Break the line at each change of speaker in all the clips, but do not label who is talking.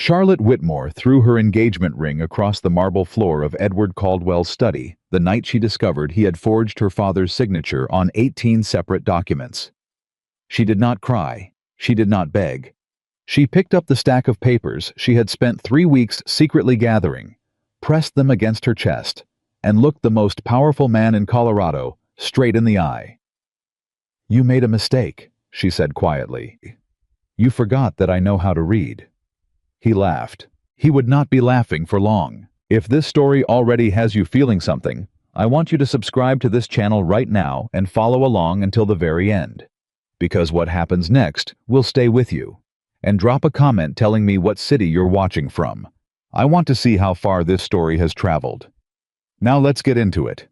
Charlotte Whitmore threw her engagement ring across the marble floor of Edward Caldwell's study the night she discovered he had forged her father's signature on 18 separate documents. She did not cry. She did not beg. She picked up the stack of papers she had spent 3 weeks secretly gathering, pressed them against her chest, and looked the most powerful man in Colorado straight in the eye. "You made a mistake," she said quietly. "You forgot that I know how to read." He laughed. He would not be laughing for long. If this story already has you feeling something, I want you to subscribe to this channel right now and follow along until the very end. Because what happens next will stay with you. And drop a comment telling me what city you're watching from. I want to see how far this story has traveled. Now let's get into it.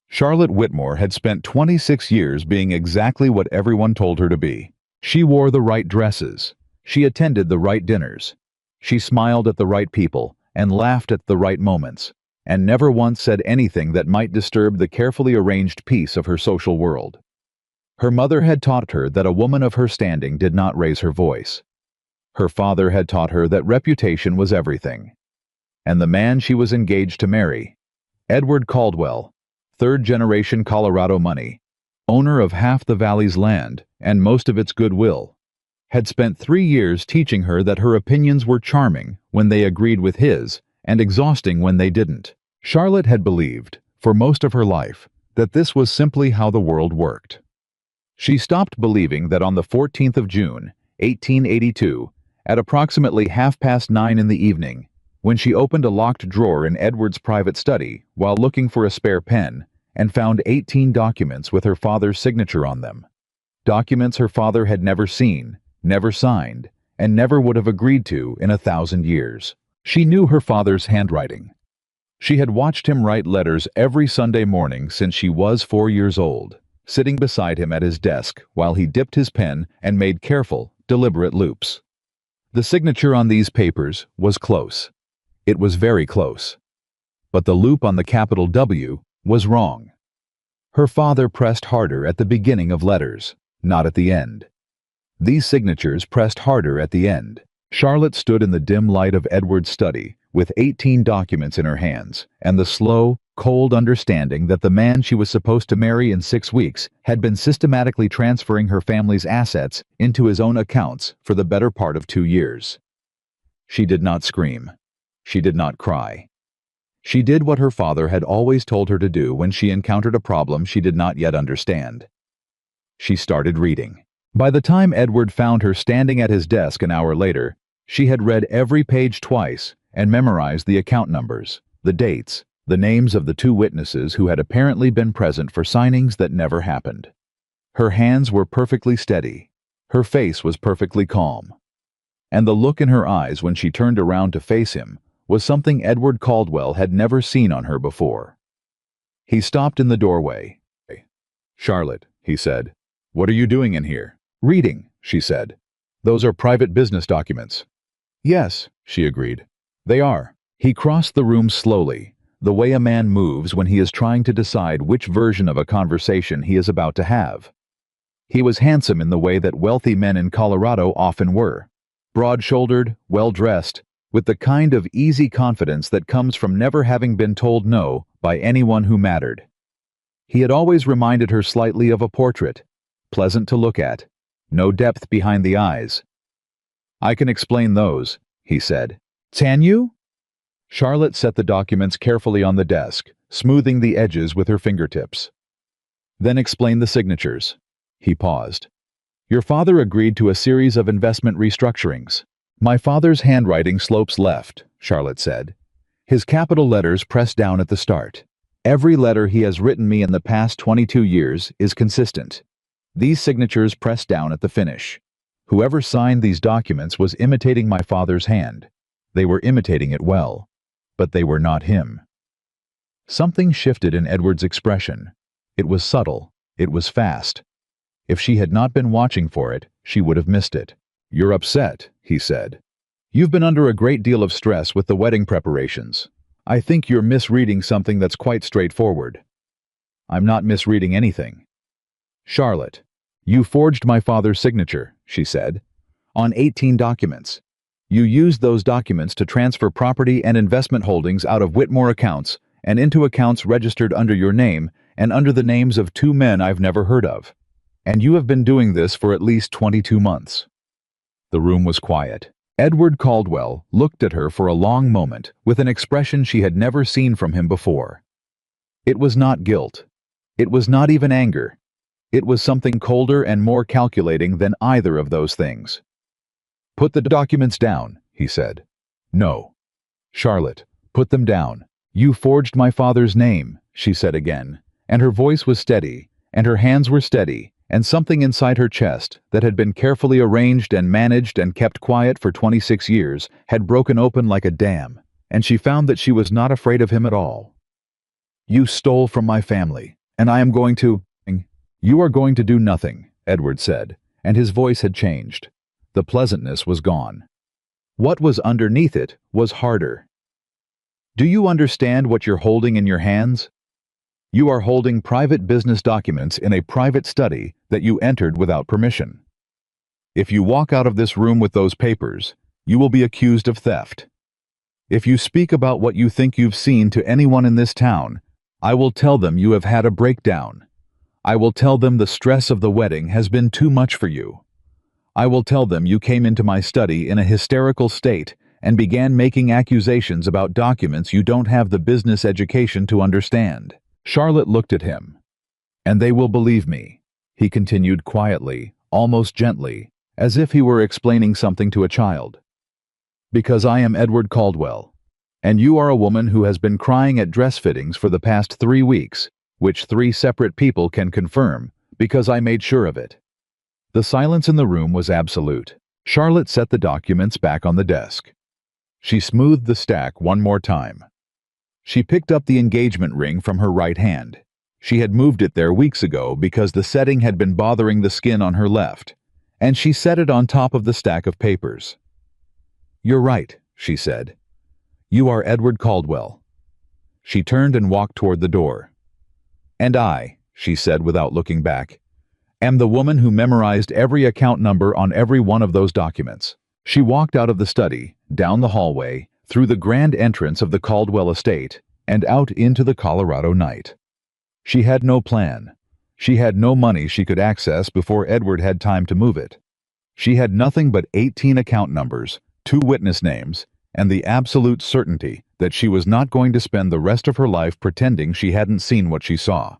Charlotte Whitmore had spent 26 years being exactly what everyone told her to be. She wore the right dresses. She attended the right dinners. She smiled at the right people and laughed at the right moments, and never once said anything that might disturb the carefully arranged peace of her social world. Her mother had taught her that a woman of her standing did not raise her voice. Her father had taught her that reputation was everything. And the man she was engaged to marry, Edward Caldwell, third-generation Colorado money, owner of half the valley's land and most of its goodwill, had spent 3 years teaching her that her opinions were charming when they agreed with his and exhausting when they didn't. Charlotte had believed, for most of her life, that this was simply how the world worked. She stopped believing that on the 14th of June, 1882, at approximately 9:30 in the evening, when she opened a locked drawer in Edward's private study while looking for a spare pen and found 18 documents with her father's signature on them. Documents her father had never seen, never signed, and never would have agreed to in 1,000 years. She knew her father's handwriting. She had watched him write letters every Sunday morning since she was 4 years old, sitting beside him at his desk while he dipped his pen and made careful, deliberate loops. The signature on these papers was close. It was very close. But the loop on the capital W was wrong. Her father pressed harder at the beginning of letters, not at the end. These signatures pressed harder at the end. Charlotte stood in the dim light of Edward's study with 18 documents in her hands and the slow, cold understanding that the man she was supposed to marry in 6 weeks had been systematically transferring her family's assets into his own accounts for the better part of 2 years. She did not scream. She did not cry. She did what her father had always told her to do when she encountered a problem she did not yet understand. She started reading. By the time Edward found her standing at his desk an hour later, she had read every page twice and memorized the account numbers, the dates, the names of the 2 witnesses who had apparently been present for signings that never happened. Her hands were perfectly steady. Her face was perfectly calm. And the look in her eyes when she turned around to face him was something Edward Caldwell had never seen on her before. He stopped in the doorway. "Charlotte," he said, "what are you doing in here?" "Reading," she said. "Those are private business documents." "Yes," she agreed. "They are." He crossed the room slowly, the way a man moves when he is trying to decide which version of a conversation he is about to have. He was handsome in the way that wealthy men in Colorado often were, broad-shouldered, well-dressed, with the kind of easy confidence that comes from never having been told no by anyone who mattered. He had always reminded her slightly of a portrait, pleasant to look at, no depth behind the eyes. "I can explain those," he said. "Can you?" Charlotte set the documents carefully on the desk, smoothing the edges with her fingertips. "Then explain the signatures." He paused. "Your father agreed to a series of investment restructurings." "My father's handwriting slopes left," Charlotte said. "His capital letters press down at the start. Every letter he has written me in the past 22 years is consistent. These signatures press down at the finish. Whoever signed these documents was imitating my father's hand. They were imitating it well, but they were not him." Something shifted in Edward's expression. It was subtle. It was fast. If she had not been watching for it, she would have missed it. "You're upset," he said. "You've been under a great deal of stress with the wedding preparations. I think you're misreading something that's quite straightforward." "I'm not misreading anything." "Charlotte, you forged my father's signature," she said, "on 18 documents. You used those documents to transfer property and investment holdings out of Whitmore accounts and into accounts registered under your name and under the names of two men I've never heard of. And you have been doing this for at least 22 months. The room was quiet. Edward Caldwell looked at her for a long moment with an expression she had never seen from him before. It was not guilt. It was not even anger. It was something colder and more calculating than either of those things. "Put the documents down," he said. "No." "Charlotte, put them down. You forged my father's name," she said again, and her voice was steady, and her hands were steady, and something inside her chest that had been carefully arranged and managed and kept quiet for 26 years had broken open like a dam, and she found that she was not afraid of him at all. "You stole from my family, and I am going to—" "You are going to do nothing," Edward said, and his voice had changed. The pleasantness was gone. What was underneath it was harder. "Do you understand what you're holding in your hands? You are holding private business documents in a private study that you entered without permission. If you walk out of this room with those papers, you will be accused of theft. If you speak about what you think you've seen to anyone in this town, I will tell them you have had a breakdown. I will tell them the stress of the wedding has been too much for you. I will tell them you came into my study in a hysterical state and began making accusations about documents you don't have the business education to understand." Charlotte looked at him. "And they will believe me," he continued quietly, almost gently, as if he were explaining something to a child. "Because I am Edward Caldwell, and you are a woman who has been crying at dress fittings for the past 3 weeks, which 3 separate people can confirm, because I made sure of it." The silence in the room was absolute. Charlotte set the documents back on the desk. She smoothed the stack one more time. She picked up the engagement ring from her right hand. She had moved it there weeks ago because the setting had been bothering the skin on her left, and she set it on top of the stack of papers. "You're right," she said. "You are Edward Caldwell." She turned and walked toward the door. "And I," she said without looking back, "am the woman who memorized every account number on every one of those documents." She walked out of the study, down the hallway, through the grand entrance of the Caldwell estate, and out into the Colorado night. She had no plan. She had no money she could access before Edward had time to move it. She had nothing but 18 account numbers, 2 witness names, and the absolute certainty that she was not going to spend the rest of her life pretending she hadn't seen what she saw.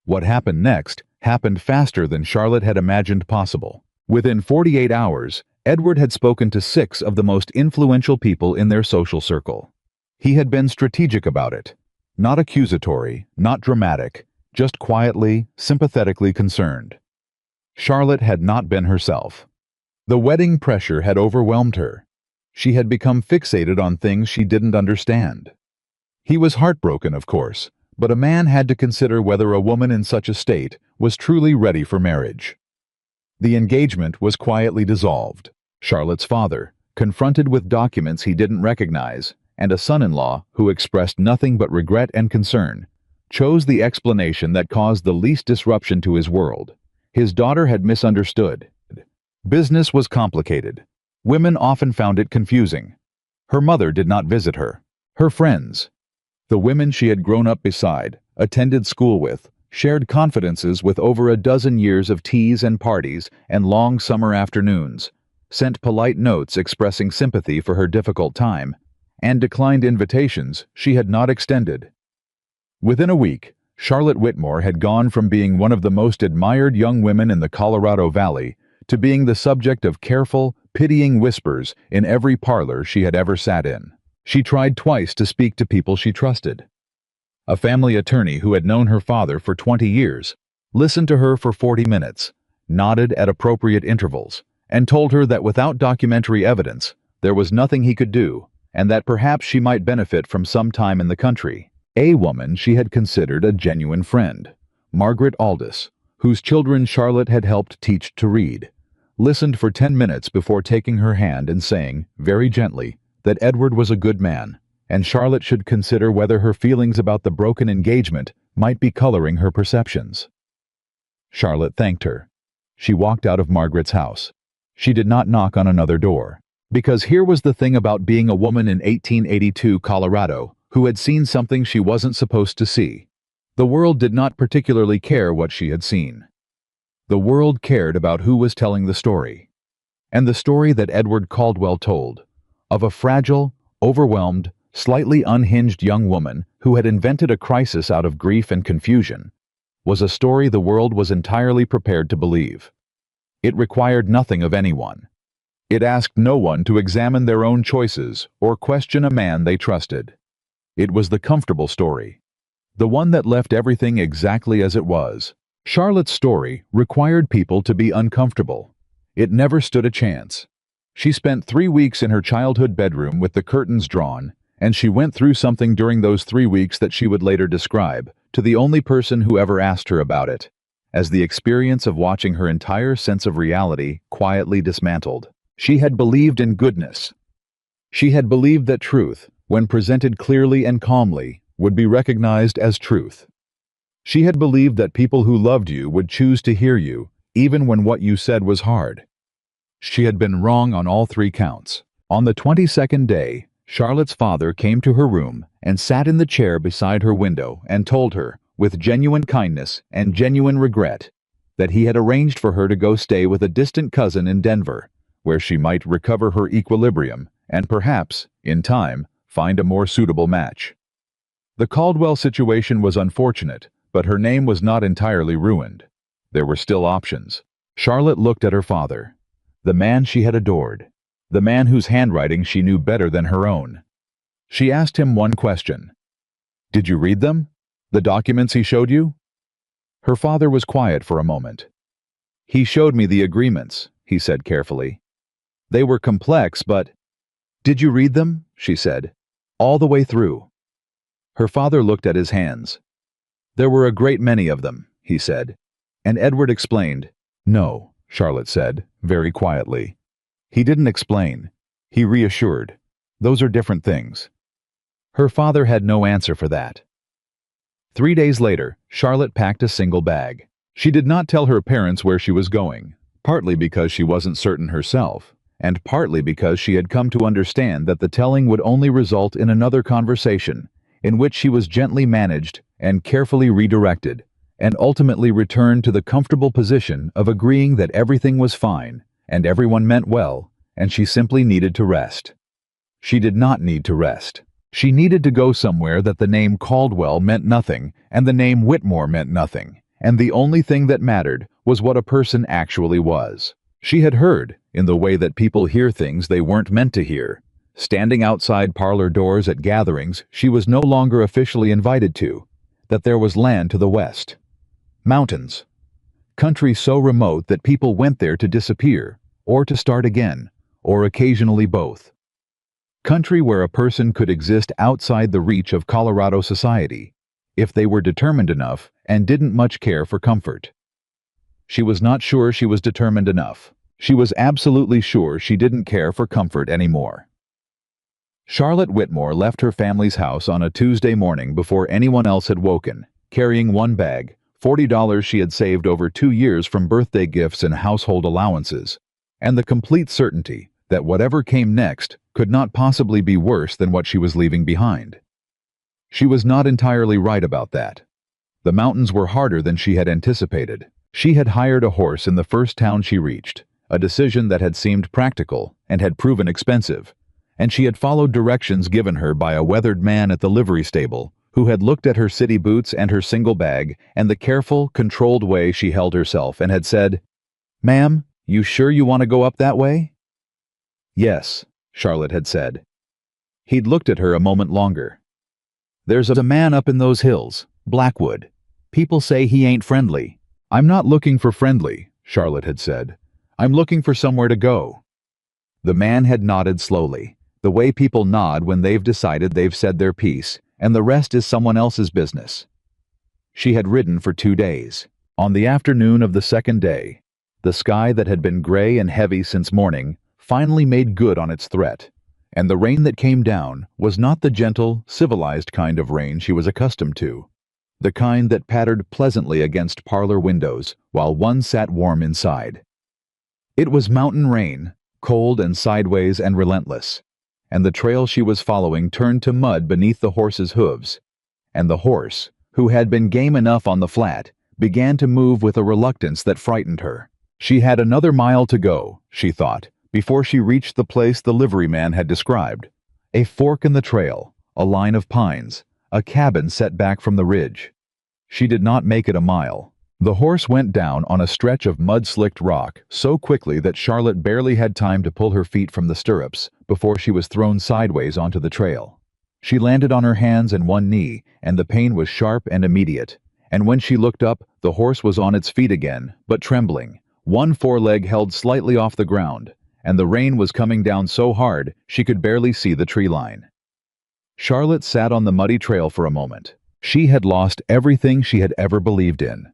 What happened next happened faster than Charlotte had imagined possible. Within 48 hours, Edward had spoken to 6 of the most influential people in their social circle. He had been strategic about it, not accusatory, not dramatic, just quietly, sympathetically concerned. Charlotte had not been herself. The wedding pressure had overwhelmed her. She had become fixated on things she didn't understand. He was heartbroken, of course, but a man had to consider whether a woman in such a state was truly ready for marriage. The engagement was quietly dissolved. Charlotte's father, confronted with documents he didn't recognize, and a son-in-law who expressed nothing but regret and concern, chose the explanation that caused the least disruption to his world. His daughter had misunderstood. Business was complicated. Women often found it confusing. Her mother did not visit her. Her friends, the women she had grown up beside, attended school with, shared confidences with over a dozen years of teas and parties and long summer afternoons, sent polite notes expressing sympathy for her difficult time, and declined invitations she had not extended. Within a week, Charlotte Whitmore had gone from being one of the most admired young women in the Colorado Valley to being the subject of careful, pitying whispers in every parlor she had ever sat in. She tried twice to speak to people she trusted. A family attorney who had known her father for 20 years listened to her for 40 minutes, nodded at appropriate intervals, and told her that without documentary evidence, there was nothing he could do, and that perhaps she might benefit from some time in the country. A woman she had considered a genuine friend, Margaret Aldis, whose children Charlotte had helped teach to read, listened for 10 minutes before taking her hand and saying, very gently, that Edward was a good man, and Charlotte should consider whether her feelings about the broken engagement might be coloring her perceptions. Charlotte thanked her. She walked out of Margaret's house. She did not knock on another door. Because here was the thing about being a woman in 1882 Colorado who had seen something she wasn't supposed to see. The world did not particularly care what she had seen. The world cared about who was telling the story. And the story that Edward Caldwell told, of a fragile, overwhelmed, slightly unhinged young woman who had invented a crisis out of grief and confusion, was a story the world was entirely prepared to believe. It required nothing of anyone. It asked no one to examine their own choices or question a man they trusted. It was the comfortable story, the one that left everything exactly as it was. Charlotte's story required people to be uncomfortable. It never stood a chance. She spent 3 weeks in her childhood bedroom with the curtains drawn, and she went through something during those 3 weeks that she would later describe to the only person who ever asked her about it, as the experience of watching her entire sense of reality quietly dismantled. She had believed in goodness. She had believed that truth, when presented clearly and calmly, would be recognized as truth. She had believed that people who loved you would choose to hear you, even when what you said was hard. She had been wrong on all 3 counts. On the 22nd day, Charlotte's father came to her room and sat in the chair beside her window and told her, with genuine kindness and genuine regret, that he had arranged for her to go stay with a distant cousin in Denver, where she might recover her equilibrium and perhaps, in time, find a more suitable match. The Caldwell situation was unfortunate, but her name was not entirely ruined. There were still options. Charlotte looked at her father, the man she had adored, the man whose handwriting she knew better than her own. She asked him one question. "Did you read them? The documents he showed you?" Her father was quiet for a moment. "He showed me the agreements," he said carefully. "They were complex, but—" "Did you read them?" she said. "All the way through?" Her father looked at his hands. "There were a great many of them," he said. And Edward explained. "No," Charlotte said, very quietly. He didn't explain. He reassured. "Those are different things." Her father had no answer for that. 3 days later, Charlotte packed a single bag. She did not tell her parents where she was going, partly because she wasn't certain herself, and partly because she had come to understand that the telling would only result in another conversation, in which she was gently managed and carefully redirected, and ultimately returned to the comfortable position of agreeing that everything was fine, and everyone meant well, and she simply needed to rest. She did not need to rest. She needed to go somewhere that the name Caldwell meant nothing, and the name Whitmore meant nothing, and the only thing that mattered was what a person actually was. She had heard, in the way that people hear things they weren't meant to hear, standing outside parlor doors at gatherings she was no longer officially invited to, that there was land to the west. Mountains. Country so remote that people went there to disappear, or to start again, or occasionally both. Country where a person could exist outside the reach of Colorado society, if they were determined enough and didn't much care for comfort. She was not sure she was determined enough. She was absolutely sure she didn't care for comfort anymore. Charlotte Whitmore left her family's house on a Tuesday morning before anyone else had woken, carrying one bag, $40 she had saved over 2 years from birthday gifts and household allowances, and the complete certainty that whatever came next could not possibly be worse than what she was leaving behind. She was not entirely right about that. The mountains were harder than she had anticipated. She had hired a horse in the first town she reached, a decision that had seemed practical and had proven expensive, and she had followed directions given her by a weathered man at the livery stable who had looked at her city boots and her single bag and the careful, controlled way she held herself and had said, "Ma'am, you sure you want to go up that way?" "Yes," Charlotte had said. He'd looked at her a moment longer. "There's a man up in those hills, Blackwood. People say he ain't friendly." "I'm not looking for friendly," Charlotte had said. "I'm looking for somewhere to go." The man had nodded slowly, the way people nod when they've decided they've said their piece, and the rest is someone else's business. She had ridden for 2 days. On the afternoon of the second day, the sky that had been gray and heavy since morning finally made good on its threat, and the rain that came down was not the gentle, civilized kind of rain she was accustomed to, the kind that pattered pleasantly against parlor windows while one sat warm inside. It was mountain rain, cold and sideways and relentless. And the trail she was following turned to mud beneath the horse's hooves. And the horse, who had been game enough on the flat, began to move with a reluctance that frightened her. She had another mile to go, she thought, before she reached the place the liveryman had described. A fork in the trail, a line of pines, a cabin set back from the ridge. She did not make it a mile. The horse went down on a stretch of mud-slicked rock so quickly that Charlotte barely had time to pull her feet from the stirrups before she was thrown sideways onto the trail. She landed on her hands and one knee, and the pain was sharp and immediate. And when she looked up, the horse was on its feet again, but trembling, one foreleg held slightly off the ground, and the rain was coming down so hard she could barely see the tree line. Charlotte sat on the muddy trail for a moment. She had lost everything she had ever believed in.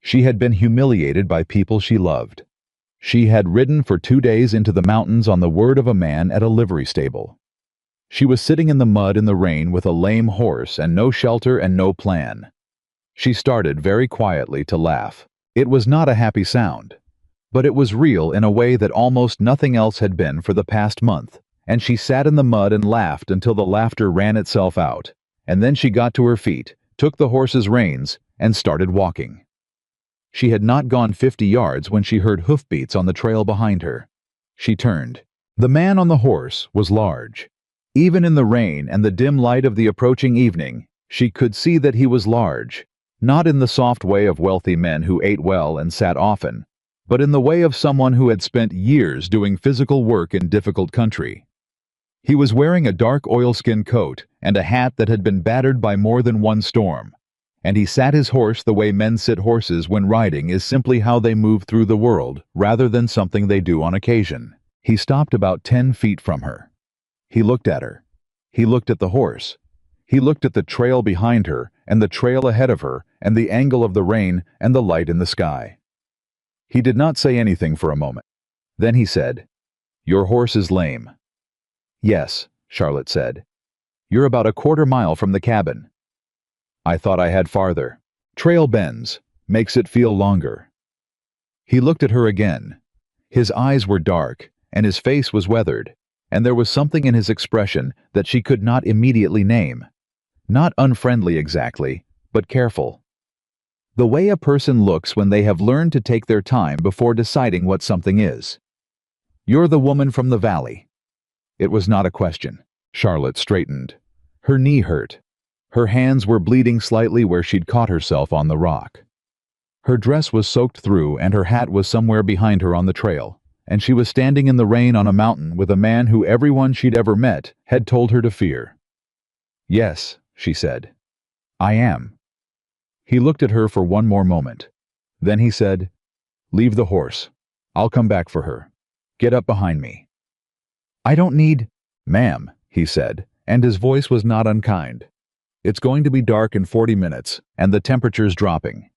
She had been humiliated by people she loved. She had ridden for 2 days into the mountains on the word of a man at a livery stable. She was sitting in the mud in the rain with a lame horse and no shelter and no plan. She started very quietly to laugh. It was not a happy sound, but it was real in a way that almost nothing else had been for the past month, and she sat in the mud and laughed until the laughter ran itself out, and then she got to her feet, took the horse's reins, and started walking. She had not gone 50 yards when she heard hoofbeats on the trail behind her. She turned. The man on the horse was large. Even in the rain and the dim light of the approaching evening, she could see that he was large, not in the soft way of wealthy men who ate well and sat often, but in the way of someone who had spent years doing physical work in difficult country. He was wearing a dark oilskin coat and a hat that had been battered by more than one storm, and he sat his horse the way men sit horses when riding is simply how they move through the world rather than something they do on occasion. He stopped about 10 feet from her. He looked at her. He looked at the horse. He looked at the trail behind her and the trail ahead of her and the angle of the rain and the light in the sky. He did not say anything for a moment. Then he said, "Your horse is lame." "Yes," Charlotte said. "You're about a quarter mile from the cabin." "I thought I had farther. Trail bends, makes it feel longer." He looked at her again. His eyes were dark, and his face was weathered, and there was something in his expression that she could not immediately name. Not unfriendly exactly, but careful. The way a person looks when they have learned to take their time before deciding what something is. "You're the woman from the valley." It was not a question. Charlotte straightened. Her knee hurt. Her hands were bleeding slightly where she'd caught herself on the rock. Her dress was soaked through and her hat was somewhere behind her on the trail, and she was standing in the rain on a mountain with a man who everyone she'd ever met had told her to fear. "Yes," she said. "I am." He looked at her for one more moment. Then he said, "Leave the horse. I'll come back for her. Get up behind me." "I don't need—" "Ma'am," he said, and his voice was not unkind. "It's going to be dark in 40 minutes, and the temperature's dropping.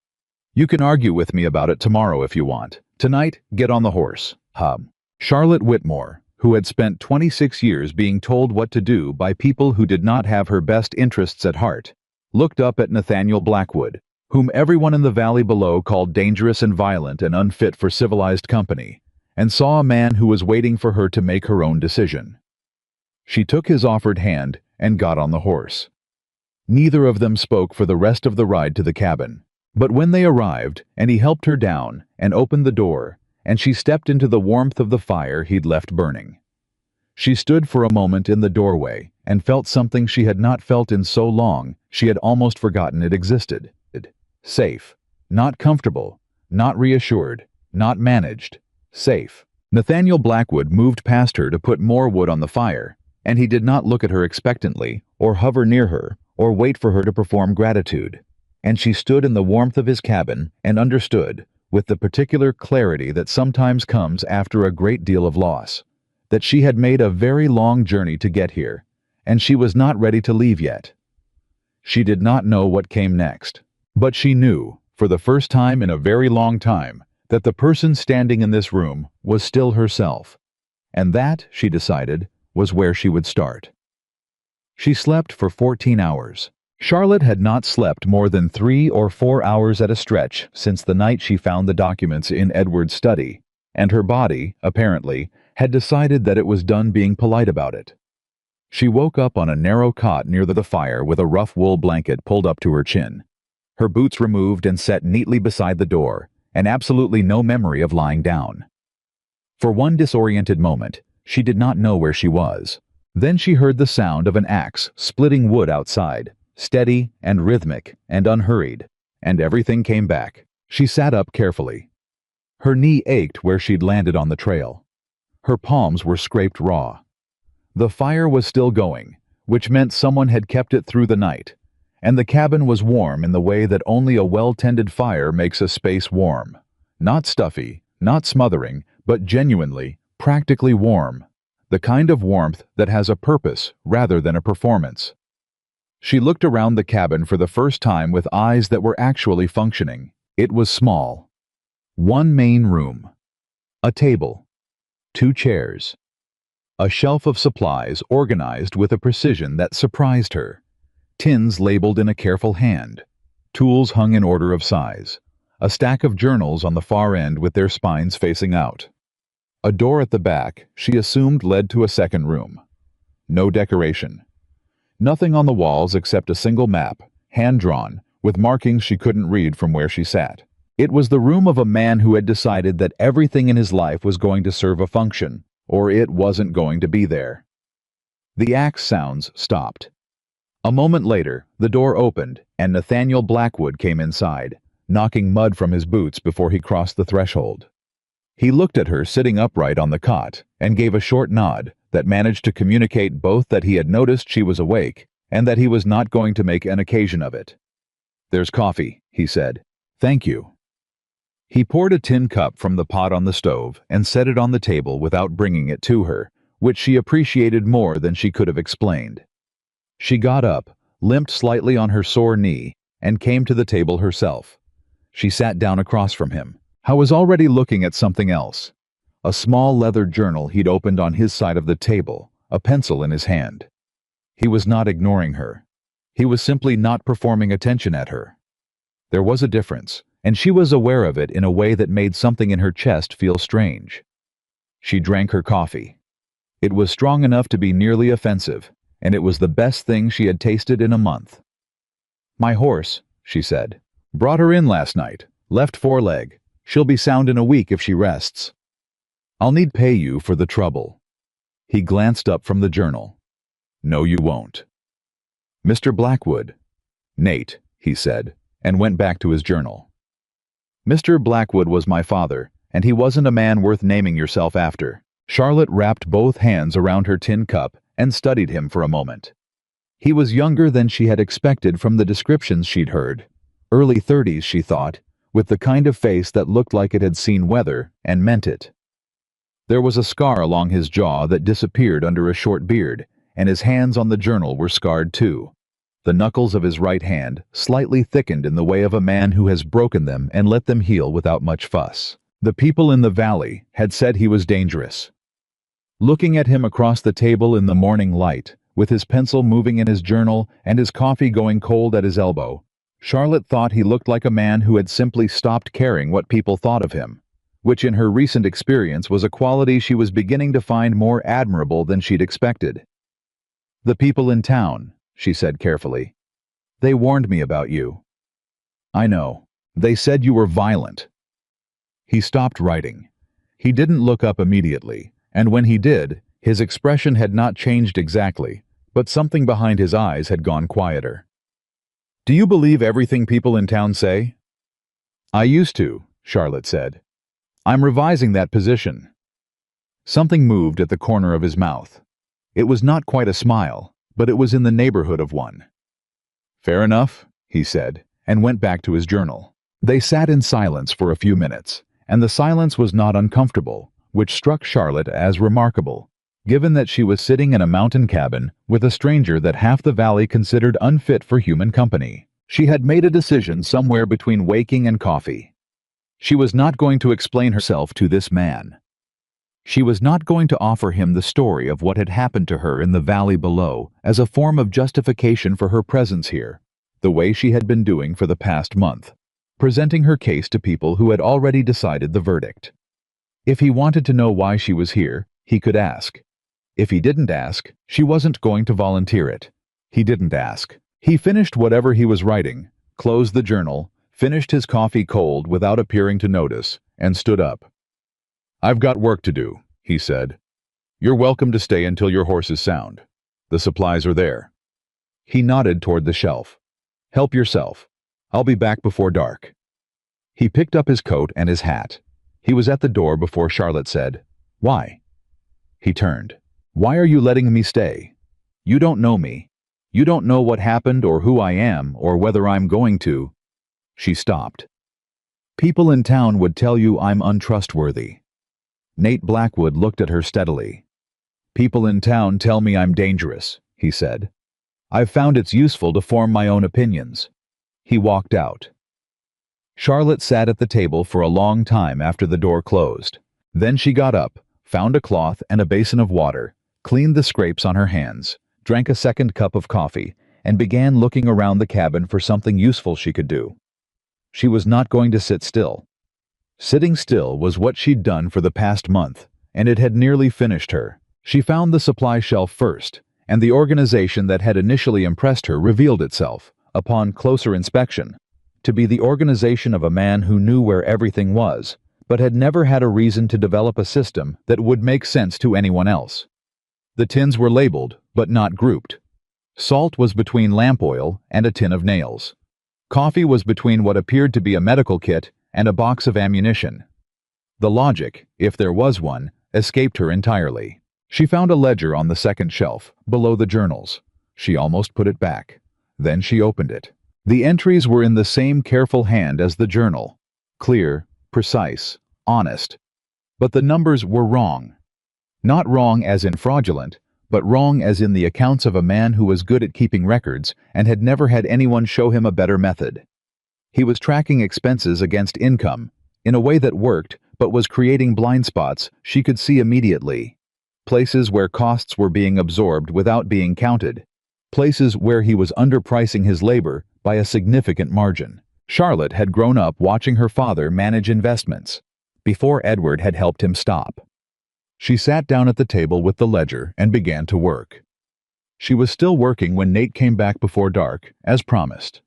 You can argue with me about it tomorrow if you want. Tonight, get on the horse." Charlotte Whitmore, who had spent 26 years being told what to do by people who did not have her best interests at heart, looked up at Nathaniel Blackwood, whom everyone in the valley below called dangerous and violent and unfit for civilized company, and saw a man who was waiting for her to make her own decision. She took his offered hand and got on the horse. Neither of them spoke for the rest of the ride to the cabin, but when they arrived and he helped her down and opened the door, and she stepped into the warmth of the fire he'd left burning. She stood for a moment in the doorway and felt something she had not felt in so long she had almost forgotten it existed. Safe. Not comfortable. Not reassured. Not managed. Safe. Nathaniel Blackwood moved past her to put more wood on the fire, and he did not look at her expectantly, or hover near her, or wait for her to perform gratitude. And she stood in the warmth of his cabin and understood, with the particular clarity that sometimes comes after a great deal of loss, that she had made a very long journey to get here, and she was not ready to leave yet. She did not know what came next, but she knew, for the first time in a very long time, that the person standing in this room was still herself, and that, she decided, was where she would start. She slept for 14 hours. Charlotte had not slept more than 3 or 4 hours at a stretch since the night she found the documents in Edward's study, and her body, apparently, had decided that it was done being polite about it. She woke up on a narrow cot near the fire with a rough wool blanket pulled up to her chin, her boots removed and set neatly beside the door, and absolutely no memory of lying down. For one disoriented moment, she did not know where she was. Then she heard the sound of an axe splitting wood outside, steady and rhythmic and unhurried, and everything came back. She sat up carefully. Her knee ached where she'd landed on the trail. Her palms were scraped raw. The fire was still going, which meant someone had kept it through the night, and the cabin was warm in the way that only a well-tended fire makes a space warm. Not stuffy, not smothering, but genuinely, practically warm. The kind of warmth that has a purpose rather than a performance. She looked around the cabin for the first time with eyes that were actually functioning. It was small. One main room. A table. 2 chairs. A shelf of supplies organized with a precision that surprised her. Tins labeled in a careful hand. Tools hung in order of size. A stack of journals on the far end with their spines facing out. A door at the back, she assumed, led to a second room. No decoration. Nothing on the walls except a single map, hand-drawn, with markings she couldn't read from where she sat. It was the room of a man who had decided that everything in his life was going to serve a function, or it wasn't going to be there. The axe sounds stopped. A moment later, the door opened, and Nathaniel Blackwood came inside, knocking mud from his boots before he crossed the threshold. He looked at her sitting upright on the cot and gave a short nod that managed to communicate both that he had noticed she was awake and that he was not going to make an occasion of it. "There's coffee," he said. "Thank you." He poured a tin cup from the pot on the stove and set it on the table without bringing it to her, which she appreciated more than she could have explained. She got up, limped slightly on her sore knee, and came to the table herself. She sat down across from him. I was already looking at something else. A small leather journal he'd opened on his side of the table, a pencil in his hand. He was not ignoring her. He was simply not performing attention at her. There was a difference, and she was aware of it in a way that made something in her chest feel strange. She drank her coffee. It was strong enough to be nearly offensive, and it was the best thing she had tasted in a month. "My horse," she said. "Brought her in last night, left foreleg. She'll be sound in a week if she rests. I'll need pay you for the trouble." He glanced up from the journal. "No, you won't." "Mr. Blackwood." "Nate," he said, and went back to his journal. "Mr. Blackwood was my father, and he wasn't a man worth naming yourself after." Charlotte wrapped both hands around her tin cup and studied him for a moment. He was younger than she had expected from the descriptions she'd heard. Early 30s, she thought, with the kind of face that looked like it had seen weather and meant it. There was a scar along his jaw that disappeared under a short beard, and his hands on the journal were scarred too. The knuckles of his right hand slightly thickened in the way of a man who has broken them and let them heal without much fuss. The people in the valley had said he was dangerous. Looking at him across the table in the morning light, with his pencil moving in his journal and his coffee going cold at his elbow, Charlotte thought he looked like a man who had simply stopped caring what people thought of him, which in her recent experience was a quality she was beginning to find more admirable than she'd expected. "The people in town," she said carefully. "They warned me about you." "I know. They said you were violent." He stopped writing. He didn't look up immediately, and when he did, his expression had not changed exactly, but something behind his eyes had gone quieter. "Do you believe everything people in town say?" "I used to," Charlotte said. "I'm revising that position." Something moved at the corner of his mouth. It was not quite a smile, but it was in the neighborhood of one. "Fair enough," he said, and went back to his journal. They sat in silence for a few minutes, and the silence was not uncomfortable, which struck Charlotte as remarkable, given that she was sitting in a mountain cabin with a stranger that half the valley considered unfit for human company. She had made a decision somewhere between waking and coffee. She was not going to explain herself to this man. She was not going to offer him the story of what had happened to her in the valley below as a form of justification for her presence here, the way she had been doing for the past month, presenting her case to people who had already decided the verdict. If he wanted to know why she was here, He could ask. If he didn't ask, she wasn't going to volunteer it. He didn't ask. He finished whatever he was writing, closed the journal, finished his coffee cold without appearing to notice, and stood up. "I've got work to do," he said. "You're welcome to stay until your horse is sound. The supplies are there." He nodded toward the shelf. "Help yourself. I'll be back before dark." He picked up his coat and his hat. He was at the door before Charlotte said, "Why?" He turned. "Why are you letting me stay? You don't know me. You don't know what happened or who I am or whether I'm going to." She stopped. "People in town would tell you I'm untrustworthy." Nate Blackwood looked at her steadily. "People in town tell me I'm dangerous," he said. "I've found it's useful to form my own opinions." He walked out. Charlotte sat at the table for a long time after the door closed. Then she got up, found a cloth and a basin of water, cleaned the scrapes on her hands, drank a second cup of coffee, and began looking around the cabin for something useful she could do. She was not going to sit still. Sitting still was what she'd done for the past month, and it had nearly finished her. She found the supply shelf first, and the organization that had initially impressed her revealed itself, upon closer inspection, to be the organization of a man who knew where everything was, but had never had a reason to develop a system that would make sense to anyone else. The tins were labeled, but not grouped. Salt was between lamp oil and a tin of nails. Coffee was between what appeared to be a medical kit and a box of ammunition. The logic, if there was one, escaped her entirely. She found a ledger on the second shelf, below the journals. She almost put it back. Then she opened it. The entries were in the same careful hand as the journal. Clear, precise, honest. But the numbers were wrong. Not wrong as in fraudulent, but wrong as in the accounts of a man who was good at keeping records and had never had anyone show him a better method. He was tracking expenses against income, in a way that worked, but was creating blind spots she could see immediately. Places where costs were being absorbed without being counted. Places where he was underpricing his labor by a significant margin. Charlotte had grown up watching her father manage investments, before Edward had helped him stop. She sat down at the table with the ledger and began to work. She was still working when Nate came back before dark, as promised.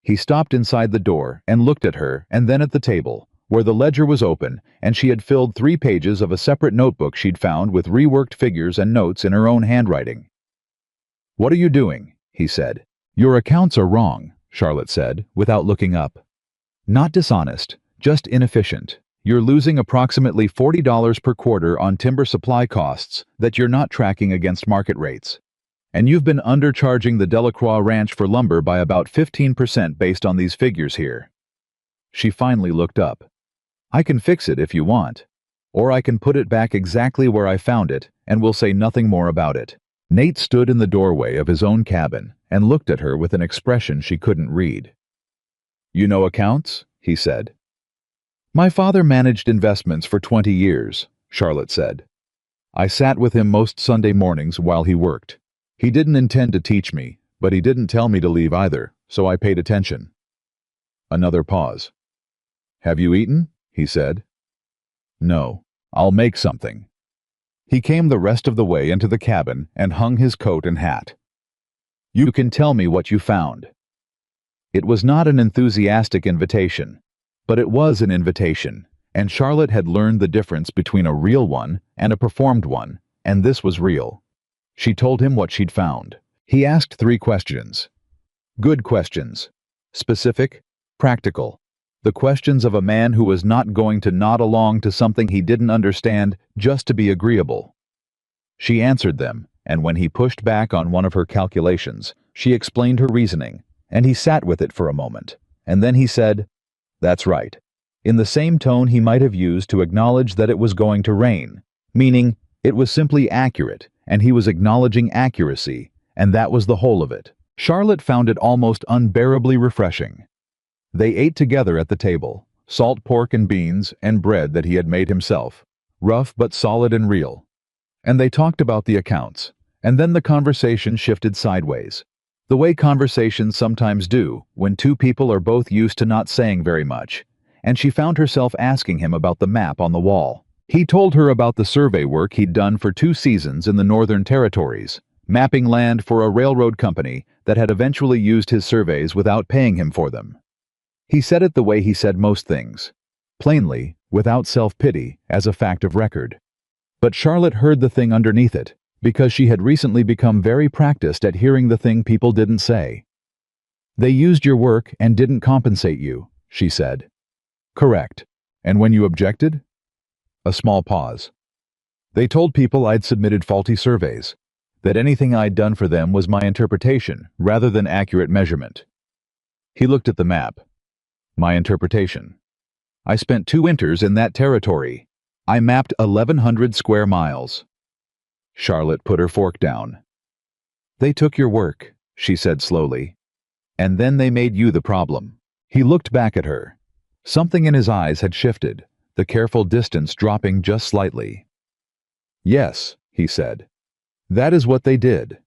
He stopped inside the door and looked at her and then at the table, where the ledger was open and she had filled 3 pages of a separate notebook she'd found with reworked figures and notes in her own handwriting. "What are you doing?" he said. "Your accounts are wrong," Charlotte said, without looking up. "Not dishonest, just inefficient. You're losing approximately $40 per quarter on timber supply costs that you're not tracking against market rates. And you've been undercharging the Delacroix Ranch for lumber by about 15% based on these figures here." She finally looked up. "I can fix it if you want. Or I can put it back exactly where I found it, and we'll say nothing more about it." Nate stood in the doorway of his own cabin and looked at her with an expression she couldn't read. "You know accounts?" he said. "My father managed investments for 20 years, Charlotte said. "I sat with him most Sunday mornings while he worked. He didn't intend to teach me, but he didn't tell me to leave either, so I paid attention." Another pause. "Have you eaten?" he said. "No. I'll make something." He came the rest of the way into the cabin and hung his coat and hat. "You can tell me what you found." It was not an enthusiastic invitation, but it was an invitation, and Charlotte had learned the difference between a real one and a performed one, and this was real. She told him what she'd found. He asked 3 questions. Good questions. Specific, practical. The questions of a man who was not going to nod along to something he didn't understand just to be agreeable. She answered them, and when he pushed back on one of her calculations, she explained her reasoning, and he sat with it for a moment, and then he said, "That's right," in the same tone he might have used to acknowledge that it was going to rain, meaning it was simply accurate, and he was acknowledging accuracy, and that was the whole of it. Charlotte found it almost unbearably refreshing. They ate together at the table, salt pork and beans and bread that he had made himself, rough but solid and real. And they talked about the accounts, and then the conversation shifted sideways, the way conversations sometimes do when 2 people are both used to not saying very much, and she found herself asking him about the map on the wall. He told her about the survey work he'd done for 2 seasons in the Northern Territories, mapping land for a railroad company that had eventually used his surveys without paying him for them. He said it the way he said most things, plainly, without self-pity, as a fact of record. But Charlotte heard the thing underneath it, because she had recently become very practiced at hearing the thing people didn't say. "They used your work and didn't compensate you," she said. "Correct. And when you objected?" A small pause. "They told people I'd submitted faulty surveys, that anything I'd done for them was my interpretation rather than accurate measurement." He looked at the map. "My interpretation. I spent 2 winters in that territory. I mapped 1,100 square miles." Charlotte put her fork down. "They took your work," she said slowly, "and then they made you the problem." He looked back at her. Something in his eyes had shifted, the careful distance dropping just slightly. "Yes," he said. "That is what they did.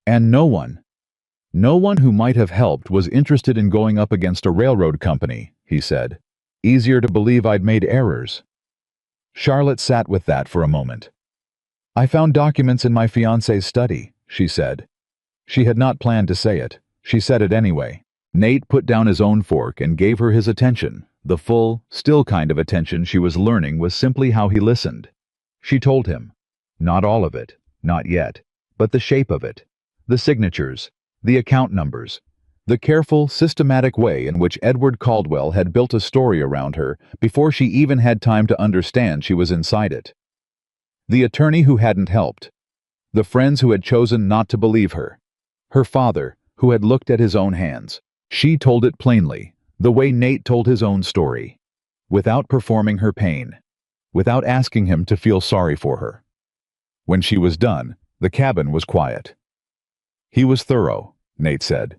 And no one who might have helped was interested in going up against a railroad company," he said. "Easier to believe I'd made errors." Charlotte sat with that for a moment. "I found documents in my fiancé's study," she said. She had not planned to say it. She said it anyway. Nate put down his own fork and gave her his attention, the full, still kind of attention she was learning was simply how he listened. She told him. Not all of it, not yet, but the shape of it, the signatures, the account numbers, the careful, systematic way in which Edward Caldwell had built a story around her before she even had time to understand she was inside it. The attorney who hadn't helped, the friends who had chosen not to believe her, her father who had looked at his own hands. She told it plainly, the way Nate told his own story, without performing her pain, without asking him to feel sorry for her. When she was done, the cabin was quiet. "He was thorough," Nate said.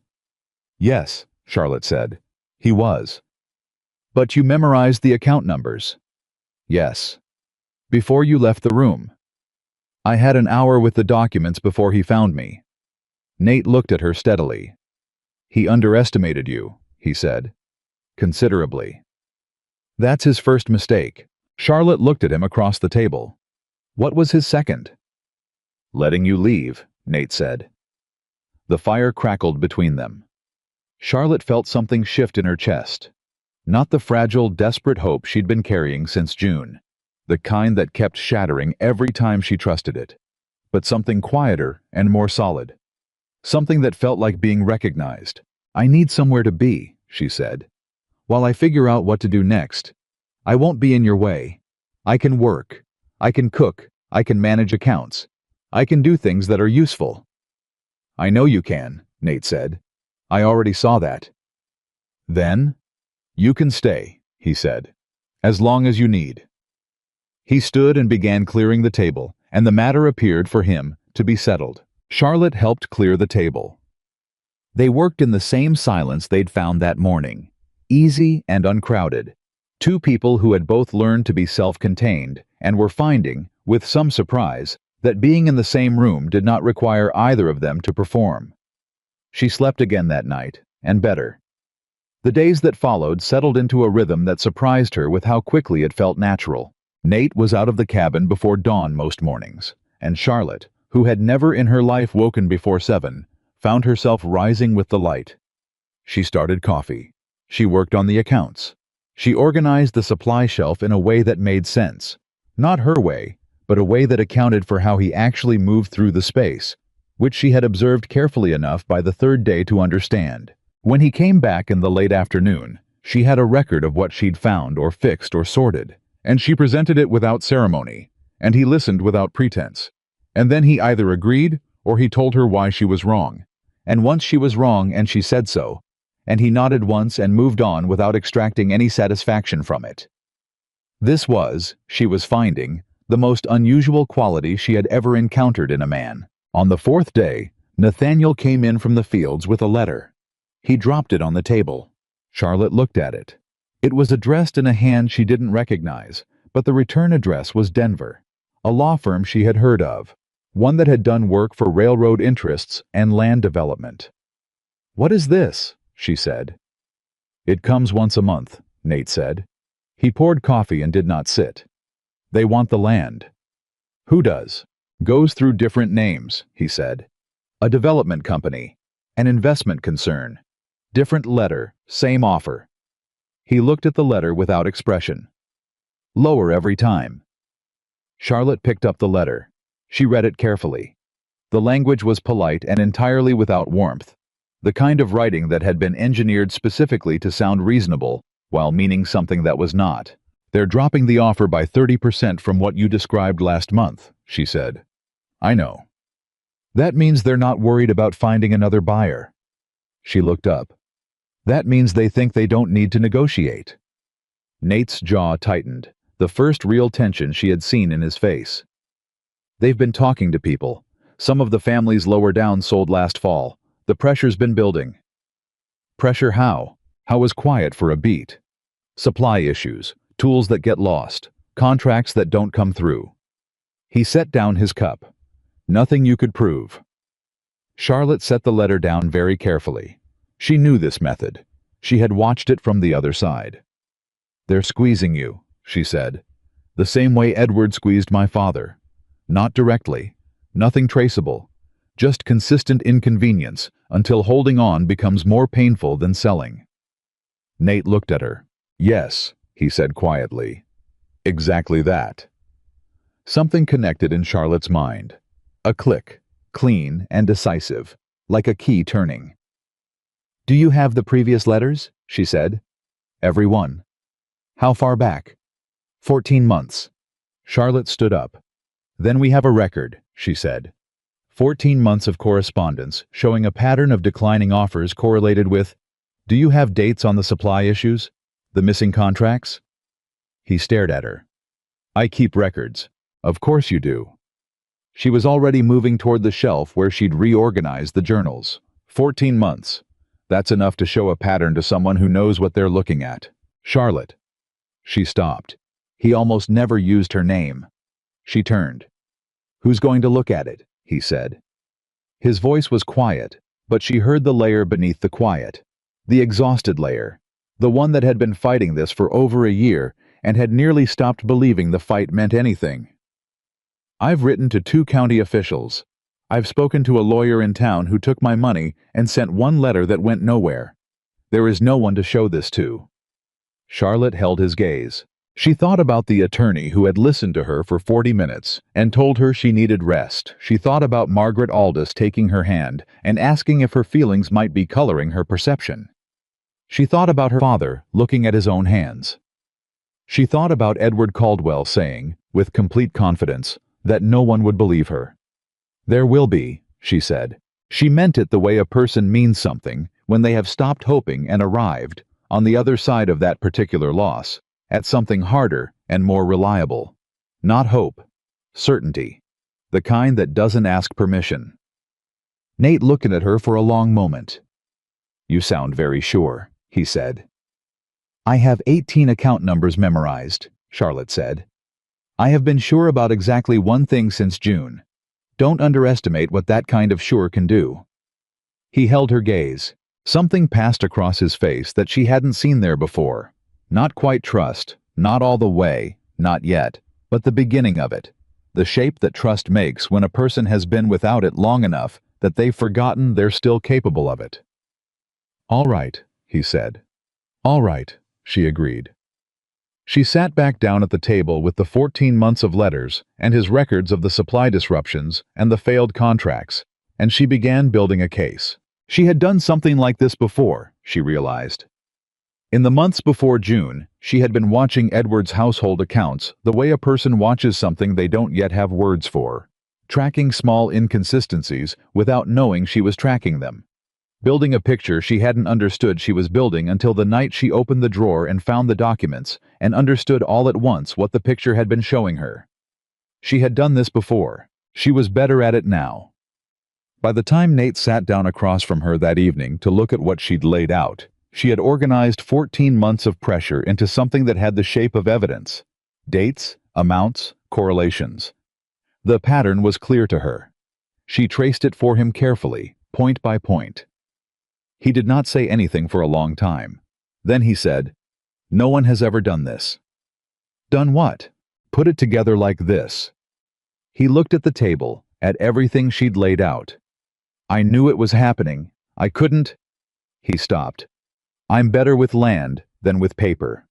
"Yes," Charlotte said. "He was." "But you memorized the account numbers." "Yes." "Before you left the room." "I had an hour with the documents before he found me." Nate looked at her steadily. "He underestimated you," he said. "Considerably." "That's his first mistake." Charlotte looked at him across the table. "What was his second?" "Letting you leave," Nate said. The fire crackled between them. Charlotte felt something shift in her chest. Not the fragile, desperate hope she'd been carrying since June, the kind that kept shattering every time she trusted it, but something quieter and more solid. Something that felt like being recognized. "I need somewhere to be," she said. "While I figure out what to do next. I won't be in your way. I can work. I can cook. I can manage accounts. I can do things that are useful." "I know you can," Nate said. "I already saw that." "Then? You can stay," he said. "As long as you need." He stood and began clearing the table, and the matter appeared for him to be settled. Charlotte helped clear the table. They worked in the same silence they'd found that morning, easy and uncrowded. 2 people who had both learned to be self-contained and were finding, with some surprise, that being in the same room did not require either of them to perform. She slept again that night, and better. The days that followed settled into a rhythm that surprised her with how quickly it felt natural. Nate was out of the cabin before dawn most mornings, and Charlotte, who had never in her life woken before 7, found herself rising with the light. She started coffee. She worked on the accounts. She organized the supply shelf in a way that made sense. Not her way, but a way that accounted for how he actually moved through the space, which she had observed carefully enough by the 3rd day to understand. When he came back in the late afternoon, she had a record of what she'd found or fixed or sorted, and she presented it without ceremony, and he listened without pretense. And then he either agreed or he told her why she was wrong. And once she was wrong and she said so, and he nodded once and moved on without extracting any satisfaction from it. This was, she was finding, the most unusual quality she had ever encountered in a man. On the 4th day, Nathaniel came in from the fields with a letter. He dropped it on the table. Charlotte looked at it. It was addressed in a hand she didn't recognize, but the return address was Denver, a law firm she had heard of, one that had done work for railroad interests and land development. "What is this?" she said. "It comes once a month," Nate said. He poured coffee and did not sit. They want the land. Who does? Goes through different names, he said. A development company. An investment concern. Different letter, same offer. He looked at the letter without expression. Lower every time. Charlotte picked up the letter. She read it carefully. The language was polite and entirely without warmth. The kind of writing that had been engineered specifically to sound reasonable, while meaning something that was not. They're dropping the offer by 30% from what you described last month, she said. I know. That means they're not worried about finding another buyer. She looked up. That means they think they don't need to negotiate. Nate's jaw tightened, the first real tension she had seen in his face. They've been talking to people. Some of the families lower down sold last fall. The pressure's been building. Pressure how? How was quiet for a beat? Supply issues, tools that get lost, contracts that don't come through. He set down his cup. Nothing you could prove. Charlotte set the letter down very carefully. She knew this method. She had watched it from the other side. They're squeezing you, she said. The same way Edward squeezed my father. Not directly. Nothing traceable. Just consistent inconvenience until holding on becomes more painful than selling. Nate looked at her. Yes, he said quietly. Exactly that. Something connected in Charlotte's mind. A click, clean and decisive, like a key turning. Do you have the previous letters? She said. Every one. How far back? 14 months. Charlotte stood up. Then we have a record, she said. 14 months of correspondence showing a pattern of declining offers correlated with, do you have dates on the supply issues? The missing contracts? He stared at her. I keep records. Of course you do. She was already moving toward the shelf where she'd reorganized the journals. 14 months. That's enough to show a pattern to someone who knows what they're looking at. Charlotte. She stopped. He almost never used her name. She turned. Who's going to look at it? He said. His voice was quiet, but she heard the layer beneath the quiet. The exhausted layer. The one that had been fighting this for over a year and had nearly stopped believing the fight meant anything. I've written to 2 county officials. I've spoken to a lawyer in town who took my money and sent one letter that went nowhere. There is no one to show this to. Charlotte held his gaze. She thought about the attorney who had listened to her for 40 minutes and told her she needed rest. She thought about Margaret Aldous taking her hand and asking if her feelings might be coloring her perception. She thought about her father looking at his own hands. She thought about Edward Caldwell saying, with complete confidence, that no one would believe her. There will be, she said. She meant it the way a person means something when they have stopped hoping and arrived, on the other side of that particular loss, at something harder and more reliable. Not hope. Certainty. The kind that doesn't ask permission. Nate looked at her for a long moment. You sound very sure, he said. I have 18 account numbers memorized, Charlotte said. I have been sure about exactly one thing since June. Don't underestimate what that kind of sure can do. He held her gaze. Something passed across his face that she hadn't seen there before. Not quite trust, not all the way, not yet, but the beginning of it. The shape that trust makes when a person has been without it long enough that they've forgotten they're still capable of it. All right, he said. All right, she agreed. She sat back down at the table with the 14 months of letters and his records of the supply disruptions and the failed contracts, and she began building a case. She had done something like this before, she realized. In the months before June, she had been watching Edward's household accounts the way a person watches something they don't yet have words for, tracking small inconsistencies without knowing she was tracking them. Building a picture she hadn't understood she was building until the night she opened the drawer and found the documents and understood all at once what the picture had been showing her. She had done this before. She was better at it now. By the time Nate sat down across from her that evening to look at what she'd laid out, she had organized 14 months of pressure into something that had the shape of evidence. Dates, amounts, correlations. The pattern was clear to her. She traced it for him carefully, point by point. He did not say anything for a long time. Then he said, No one has ever done this. Done what? Put it together like this. He looked at the table, at everything she'd laid out. I knew it was happening. I couldn't. He stopped. I'm better with land than with paper.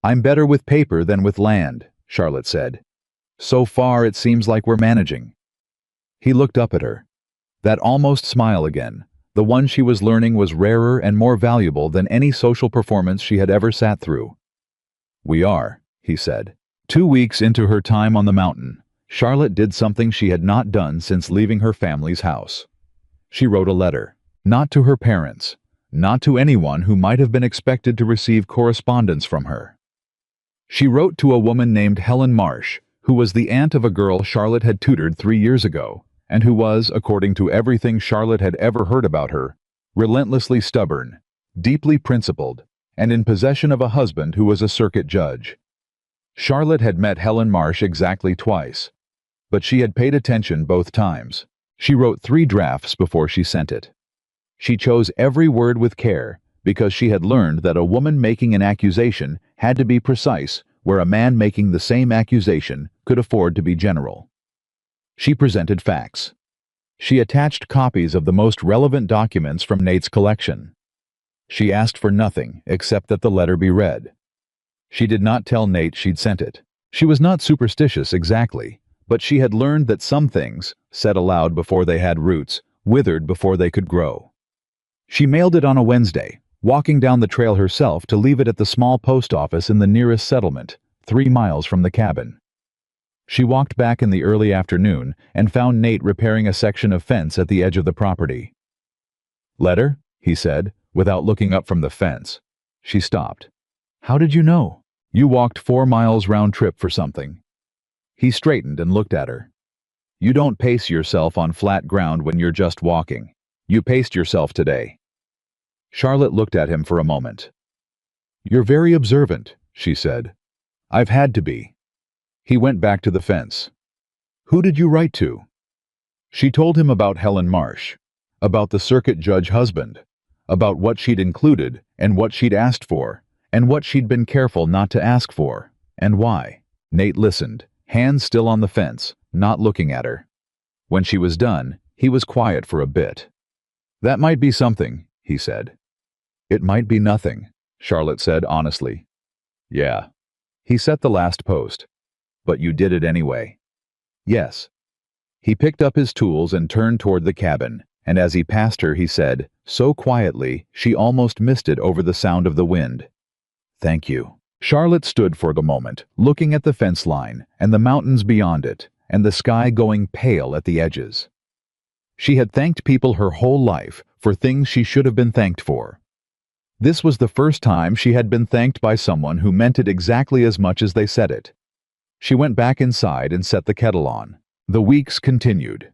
I'm better with paper than with land, Charlotte said. So far it seems like we're managing. He looked up at her. That almost smile again. The one she was learning was rarer and more valuable than any social performance she had ever sat through. We are, he said. 2 weeks into her time on the mountain, Charlotte did something she had not done since leaving her family's house. She wrote a letter, not to her parents, not to anyone who might have been expected to receive correspondence from her. She wrote to a woman named Helen Marsh, who was the aunt of a girl Charlotte had tutored 3 years ago, and who was, according to everything Charlotte had ever heard about her, relentlessly stubborn, deeply principled, and in possession of a husband who was a circuit judge. Charlotte had met Helen Marsh exactly twice, but she had paid attention both times. She wrote 3 drafts before she sent it. She chose every word with care because she had learned that a woman making an accusation had to be precise, where a man making the same accusation could afford to be general. She presented facts. She attached copies of the most relevant documents from Nate's collection. She asked for nothing except that the letter be read. She did not tell Nate she'd sent it. She was not superstitious exactly, but she had learned that some things, said aloud before they had roots, withered before they could grow. She mailed it on a Wednesday, walking down the trail herself to leave it at the small post office in the nearest settlement, 3 miles from the cabin. She walked back in the early afternoon and found Nate repairing a section of fence at the edge of the property. "Letter?" he said, without looking up from the fence. She stopped. "How did you know? You walked 4 miles round trip for something." He straightened and looked at her. "You don't pace yourself on flat ground when you're just walking. You paced yourself today." Charlotte looked at him for a moment. "You're very observant," she said. "I've had to be." He went back to the fence. "Who did you write to?" She told him about Helen Marsh, about the circuit judge husband, about what she'd included and what she'd asked for, and what she'd been careful not to ask for, and why. Nate listened, hands still on the fence, not looking at her. When she was done, he was quiet for a bit. "That might be something," he said. "It might be nothing," Charlotte said honestly. "Yeah." He set the last post. "But you did it anyway." "Yes." He picked up his tools and turned toward the cabin, and as he passed her he said, so quietly she almost missed it over the sound of the wind, "Thank you." Charlotte stood for a moment, looking at the fence line, and the mountains beyond it, and the sky going pale at the edges. She had thanked people her whole life for things she should have been thanked for. This was the first time she had been thanked by someone who meant it exactly as much as they said it. She went back inside and set the kettle on. The weeks continued.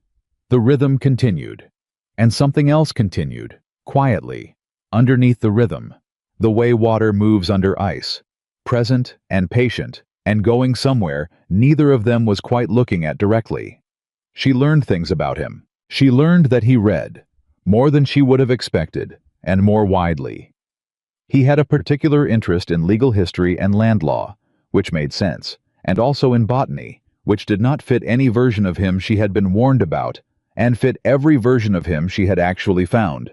The rhythm continued. And something else continued, quietly, underneath the rhythm, the way water moves under ice, present and patient, and going somewhere neither of them was quite looking at directly. She learned things about him. She learned that he read, more than she would have expected, and more widely. He had a particular interest in legal history and land law, which made sense, and also in botany, which did not fit any version of him she had been warned about, and fit every version of him she had actually found.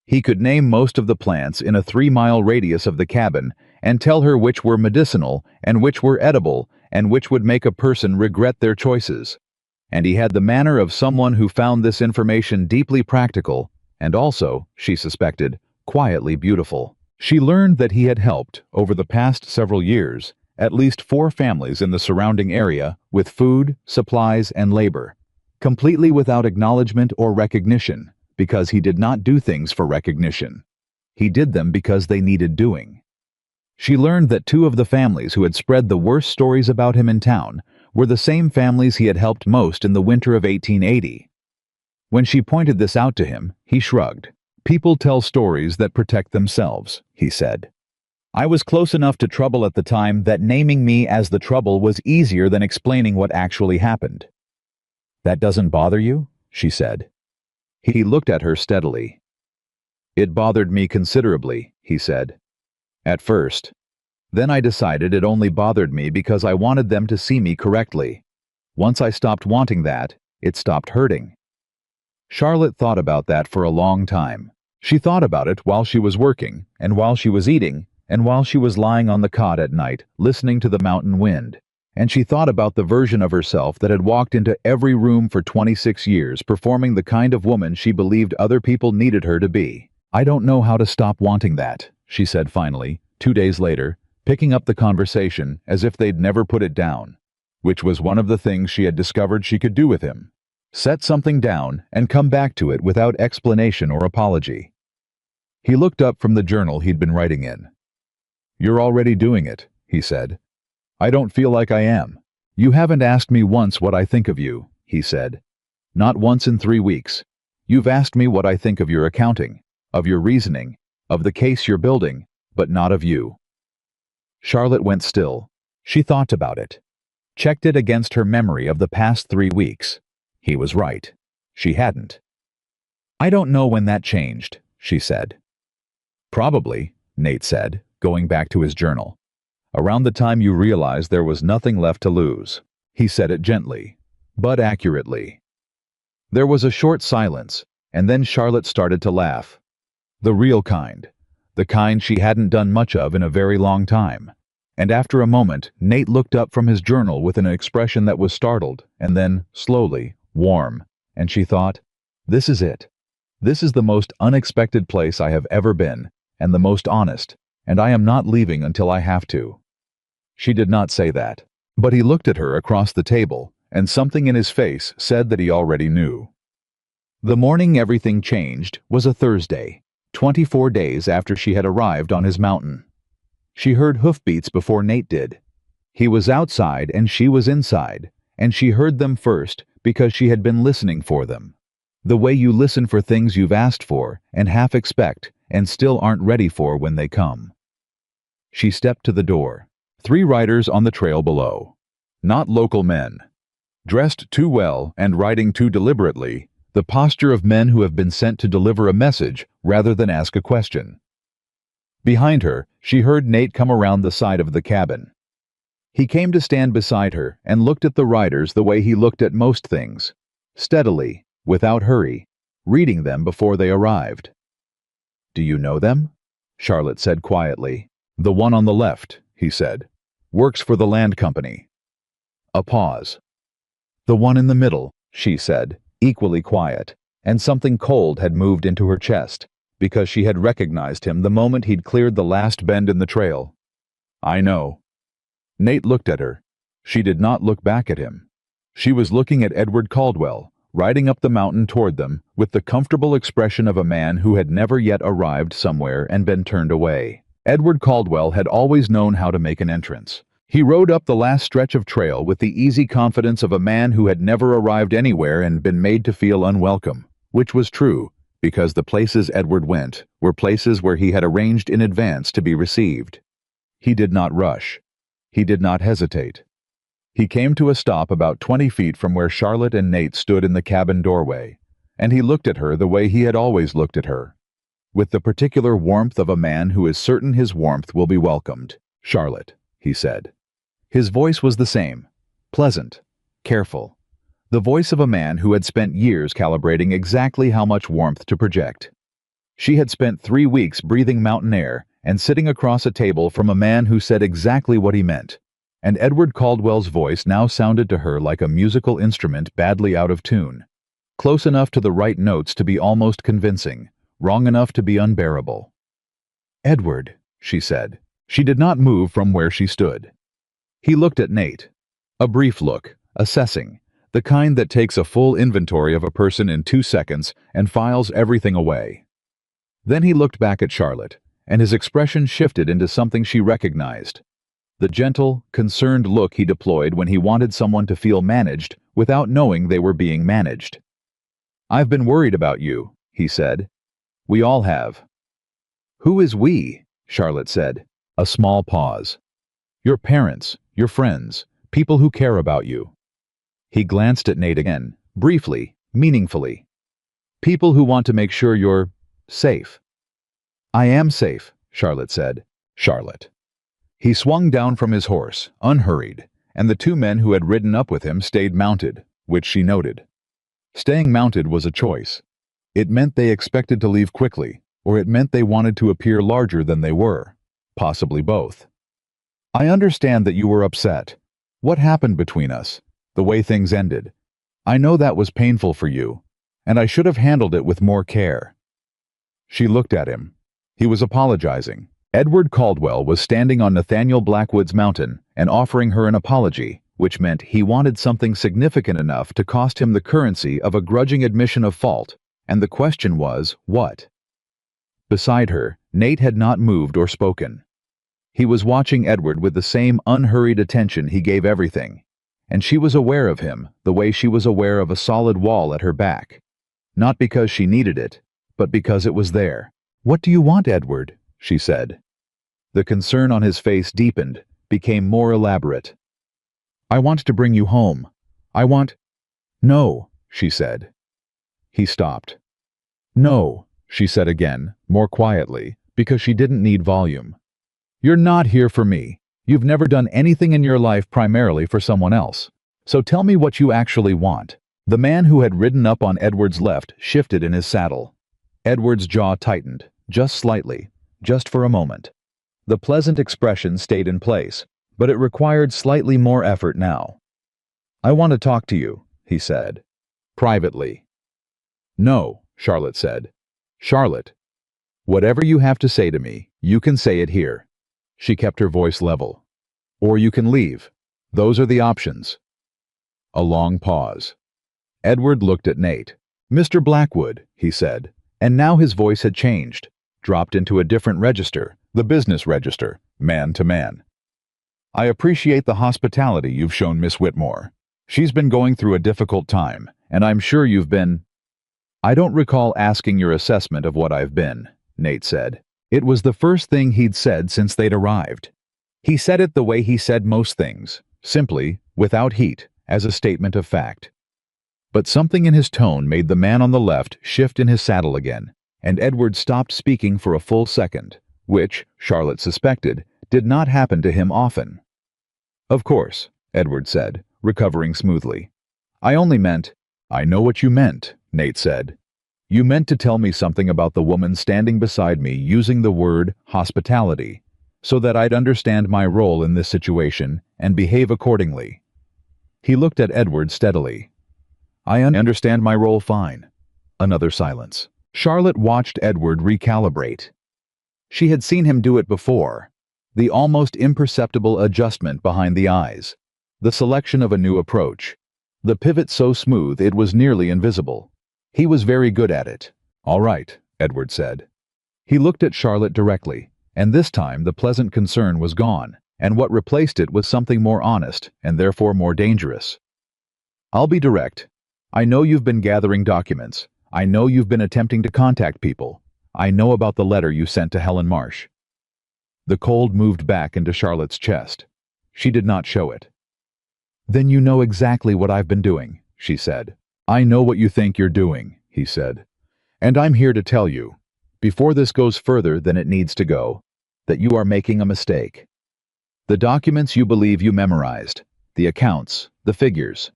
He could name most of the plants in a 3-mile radius of the cabin and tell her which were medicinal and which were edible and which would make a person regret their choices. And he had the manner of someone who found this information deeply practical and also, she suspected, quietly beautiful. She learned that he had helped, over the past several years, at least 4 families in the surrounding area with food, supplies, and labor, completely without acknowledgement or recognition, because he did not do things for recognition. He did them because they needed doing. She learned that 2 of the families who had spread the worst stories about him in town were the same families he had helped most in the winter of 1880. When she pointed this out to him, he shrugged. "People tell stories that protect themselves," he said. "I was close enough to trouble at the time that naming me as the trouble was easier than explaining what actually happened." "That doesn't bother you?" she said. He looked at her steadily. "It bothered me considerably," he said. "At first. Then I decided it only bothered me because I wanted them to see me correctly. Once I stopped wanting that, it stopped hurting. Charlotte thought about that for a long time. She thought about it while she was working, and while she was eating, and while she was lying on the cot at night, listening to the mountain wind. And she thought about the version of herself that had walked into every room for 26 years, performing the kind of woman she believed other people needed her to be. "I don't know how to stop wanting that," she said finally, 2 days later, picking up the conversation as if they'd never put it down, which was one of the things she had discovered she could do with him. Set something down and come back to it without explanation or apology. He looked up from the journal he'd been writing in. "You're already doing it," he said. "I don't feel like I am." "You haven't asked me once what I think of you," he said. "Not once in 3 weeks. You've asked me what I think of your accounting, of your reasoning, of the case you're building, but not of you." Charlotte went still. She thought about it. Checked it against her memory of the past 3 weeks. He was right. She hadn't. "I don't know when that changed," she said. "Probably," Nate said, going back to his journal. "Around the time you realized there was nothing left to lose." He said it gently, but accurately. There was a short silence, and then Charlotte started to laugh. The real kind. The kind she hadn't done much of in a very long time. And after a moment, Nate looked up from his journal with an expression that was startled, and then, slowly, warm, and she thought, "This is it. This is the most unexpected place I have ever been, and the most honest, and I am not leaving until I have to." She did not say that, but he looked at her across the table, and something in his face said that he already knew. The morning everything changed was a Thursday, 24 days after she had arrived on his mountain. She heard hoofbeats before Nate did. He was outside and she was inside, and she heard them first because she had been listening for them. The way you listen for things you've asked for and half expect and still aren't ready for when they come. She stepped to the door. 3 riders on the trail below. Not local men. Dressed too well and riding too deliberately, the posture of men who have been sent to deliver a message rather than ask a question. Behind her, she heard Nate come around the side of the cabin. He came to stand beside her and looked at the riders the way he looked at most things, steadily, without hurry, reading them before they arrived. "Do you know them?" Charlotte said quietly. "The one on the left," he said, "works for the land company." A pause. "The one in the middle," she said, equally quiet, and something cold had moved into her chest, because she had recognized him the moment he'd cleared the last bend in the trail. "I know." Nate looked at her. She did not look back at him. She was looking at Edward Caldwell, riding up the mountain toward them, with the comfortable expression of a man who had never yet arrived somewhere and been turned away. Edward Caldwell had always known how to make an entrance. He rode up the last stretch of trail with the easy confidence of a man who had never arrived anywhere and been made to feel unwelcome, which was true, because the places Edward went were places where he had arranged in advance to be received. He did not rush. He did not hesitate. He came to a stop about 20 feet from where Charlotte and Nate stood in the cabin doorway, and he looked at her the way he had always looked at her, with the particular warmth of a man who is certain his warmth will be welcomed. "Charlotte," he said. His voice was the same, pleasant, careful, the voice of a man who had spent years calibrating exactly how much warmth to project. She had spent 3 weeks breathing mountain air and sitting across a table from a man who said exactly what he meant, and Edward Caldwell's voice now sounded to her like a musical instrument badly out of tune, close enough to the right notes to be almost convincing, wrong enough to be unbearable. "Edward," she said. She did not move from where she stood. He looked at Nate. A brief look, assessing, the kind that takes a full inventory of a person in 2 seconds and files everything away. Then he looked back at Charlotte, and his expression shifted into something she recognized. The gentle, concerned look he deployed when he wanted someone to feel managed without knowing they were being managed. "I've been worried about you," he said. "We all have." "Who is we?" Charlotte said. A small pause. "Your parents, your friends, people who care about you." He glanced at Nate again, briefly, meaningfully. "People who want to make sure you're safe." "I am safe," Charlotte said. "Charlotte." He swung down from his horse, unhurried, and the two men who had ridden up with him stayed mounted, which she noted. Staying mounted was a choice. It meant they expected to leave quickly, or it meant they wanted to appear larger than they were. Possibly both. I understand that you were upset. What happened between us? The way things ended. I know that was painful for you, and I should have handled it with more care. She looked at him. He was apologizing. Edward Caldwell was standing on Nathaniel Blackwood's mountain and offering her an apology, which meant he wanted something significant enough to cost him the currency of a grudging admission of fault, and the question was, what? Beside her, Nate had not moved or spoken. He was watching Edward with the same unhurried attention he gave everything, and she was aware of him the way she was aware of a solid wall at her back. Not because she needed it, but because it was there. "What do you want, Edward?" she said. The concern on his face deepened, became more elaborate. "I want to bring you home. I want—" "No," she said. He stopped. "No," she said again, more quietly, because she didn't need volume. "You're not here for me. You've never done anything in your life primarily for someone else. So tell me what you actually want." The man who had ridden up on Edward's left shifted in his saddle. Edward's jaw tightened, just slightly, just for a moment. The pleasant expression stayed in place, but it required slightly more effort now. "I want to talk to you," he said. "Privately." "No," Charlotte said. "Charlotte, whatever you have to say to me, you can say it here." She kept her voice level. "Or you can leave. Those are the options." A long pause. Edward looked at Nate. "Mr. Blackwood," he said, and now his voice had changed, dropped into a different register, the business register, man to man. "I appreciate the hospitality you've shown Miss Whitmore. She's been going through a difficult time, and I'm sure you've been—" "I don't recall asking your assessment of what I've been," Nate said. It was the first thing he'd said since they'd arrived. He said it the way he said most things, simply, without heat, as a statement of fact. But something in his tone made the man on the left shift in his saddle again, and Edward stopped speaking for a full second, which, Charlotte suspected, did not happen to him often. "Of course," Edward said, recovering smoothly. "I only meant—" "I know what you meant," Nate said. "You meant to tell me something about the woman standing beside me using the word hospitality, so that I'd understand my role in this situation and behave accordingly." He looked at Edward steadily. "I understand my role fine." Another silence. Charlotte watched Edward recalibrate. She had seen him do it before. The almost imperceptible adjustment behind the eyes. The selection of a new approach. The pivot so smooth it was nearly invisible. He was very good at it. "All right," Edward said. He looked at Charlotte directly, and this time the pleasant concern was gone, and what replaced it was something more honest and therefore more dangerous. "I'll be direct. I know you've been gathering documents. I know you've been attempting to contact people. I know about the letter you sent to Helen Marsh." The cold moved back into Charlotte's chest. She did not show it. "Then you know exactly what I've been doing," she said. "I know what you think you're doing," he said. "And I'm here to tell you, before this goes further than it needs to go, that you are making a mistake. The documents you believe you memorized, the accounts, the figures.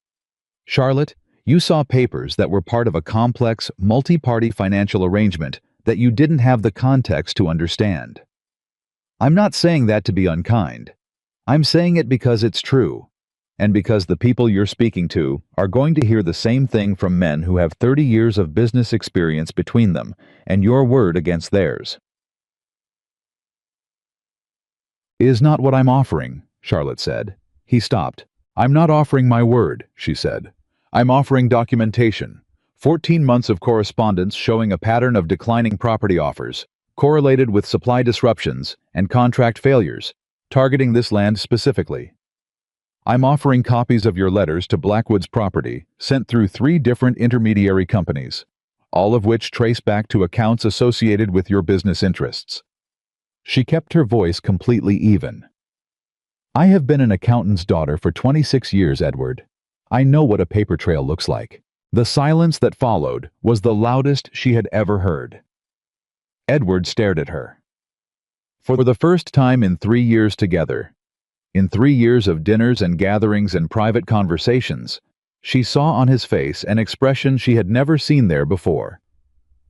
Charlotte, you saw papers that were part of a complex, multi-party financial arrangement that you didn't have the context to understand. I'm not saying that to be unkind. I'm saying it because it's true, and because the people you're speaking to are going to hear the same thing from men who have 30 years of business experience between them, and your word against theirs." "Is not what I'm offering," Charlotte said. He stopped. "I'm not offering my word," she said. "I'm offering documentation. 14 months of correspondence showing a pattern of declining property offers, correlated with supply disruptions and contract failures, targeting this land specifically. I'm offering copies of your letters to Blackwood's property, sent through 3 different intermediary companies, all of which trace back to accounts associated with your business interests." She kept her voice completely even. "I have been an accountant's daughter for 26 years, Edward. I know what a paper trail looks like." The silence that followed was the loudest she had ever heard. Edward stared at her. For the first time in 3 years together, in 3 years of dinners and gatherings and private conversations, she saw on his face an expression she had never seen there before.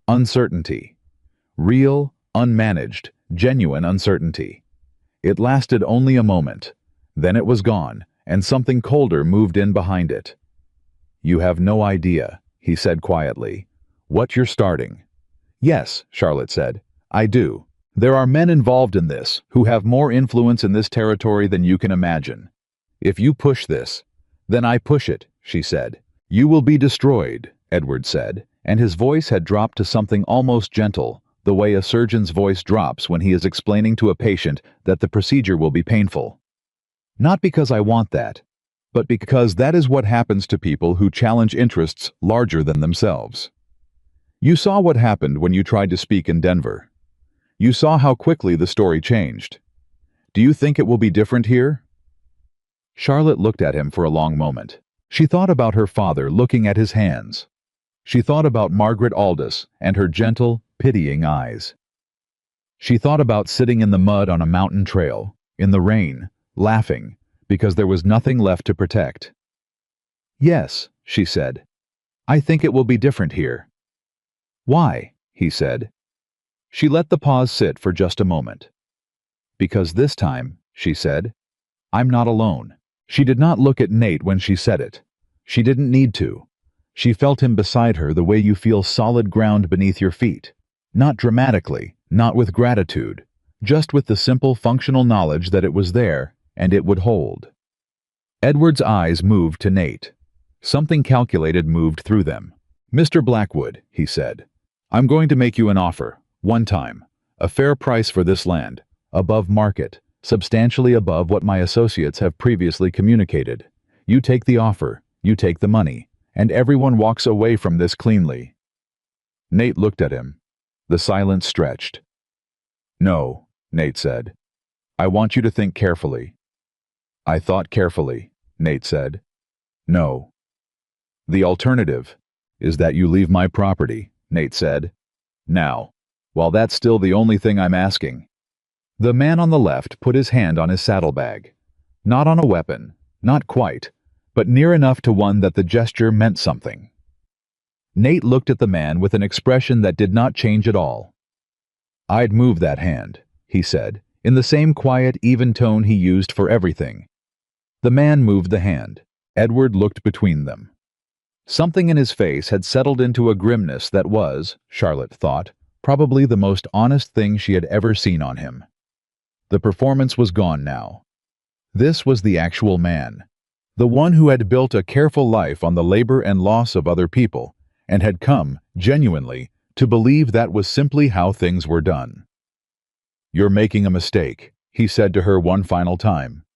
Uncertainty. Real, unmanaged, genuine uncertainty. It lasted only a moment. Then it was gone, and something colder moved in behind it. "You have no idea," he said quietly, "what you're starting." "Yes," Charlotte said, "I do. There are men involved in this who have more influence in this territory than you can imagine. If you push this, then I push it," she said. "You will be destroyed," Edward said, and his voice had dropped to something almost gentle, the way a surgeon's voice drops when he is explaining to a patient that the procedure will be painful. "Not because I want that, but because that is what happens to people who challenge interests larger than themselves. You saw what happened when you tried to speak in Denver. You saw how quickly the story changed. Do you think it will be different here?" Charlotte looked at him for a long moment. She thought about her father looking at his hands. She thought about Margaret Aldous and her gentle, pitying eyes. She thought about sitting in the mud on a mountain trail, in the rain, laughing, because there was nothing left to protect. "Yes," she said. "I think it will be different here." "Why?" he said. She let the pause sit for just a moment. "Because this time," she said, "I'm not alone." She did not look at Nate when she said it. She didn't need to. She felt him beside her the way you feel solid ground beneath your feet. Not dramatically, not with gratitude, just with the simple functional knowledge that it was there and it would hold. Edward's eyes moved to Nate. Something calculated moved through them. "Mr. Blackwood," he said, "I'm going to make you an offer. One time. A fair price for this land. Above market. Substantially above what my associates have previously communicated. You take the offer. You take the money. And everyone walks away from this cleanly." Nate looked at him. The silence stretched. "No," Nate said. "I want you to think carefully." "I thought carefully," Nate said. "No." "The alternative is that you leave my property," Nate said. "Now. While that's still the only thing I'm asking." The man on the left put his hand on his saddlebag. Not on a weapon, not quite, but near enough to one that the gesture meant something. Nate looked at the man with an expression that did not change at all. "I'd move that hand," he said, in the same quiet, even tone he used for everything. The man moved the hand. Edward looked between them. Something in his face had settled into a grimness that was, Charlotte thought, probably the most honest thing she had ever seen on him. The performance was gone now. This was the actual man. The one who had built a careful life on the labor and loss of other people, and had come, genuinely, to believe that was simply how things were done. "You're making a mistake," he said to her one final time.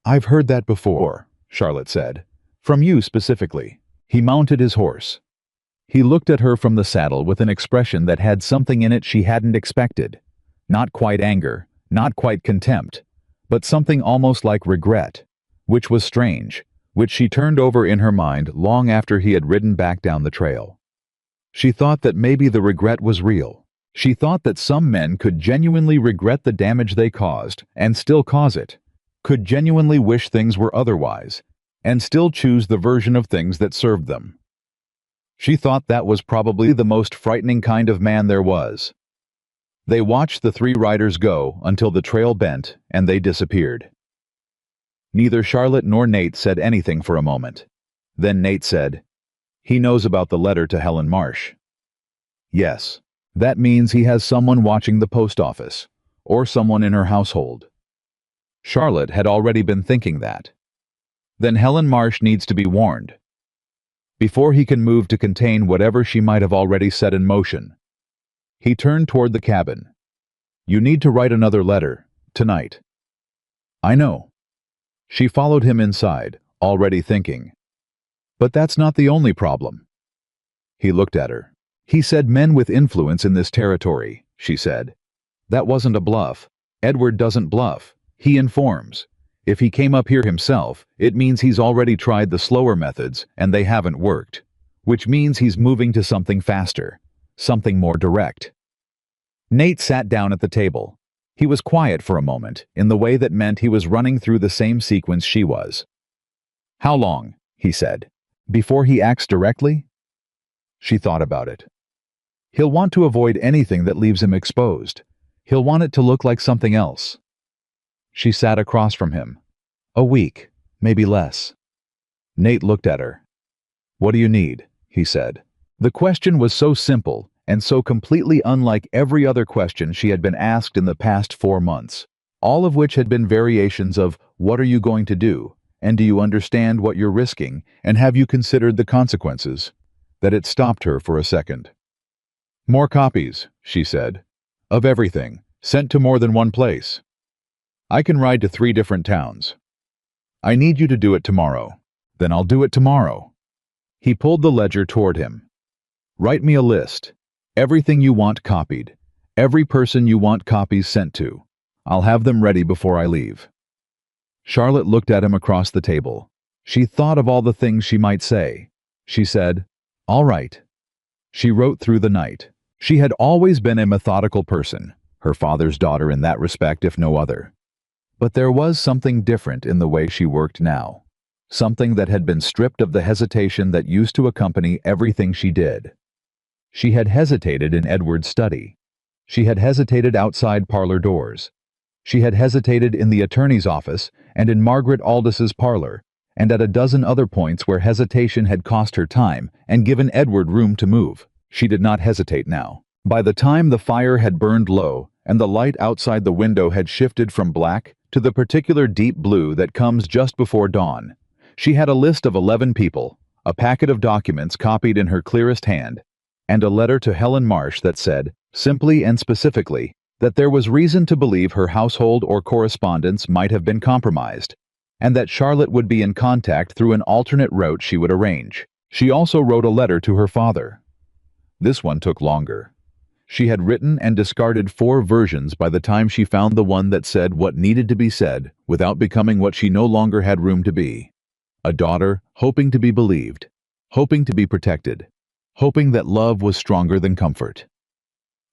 "I've heard that before," Charlotte said. "From you specifically." He mounted his horse. He looked at her from the saddle with an expression that had something in it she hadn't expected. Not quite anger, not quite contempt, but something almost like regret, which was strange, which she turned over in her mind long after he had ridden back down the trail. She thought that maybe the regret was real. She thought that some men could genuinely regret the damage they caused and still cause it, could genuinely wish things were otherwise, and still choose the version of things that served them. She thought that was probably the most frightening kind of man there was. They watched the three riders go until the trail bent and they disappeared. Neither Charlotte nor Nate said anything for a moment. Then Nate said, "He knows about the letter to Helen Marsh." "Yes, that means he has someone watching the post office, or someone in her household." Charlotte had already been thinking that. Then Helen Marsh needs to be warned, before he can move to contain whatever she might have already set in motion. He turned toward the cabin. "You need to write another letter, tonight." "I know." She followed him inside, already thinking. "But that's not the only problem." He looked at her. "He said men with influence in this territory," she said. "That wasn't a bluff. Edward doesn't bluff. He informs. If he came up here himself, it means he's already tried the slower methods and they haven't worked, which means he's moving to something faster, something more direct." Nate sat down at the table. He was quiet for a moment, in the way that meant he was running through the same sequence she was. "How long?" he said. "Before he acts directly?" She thought about it. "He'll want to avoid anything that leaves him exposed. He'll want it to look like something else." She sat across from him. "A week, maybe less." Nate looked at her. "What do you need?" he said. The question was so simple and so completely unlike every other question she had been asked in the past 4 months, all of which had been variations of "What are you going to do?" and "Do you understand what you're risking?" and "Have you considered the consequences?" that it stopped her for a second. "More copies," she said. "Of everything, sent to more than one place. I can ride to 3 different towns. I need you to do it tomorrow. Then I'll do it tomorrow." He pulled the ledger toward him. "Write me a list. Everything you want copied. Every person you want copies sent to. I'll have them ready before I leave." Charlotte looked at him across the table. She thought of all the things she might say. She said, "All right." She wrote through the night. She had always been a methodical person, her father's daughter in that respect if no other. But there was something different in the way she worked now. Something that had been stripped of the hesitation that used to accompany everything she did. She had hesitated in Edward's study. She had hesitated outside parlor doors. She had hesitated in the attorney's office and in Margaret Aldis's parlor, and at a dozen other points where hesitation had cost her time and given Edward room to move. She did not hesitate now. By the time the fire had burned low and the light outside the window had shifted from black to the particular deep blue that comes just before dawn, she had a list of 11 people, a packet of documents copied in her clearest hand, and a letter to Helen Marsh that said, simply and specifically, that there was reason to believe her household or correspondence might have been compromised, and that Charlotte would be in contact through an alternate route she would arrange. She also wrote a letter to her father. This one took longer. She had written and discarded 4 versions by the time she found the one that said what needed to be said without becoming what she no longer had room to be. A daughter hoping to be believed, hoping to be protected, hoping that love was stronger than comfort.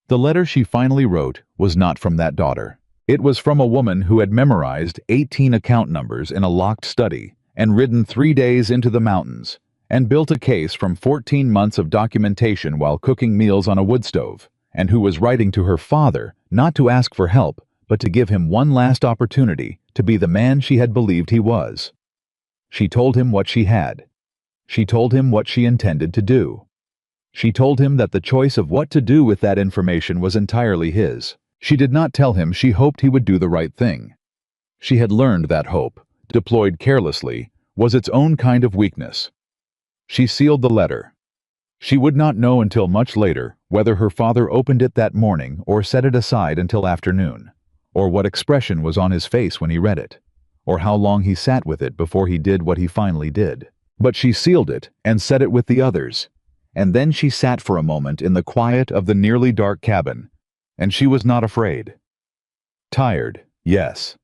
The letter she finally wrote was not from that daughter. It was from a woman who had memorized 18 account numbers in a locked study and ridden 3 days into the mountains and built a case from 14 months of documentation while cooking meals on a wood stove, and who was writing to her father not to ask for help, but to give him one last opportunity to be the man she had believed he was. She told him what she had. She told him what she intended to do. She told him that the choice of what to do with that information was entirely his. She did not tell him she hoped he would do the right thing. She had learned that hope, deployed carelessly, was its own kind of weakness. She sealed the letter. She would not know until much later whether her father opened it that morning or set it aside until afternoon, or what expression was on his face when he read it, or how long he sat with it before he did what he finally did. But she sealed it and set it with the others, and then she sat for a moment in the quiet of the nearly dark cabin, and she was not afraid. Tired, yes.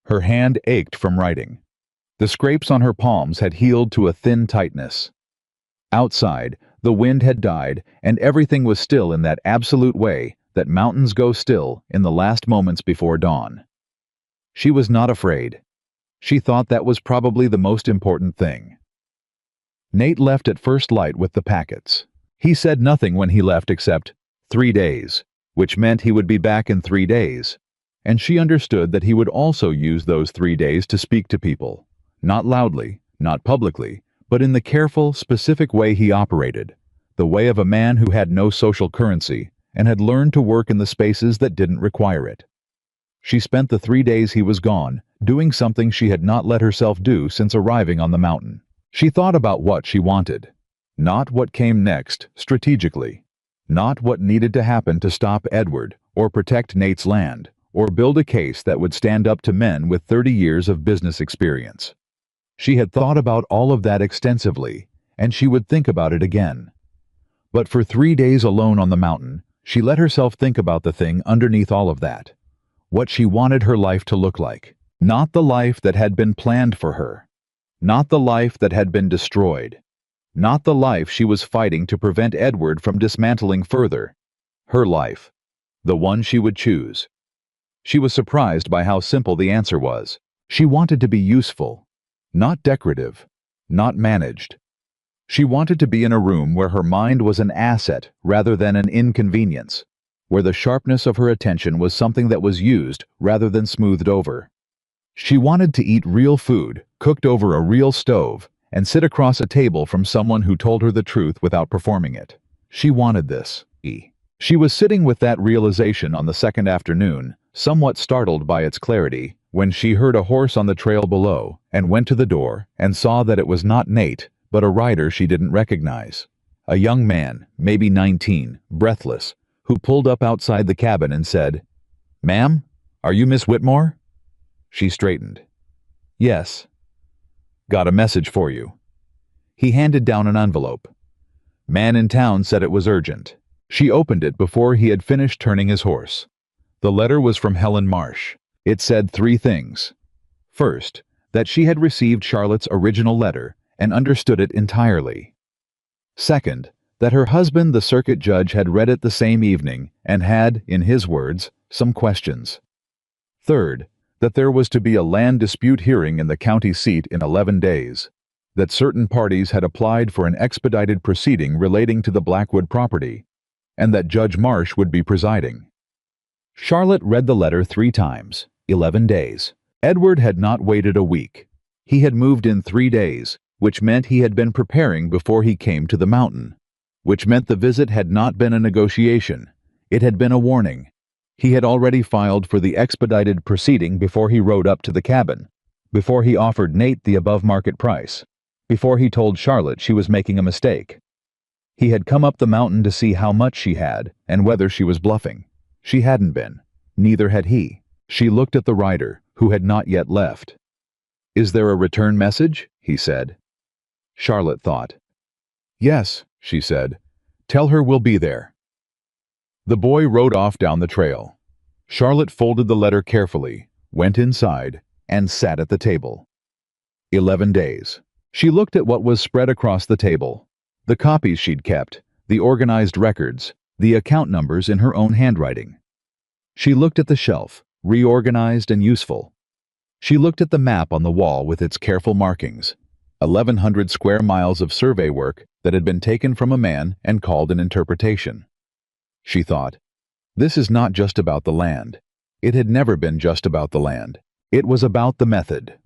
Her hand ached from writing. The scrapes on her palms had healed to a thin tightness. Outside, the wind had died, and everything was still in that absolute way that mountains go still in the last moments before dawn. She was not afraid. She thought that was probably the most important thing. Nate left at first light with the packets. He said nothing when he left except 3 days, which meant he would be back in 3 days, and she understood that he would also use those 3 days to speak to people, not loudly, not publicly, but in the careful, specific way he operated, the way of a man who had no social currency and had learned to work in the spaces that didn't require it. She spent the 3 days he was gone doing something she had not let herself do since arriving on the mountain. She thought about what she wanted, not what came next strategically, not what needed to happen to stop Edward or protect Nate's land or build a case that would stand up to men with 30 years of business experience. She had thought about all of that extensively, and she would think about it again. But for 3 days alone on the mountain, she let herself think about the thing underneath all of that, what she wanted her life to look like, not the life that had been planned for her, not the life that had been destroyed, not the life she was fighting to prevent Edward from dismantling further, her life, the one she would choose. She was surprised by how simple the answer was. She wanted to be useful, not decorative, not managed. She wanted to be in a room where her mind was an asset rather than an inconvenience, where the sharpness of her attention was something that was used rather than smoothed over. She wanted to eat real food, cooked over a real stove, and sit across a table from someone who told her the truth without performing it. She wanted this. She was sitting with that realization on the second afternoon, somewhat startled by its clarity, when she heard a horse on the trail below, and went to the door and saw that it was not Nate, but a rider she didn't recognize. A young man, maybe 19, breathless, who pulled up outside the cabin and said, "Ma'am, are you Miss Whitmore?" She straightened. "Yes." "Got a message for you." He handed down an envelope. "Man in town said it was urgent." She opened it before he had finished turning his horse. The letter was from Helen Marsh. It said 3 things. First, that she had received Charlotte's original letter and understood it entirely. Second, that her husband, the circuit judge, had read it the same evening and had, in his words, some questions. Third, that there was to be a land dispute hearing in the county seat in 11 days, that certain parties had applied for an expedited proceeding relating to the Blackwood property, and that Judge Marsh would be presiding. Charlotte read the letter 3 times, 11 days. Edward had not waited a week. He had moved in 3 days, which meant he had been preparing before he came to the mountain, which meant the visit had not been a negotiation. It had been a warning. He had already filed for the expedited proceeding before he rode up to the cabin, before he offered Nate the above-market price, before he told Charlotte she was making a mistake. He had come up the mountain to see how much she had and whether she was bluffing. She hadn't been. Neither had he. She looked at the rider, who had not yet left. "Is there a return message?" he said. Charlotte thought. "Yes," she said. "Tell her we'll be there." The boy rode off down the trail. Charlotte folded the letter carefully, went inside, and sat at the table. 11 days. She looked at what was spread across the table. The copies she'd kept, the organized records, the account numbers in her own handwriting. She looked at the shelf, reorganized and useful. She looked at the map on the wall with its careful markings, 1,100 square miles of survey work that had been taken from a man and called an interpretation. She thought, this is not just about the land. It had never been just about the land. It was about the method.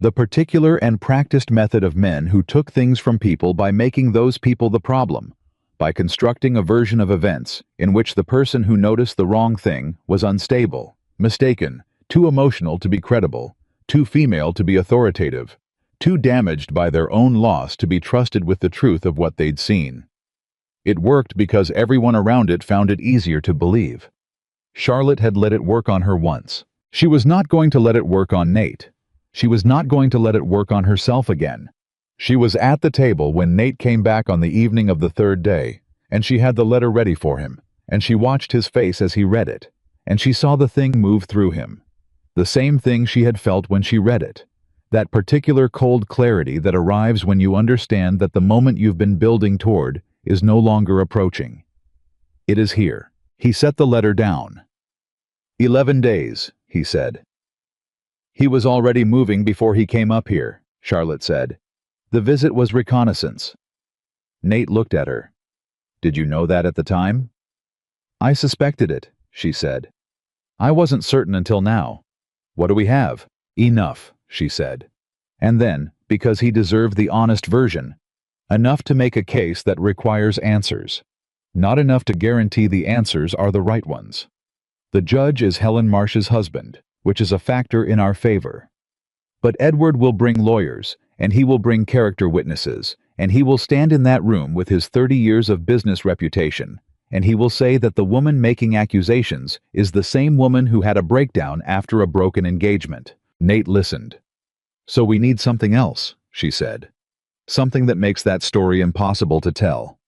The particular and practiced method of men who took things from people by making those people the problem, by constructing a version of events in which the person who noticed the wrong thing was unstable, mistaken, too emotional to be credible, too female to be authoritative, too damaged by their own loss to be trusted with the truth of what they'd seen. It worked because everyone around it found it easier to believe. Charlotte had let it work on her once. She was not going to let it work on Nate. She was not going to let it work on herself again. She was at the table when Nate came back on the evening of the 3rd day, and she had the letter ready for him, and she watched his face as he read it, and she saw the thing move through him. The same thing she had felt when she read it. That particular cold clarity that arrives when you understand that the moment you've been building toward is no longer approaching. It is here. He set the letter down. 11 days, he said. He was already moving before he came up here, Charlotte said. The visit was reconnaissance. Nate looked at her. Did you know that at the time? I suspected it, she said. I wasn't certain until now. What do we have? Enough, she said. And then, because he deserved the honest version, enough to make a case that requires answers. Not enough to guarantee the answers are the right ones. The judge is Helen Marsh's husband, which is a factor in our favor. But Edward will bring lawyers, and he will bring character witnesses, and he will stand in that room with his 30 years of business reputation, and he will say that the woman making accusations is the same woman who had a breakdown after a broken engagement. Nate listened. So we need something else, she said. Something that makes that story impossible to tell.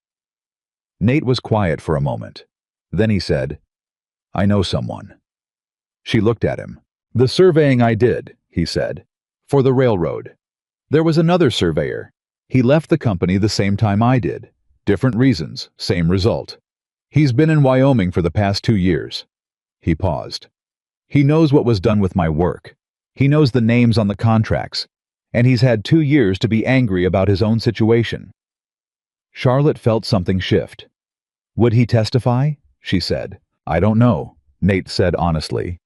Nate was quiet for a moment. Then he said, I know someone. She looked at him. The surveying I did, he said, for the railroad. There was another surveyor. He left the company the same time I did. Different reasons, same result. He's been in Wyoming for the past 2 years. He paused. He knows what was done with my work. He knows the names on the contracts. And he's had 2 years to be angry about his own situation. Charlotte felt something shift. Would he testify? She said. I don't know, Nate said honestly.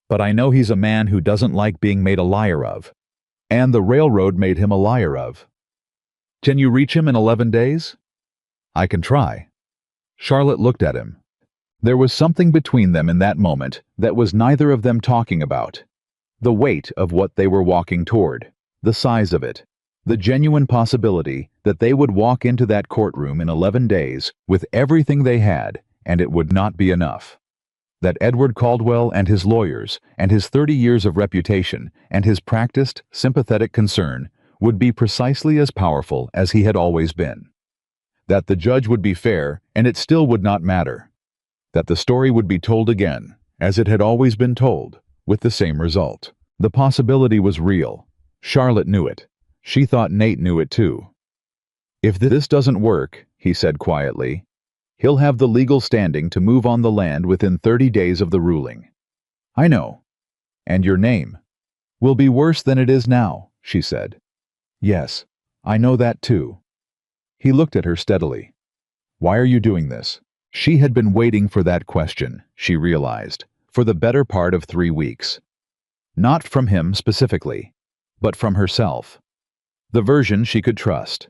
But I know he's a man who doesn't like being made a liar of. And the railroad made him a liar of. Can you reach him in 11 days? I can try. Charlotte looked at him. There was something between them in that moment that was neither of them talking about. The weight of what they were walking toward, the size of it, the genuine possibility that they would walk into that courtroom in 11 days with everything they had, and it would not be enough. That Edward Caldwell and his lawyers, and his 30 years of reputation, and his practiced, sympathetic concern would be precisely as powerful as he had always been. That the judge would be fair, and it still would not matter. That the story would be told again, as it had always been told, with the same result. The possibility was real. Charlotte knew it. She thought Nate knew it too. If this doesn't work, he said quietly, he'll have the legal standing to move on the land within 30 days of the ruling. I know. And your name will be worse than it is now, she said. Yes, I know that too. He looked at her steadily. Why are you doing this? She had been waiting for that question, she realized, for the better part of 3 weeks. Not from him specifically, but from herself. The version she could trust.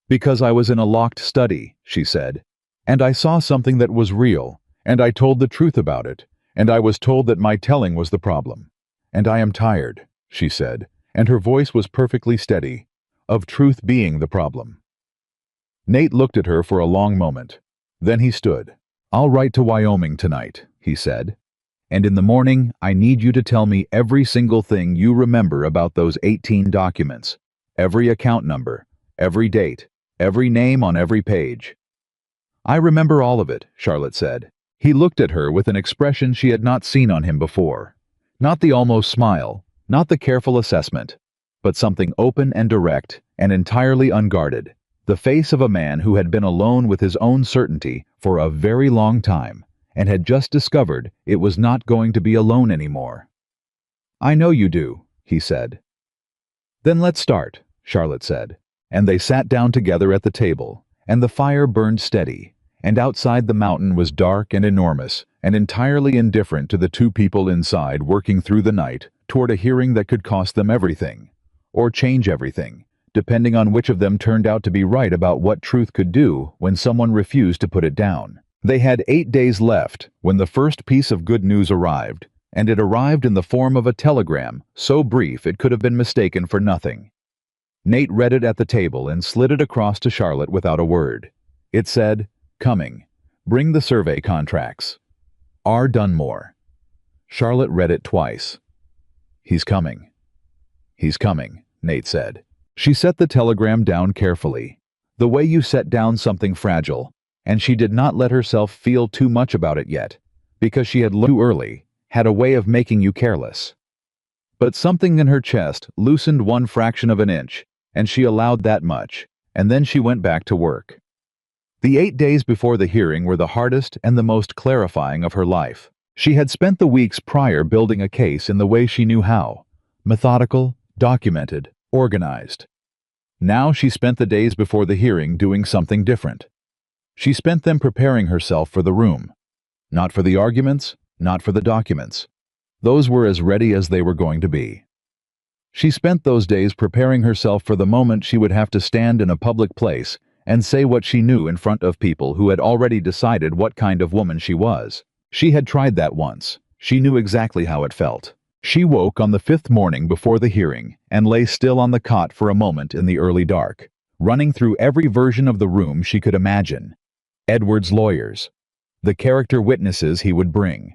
Because I was in a locked study, she said, and I saw something that was real, and I told the truth about it, and I was told that my telling was the problem. And I am tired, she said, and her voice was perfectly steady, of truth being the problem. Nate looked at her for a long moment. Then he stood. I'll write to Wyoming tonight, he said. And in the morning, I need you to tell me every single thing you remember about those 18 documents. Every account number, every date, every name on every page. I remember all of it, Charlotte said. He looked at her with an expression she had not seen on him before. Not the almost smile, not the careful assessment, but something open and direct and entirely unguarded. The face of a man who had been alone with his own certainty for a very long time and had just discovered it was not going to be alone anymore. I know you do, he said. Then let's start, Charlotte said, and they sat down together at the table, and the fire burned steady, and outside the mountain was dark and enormous and entirely indifferent to the two people inside working through the night toward a hearing that could cost them everything, or change everything, depending on which of them turned out to be right about what truth could do when someone refused to put it down. They had 8 days left when the first piece of good news arrived, and it arrived in the form of a telegram so brief it could have been mistaken for nothing. Nate read it at the table and slid it across to Charlotte without a word. It said, "Coming. Bring the survey contracts. R. Dunmore." Charlotte read it twice. "He's coming. He's coming," Nate said. She set the telegram down carefully, the way you set down something fragile, and she did not let herself feel too much about it yet, because she had too early had a way of making you careless. But something in her chest loosened 1/fraction of an inch, and she allowed that much, and then she went back to work. The 8 days before the hearing were the hardest and the most clarifying of her life. She had spent the weeks prior building a case in the way she knew how, methodical, documented, organized. Now she spent the days before the hearing doing something different. She spent them preparing herself for the room. Not for the arguments, not for the documents. Those were as ready as they were going to be. She spent those days preparing herself for the moment she would have to stand in a public place and say what she knew in front of people who had already decided what kind of woman she was. She had tried that once. She knew exactly how it felt. She woke on the 5th morning before the hearing and lay still on the cot for a moment in the early dark, running through every version of the room she could imagine. Edward's lawyers, the character witnesses he would bring,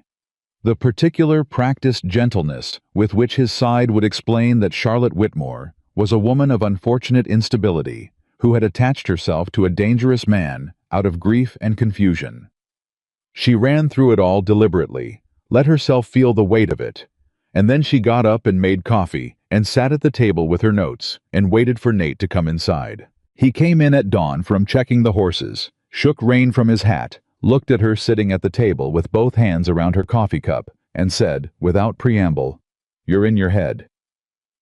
the particular practiced gentleness with which his side would explain that Charlotte Whitmore was a woman of unfortunate instability who had attached herself to a dangerous man out of grief and confusion. She ran through it all deliberately, let herself feel the weight of it, and then she got up and made coffee and sat at the table with her notes and waited for Nate to come inside. He came in at dawn from checking the horses, shook rain from his hat, looked at her sitting at the table with both hands around her coffee cup, and said, without preamble, "You're in your head."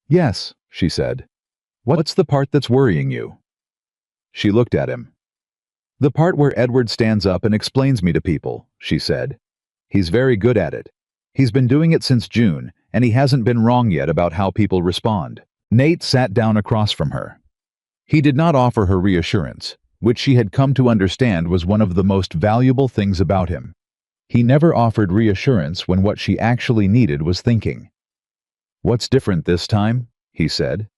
"Yes," she said. "What's the part that's worrying you?" She looked at him. "The part where Edward stands up and explains me to people," she said. "He's very good at it. He's been doing it since June, and he hasn't been wrong yet about how people respond." Nate sat down across from her. He did not offer her reassurance, which she had come to understand was one of the most valuable things about him. He never offered reassurance when what she actually needed was thinking. "What's different this time?" he said.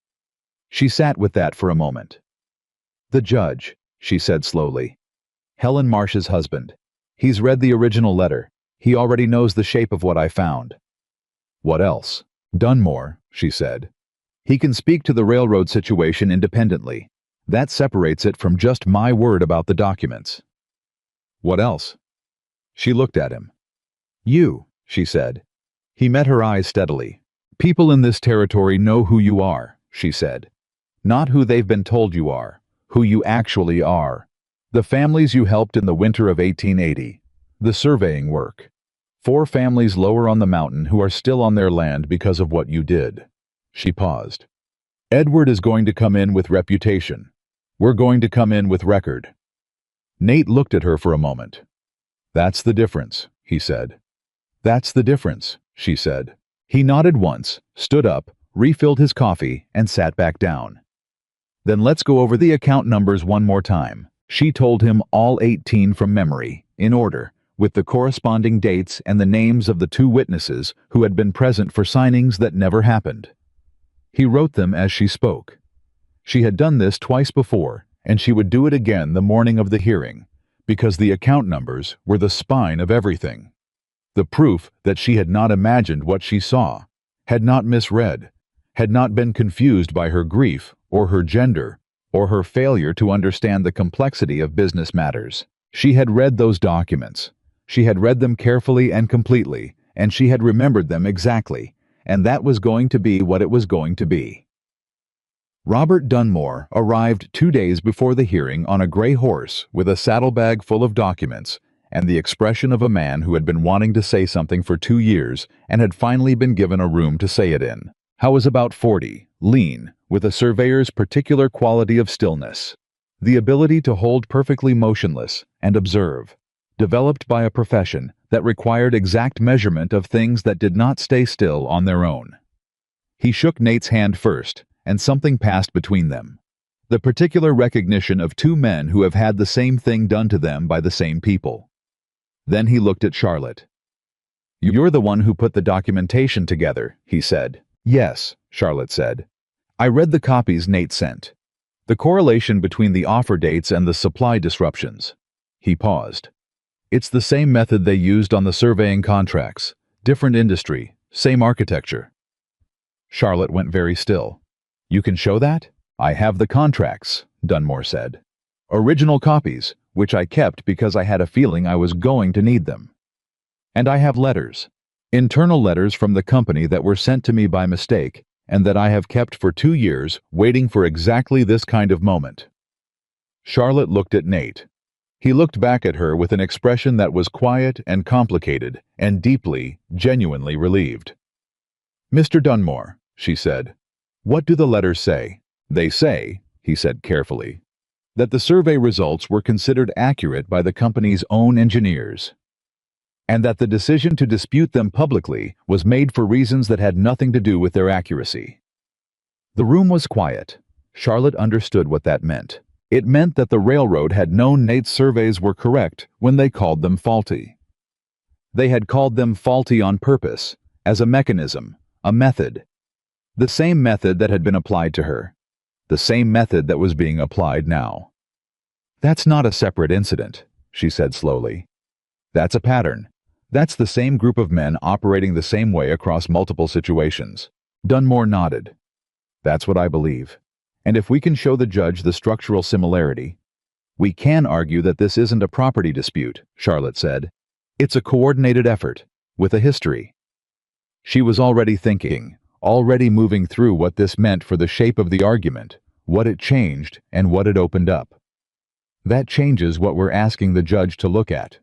She sat with that for a moment. "The judge," she said slowly. "Helen Marsh's husband. He's read the original letter. He already knows the shape of what I found." "What else?" "Dunmore," she said. "He can speak to the railroad situation independently. That separates it from just my word about the documents." "What else?" She looked at him. "You," she said. He met her eyes steadily. "People in this territory know who you are," she said. "Not who they've been told you are, who you actually are. The families you helped in the winter of 1880. The surveying work. 4 families lower on the mountain who are still on their land because of what you did." She paused. "Edward is going to come in with reputation. We're going to come in with record." Nate looked at her for a moment. "That's the difference," he said. "That's the difference," she said. He nodded once, stood up, refilled his coffee, and sat back down. "Then let's go over the account numbers one more time." She told him all 18 from memory, in order, with the corresponding dates and the names of the 2 witnesses who had been present for signings that never happened. He wrote them as she spoke. She had done this twice before, and she would do it again the morning of the hearing, because the account numbers were the spine of everything. The proof that she had not imagined what she saw, had not misread, had not been confused by her grief or her gender or her failure to understand the complexity of business matters. She had read those documents. She had read them carefully and completely, and she had remembered them exactly, and that was going to be what it was going to be. Robert Dunmore arrived 2 days before the hearing on a gray horse with a saddlebag full of documents and the expression of a man who had been wanting to say something for 2 years and had finally been given a room to say it in. Howe was about 40, lean, with a surveyor's particular quality of stillness, the ability to hold perfectly motionless and observe, developed by a profession that required exact measurement of things that did not stay still on their own. He shook Nate's hand first, and something passed between them. The particular recognition of 2 men who have had the same thing done to them by the same people. Then he looked at Charlotte. "You're the one who put the documentation together," he said. "Yes," Charlotte said. "I read the copies Nate sent. The correlation between the offer dates and the supply disruptions." He paused. "It's the same method they used on the surveying contracts. Different industry, same architecture." Charlotte went very still. "You can show that?" "I have the contracts," Dunmore said. "Original copies, which I kept because I had a feeling I was going to need them. And I have letters. Internal letters from the company that were sent to me by mistake, and that I have kept for 2 years, waiting for exactly this kind of moment." Charlotte looked at Nate. He looked back at her with an expression that was quiet and complicated and deeply, genuinely relieved. "Mr. Dunmore," she said, "what do the letters say?" "They say," he said carefully, "that the survey results were considered accurate by the company's own engineers, and that the decision to dispute them publicly was made for reasons that had nothing to do with their accuracy." The room was quiet. Charlotte understood what that meant. It meant that the railroad had known Nate's surveys were correct when they called them faulty. They had called them faulty on purpose, as a mechanism, a method. The same method that had been applied to her. The same method that was being applied now. "That's not a separate incident," she said slowly. "That's a pattern. That's the same group of men operating the same way across multiple situations." Dunmore nodded. "That's what I believe. And if we can show the judge the structural similarity—" "We can argue that this isn't a property dispute," Charlotte said. "It's a coordinated effort, with a history." She was already thinking, already moving through what this meant for the shape of the argument, what it changed, and what it opened up. "That changes what we're asking the judge to look at."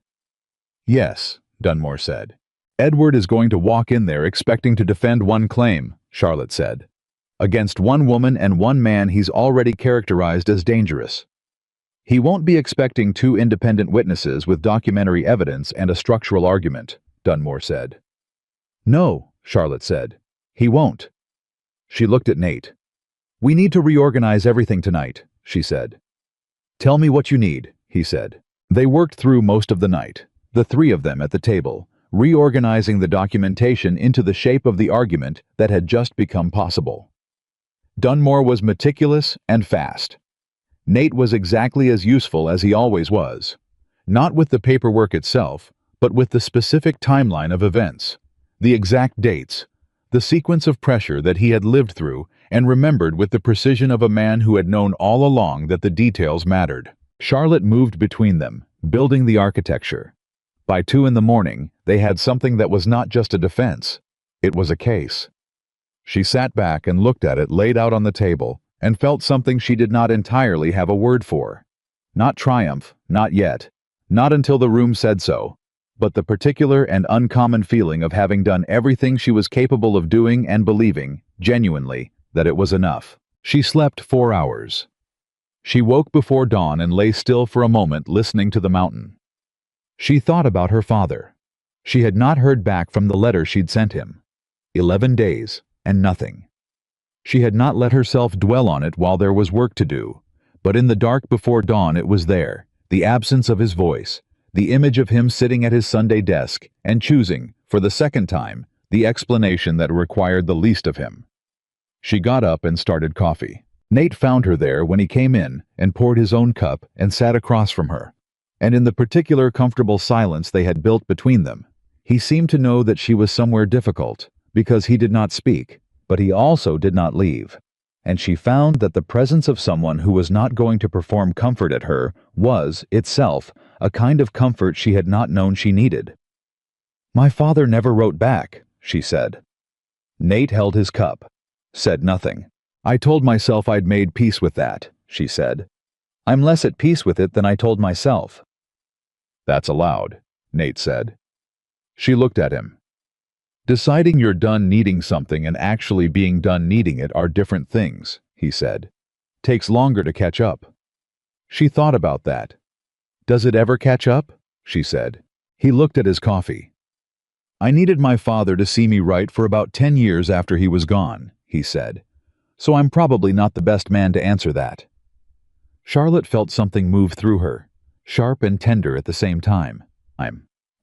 "Yes," Dunmore said. Edward is going to walk in there expecting to defend one claim, Charlotte said. Against one woman and one man he's already characterized as dangerous. He won't be expecting two independent witnesses with documentary evidence and a structural argument, Dunmore said. No, Charlotte said. He won't. She looked at Nate. We need to reorganize everything tonight, she said. Tell me what you need, he said. They worked through most of the night, the three of them at the table, reorganizing the documentation into the shape of the argument that had just become possible. Dunmore was meticulous and fast. Nate was exactly as useful as he always was, not with the paperwork itself, but with the specific timeline of events, the exact dates, the sequence of pressure that he had lived through and remembered with the precision of a man who had known all along that the details mattered. Charlotte moved between them, building the architecture. By 2 a.m, they had something that was not just a defense. It was a case. She sat back and looked at it laid out on the table and felt something she did not entirely have a word for. Not triumph, not yet, not until the room said so, but the particular and uncommon feeling of having done everything she was capable of doing and believing, genuinely, that it was enough. She slept 4 hours. She woke before dawn and lay still for a moment listening to the mountain. She thought about her father. She had not heard back from the letter she'd sent him. 11 days, and nothing. She had not let herself dwell on it while there was work to do, but in the dark before dawn it was there, the absence of his voice, the image of him sitting at his Sunday desk and choosing, for the second time, the explanation that required the least of him. She got up and started coffee. Nate found her there when he came in and poured his own cup and sat across from her. And in the particular comfortable silence they had built between them, he seemed to know that she was somewhere difficult, because he did not speak, but he also did not leave. And she found that the presence of someone who was not going to perform comfort at her was, itself, a kind of comfort she had not known she needed. My father never wrote back, she said. Nate held his cup, said nothing. I told myself I'd made peace with that, she said. I'm less at peace with it than I told myself. That's allowed, Nate said. She looked at him. Deciding you're done needing something and actually being done needing it are different things, he said. Takes longer to catch up. She thought about that. Does it ever catch up? She said. He looked at his coffee. I needed my father to see me right for about 10 years after he was gone, he said. So I'm probably not the best man to answer that. Charlotte felt something move through her, sharp and tender at the same time.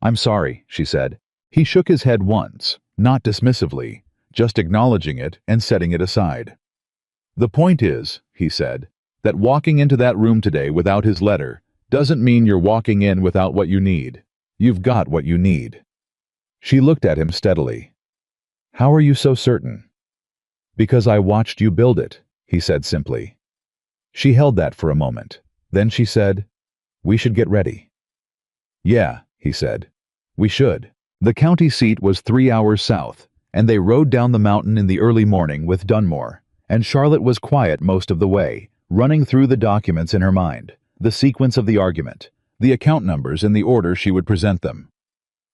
I'm sorry, she said. He shook his head once, not dismissively, just acknowledging it and setting it aside. The point is, he said, that walking into that room today without his letter doesn't mean you're walking in without what you need. You've got what you need. She looked at him steadily. How are you so certain? Because I watched you build it, he said simply. She held that for a moment. Then she said, we should get ready. Yeah, he said. We should. The county seat was 3 hours south, and they rode down the mountain in the early morning with Dunmore, and Charlotte was quiet most of the way, running through the documents in her mind, the sequence of the argument, the account numbers in the order she would present them.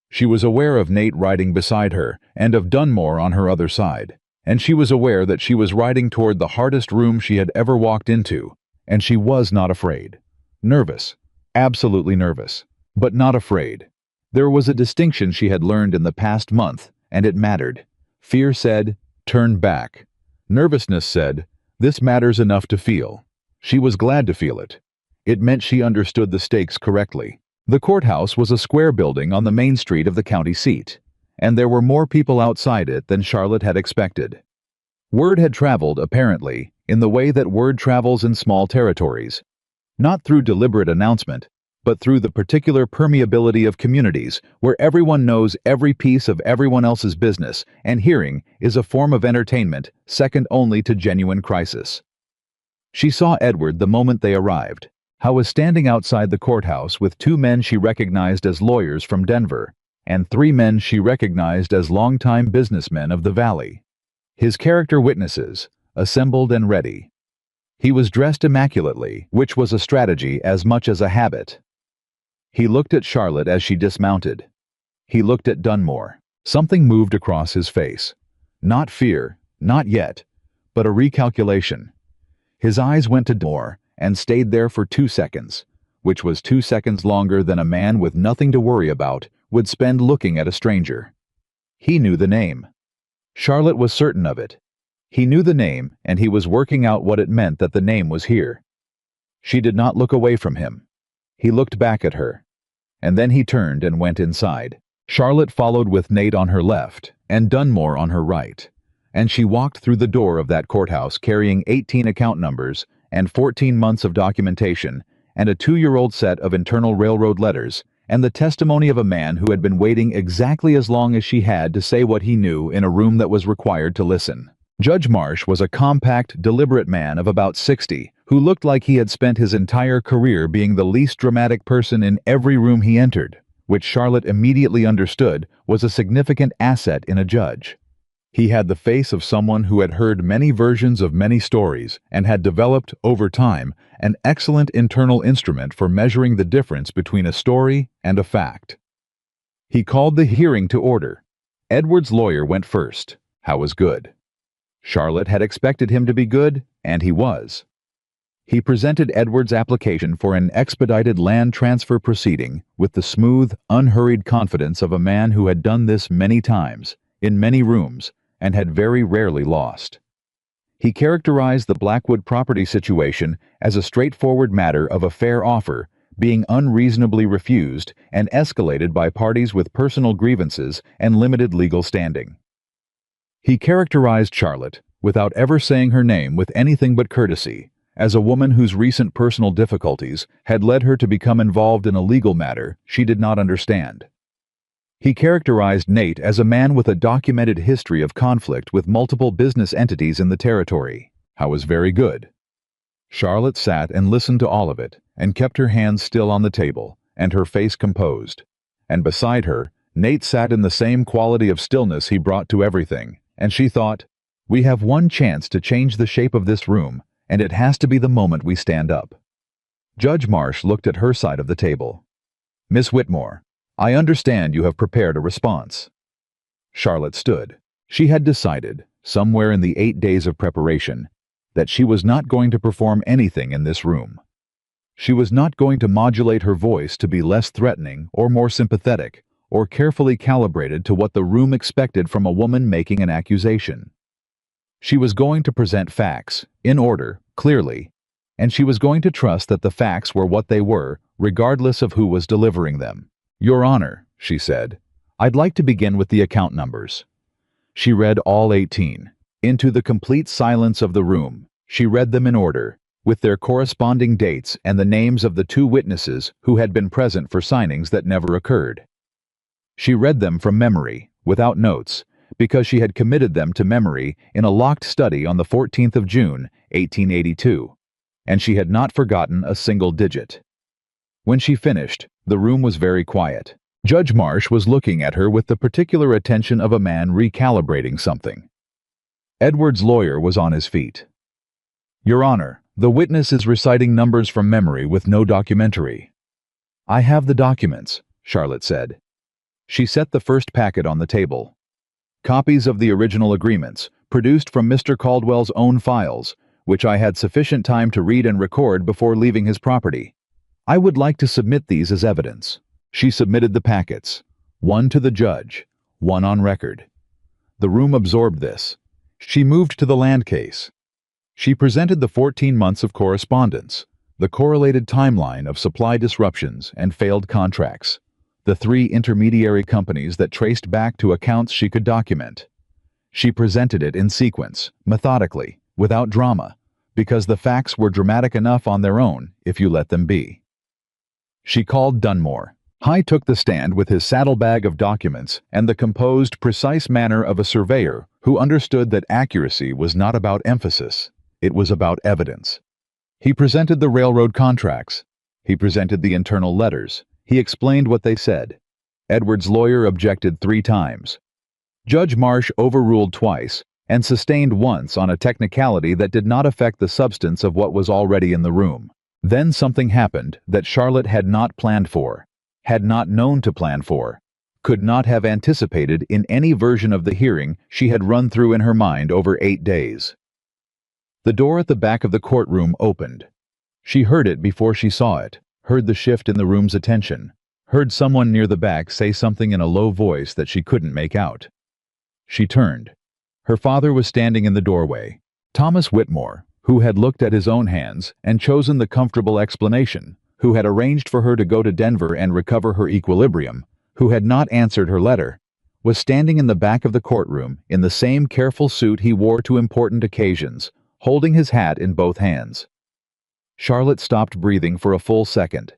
She was aware of Nate riding beside her and of Dunmore on her other side, and she was aware that she was riding toward the hardest room she had ever walked into, and she was not afraid. Nervous, absolutely nervous, but not afraid. There was a distinction she had learned in the past month, and it mattered. Fear said, turn back. Nervousness said, this matters enough to feel. She was glad to feel it. It meant she understood the stakes correctly. The courthouse was a square building on the main street of the county seat, and there were more people outside it than Charlotte had expected. Word had traveled, apparently, in the way that word travels in small territories. Not through deliberate announcement, but through the particular permeability of communities where everyone knows every piece of everyone else's business, and hearing is a form of entertainment second only to genuine crisis. She saw Edward the moment they arrived. Howe was standing outside the courthouse with 2 men she recognized as lawyers from Denver, and 3 men she recognized as longtime businessmen of the Valley. His character witnesses, assembled and ready. He was dressed immaculately, which was a strategy as much as a habit. He looked at Charlotte as she dismounted. He looked at Dunmore. Something moved across his face. Not fear, not yet, but a recalculation. His eyes went to door and stayed there for 2 seconds, which was 2 seconds longer than a man with nothing to worry about would spend looking at a stranger. He knew the name. Charlotte was certain of it. He knew the name, and he was working out what it meant that the name was here. She did not look away from him. He looked back at her. And then he turned and went inside. Charlotte followed with Nate on her left and Dunmore on her right, and she walked through the door of that courthouse carrying 18 account numbers and 14 months of documentation and a 2-year-old set of internal railroad letters and the testimony of a man who had been waiting exactly as long as she had to say what he knew in a room that was required to listen. Judge Marsh was a compact, deliberate man of about 60 who looked like he had spent his entire career being the least dramatic person in every room he entered, which Charlotte immediately understood was a significant asset in a judge. He had the face of someone who had heard many versions of many stories and had developed, over time, an excellent internal instrument for measuring the difference between a story and a fact. He called the hearing to order. Edward's lawyer went first. How was good? Charlotte had expected him to be good, and he was. He presented Edward's application for an expedited land transfer proceeding with the smooth, unhurried confidence of a man who had done this many times, in many rooms, and had very rarely lost. He characterized the Blackwood property situation as a straightforward matter of a fair offer being unreasonably refused and escalated by parties with personal grievances and limited legal standing. He characterized Charlotte, without ever saying her name with anything but courtesy, as a woman whose recent personal difficulties had led her to become involved in a legal matter she did not understand. He characterized Nate as a man with a documented history of conflict with multiple business entities in the territory. How was very good. Charlotte sat and listened to all of it, and kept her hands still on the table, and her face composed. And beside her, Nate sat in the same quality of stillness he brought to everything, and she thought, "We have one chance to change the shape of this room, and it has to be the moment we stand up." Judge Marsh looked at her side of the table. "Miss Whitmore, I understand you have prepared a response." Charlotte stood. She had decided, somewhere in the 8 days of preparation, that she was not going to perform anything in this room. She was not going to modulate her voice to be less threatening or more sympathetic, or carefully calibrated to what the room expected from a woman making an accusation. She was going to present facts, in order, clearly, and she was going to trust that the facts were what they were, regardless of who was delivering them. "Your Honor," she said, "I'd like to begin with the account numbers." She read all 18. Into the complete silence of the room, she read them in order, with their corresponding dates and the names of the 2 witnesses who had been present for signings that never occurred. She read them from memory, without notes, because she had committed them to memory in a locked study on the 14th of June, 1882, and she had not forgotten a single digit. When she finished, the room was very quiet. Judge Marsh was looking at her with the particular attention of a man recalibrating something. Edward's lawyer was on his feet. "Your Honor, the witness is reciting numbers from memory with no documentary." "I have the documents," Charlotte said. She set the first packet on the table. "Copies of the original agreements, produced from Mr. Caldwell's own files, which I had sufficient time to read and record before leaving his property. I would like to submit these as evidence." She submitted the packets, one to the judge, one on record. The room absorbed this. She moved to the land case. She presented the 14 months of correspondence, the correlated timeline of supply disruptions and failed contracts, the 3 intermediary companies that traced back to accounts she could document. She presented it in sequence, methodically, without drama, because the facts were dramatic enough on their own if you let them be. She called Dunmore. High took the stand with his saddlebag of documents and the composed, precise manner of a surveyor who understood that accuracy was not about emphasis, it was about evidence. He presented the railroad contracts. He presented the internal letters. He explained what they said. Edward's lawyer objected 3 times. Judge Marsh overruled twice and sustained once on a technicality that did not affect the substance of what was already in the room. Then something happened that Charlotte had not planned for, had not known to plan for, could not have anticipated in any version of the hearing she had run through in her mind over 8 days. The door at the back of the courtroom opened. She heard it before she saw it, heard the shift in the room's attention, heard someone near the back say something in a low voice that she couldn't make out. She turned. Her father was standing in the doorway. Thomas Whitmore, who had looked at his own hands and chosen the comfortable explanation, who had arranged for her to go to Denver and recover her equilibrium, who had not answered her letter, was standing in the back of the courtroom in the same careful suit he wore to important occasions, holding his hat in both hands. Charlotte stopped breathing for a full second.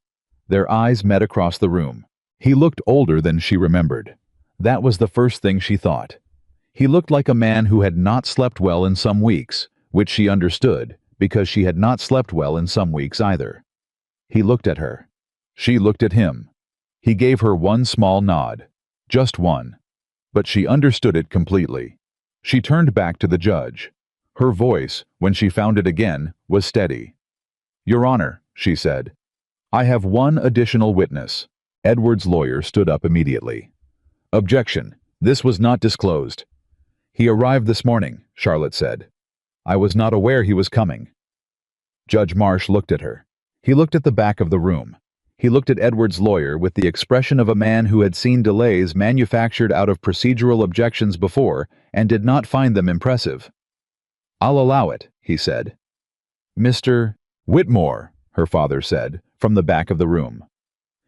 Their eyes met across the room. He looked older than she remembered. That was the first thing she thought. He looked like a man who had not slept well in some weeks, which she understood, because she had not slept well in some weeks either. He looked at her. She looked at him. He gave her one small nod. Just one. But she understood it completely. She turned back to the judge. Her voice, when she found it again, was steady. "Your Honor," she said, "I have one additional witness." Edward's lawyer stood up immediately. "Objection. This was not disclosed." "He arrived this morning," Charlotte said. "I was not aware he was coming." Judge Marsh looked at her. He looked at the back of the room. He looked at Edward's lawyer with the expression of a man who had seen delays manufactured out of procedural objections before and did not find them impressive. "I'll allow it," he said. "Mr. Whitmore," her father said, from the back of the room.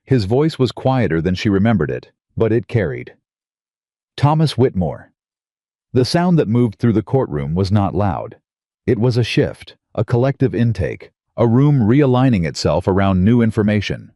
His voice was quieter than she remembered it, but it carried. "Thomas Whitmore." The sound that moved through the courtroom was not loud. It was a shift, a collective intake, a room realigning itself around new information.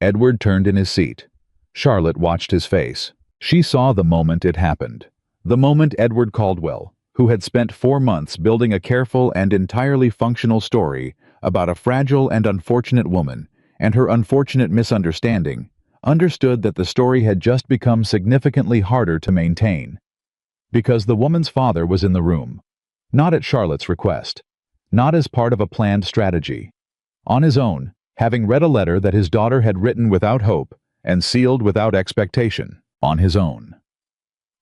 Edward turned in his seat. Charlotte watched his face. She saw the moment it happened. The moment Edward Caldwell, who had spent 4 months building a careful and entirely functional story about a fragile and unfortunate woman and her unfortunate misunderstanding, understood that the story had just become significantly harder to maintain. Because the woman's father was in the room. Not at Charlotte's request. Not as part of a planned strategy. On his own, having read a letter that his daughter had written without hope and sealed without expectation. On his own.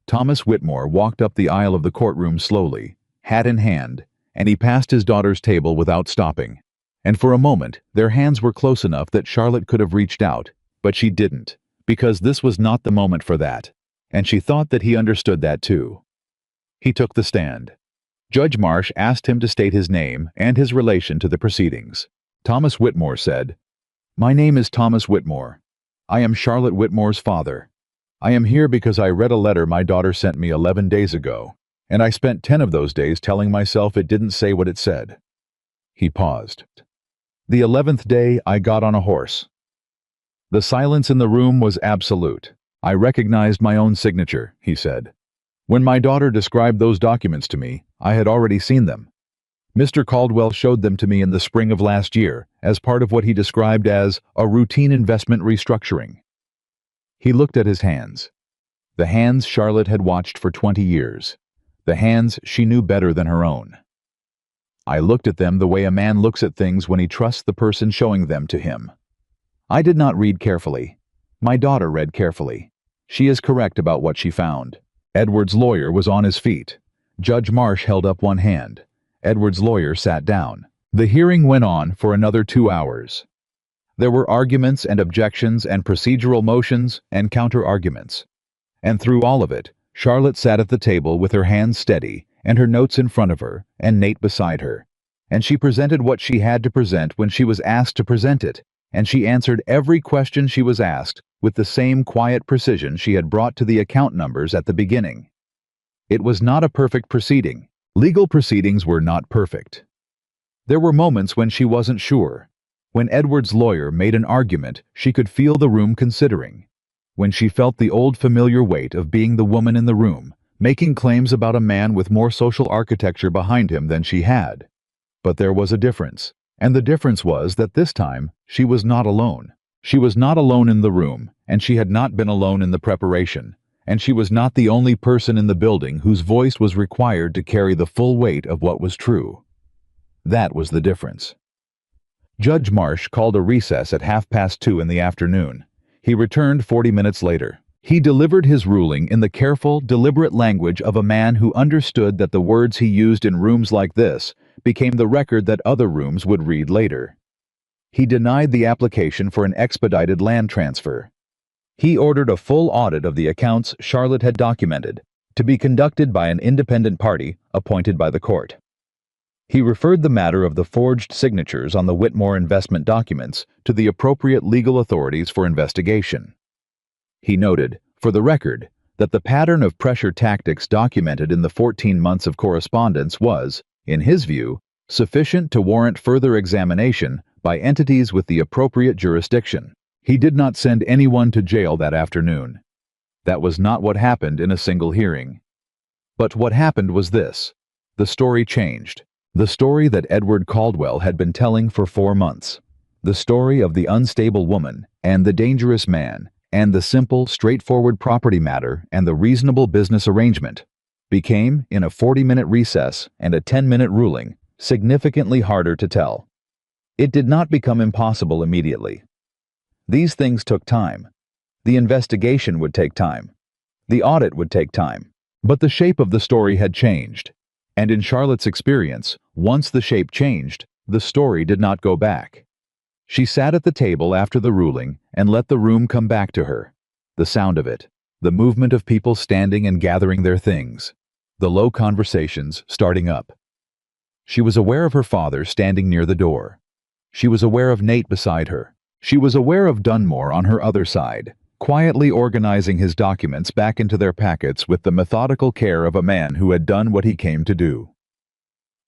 Thomas Whitmore walked up the aisle of the courtroom slowly, hat in hand, and he passed his daughter's table without stopping. And for a moment, their hands were close enough that Charlotte could have reached out, but she didn't, because this was not the moment for that, and she thought that he understood that too. He took the stand. Judge Marsh asked him to state his name and his relation to the proceedings. Thomas Whitmore said, "My name is Thomas Whitmore. I am Charlotte Whitmore's father. I am here because I read a letter my daughter sent me 11 days ago, and I spent 10 of those days telling myself it didn't say what it said." He paused. "The 11th day, I got on a horse." The silence in the room was absolute. "I recognized my own signature," he said. "When my daughter described those documents to me, I had already seen them. Mr. Caldwell showed them to me in the spring of last year as part of what he described as a routine investment restructuring." He looked at his hands. The hands Charlotte had watched for 20 years. The hands she knew better than her own. "I looked at them the way a man looks at things when he trusts the person showing them to him. I did not read carefully. My daughter read carefully. She is correct about what she found." Edward's lawyer was on his feet. Judge Marsh held up one hand. Edward's lawyer sat down. The hearing went on for another 2 hours. There were arguments and objections and procedural motions and counter-arguments. And through all of it, Charlotte sat at the table with her hands steady and her notes in front of her and Nate beside her. And she presented what she had to present when she was asked to present it, and she answered every question she was asked with the same quiet precision she had brought to the account numbers at the beginning. It was not a perfect proceeding. Legal proceedings were not perfect. There were moments when she wasn't sure. When Edward's lawyer made an argument she could feel the room considering. When she felt the old familiar weight of being the woman in the room, making claims about a man with more social architecture behind him than she had. But there was a difference. And the difference was that this time, she was not alone. She was not alone in the room, and she had not been alone in the preparation, and she was not the only person in the building whose voice was required to carry the full weight of what was true. That was the difference. Judge Marsh called a recess at 2:30 in the afternoon. He returned 40 minutes later. He delivered his ruling in the careful, deliberate language of a man who understood that the words he used in rooms like this became the record that other rooms would read later. He denied the application for an expedited land transfer. He ordered a full audit of the accounts Charlotte had documented, to be conducted by an independent party appointed by the court. He referred the matter of the forged signatures on the Whitmore investment documents to the appropriate legal authorities for investigation. He noted, for the record, that the pattern of pressure tactics documented in the 14 months of correspondence was, in his view, sufficient to warrant further examination by entities with the appropriate jurisdiction. He did not send anyone to jail that afternoon. That was not what happened in a single hearing. But what happened was this. The story changed. The story that Edward Caldwell had been telling for 4 months. The story of the unstable woman and the dangerous man and the simple, straightforward property matter and the reasonable business arrangement became, in a 40-minute recess and a 10-minute ruling, significantly harder to tell. It did not become impossible immediately. These things took time. The investigation would take time. The audit would take time. But the shape of the story had changed. And in Charlotte's experience, once the shape changed, the story did not go back. She sat at the table after the ruling and let the room come back to her. The sound of it, the movement of people standing and gathering their things, the low conversations starting up. She was aware of her father standing near the door. She was aware of Nate beside her. She was aware of Dunmore on her other side, quietly organizing his documents back into their packets with the methodical care of a man who had done what he came to do.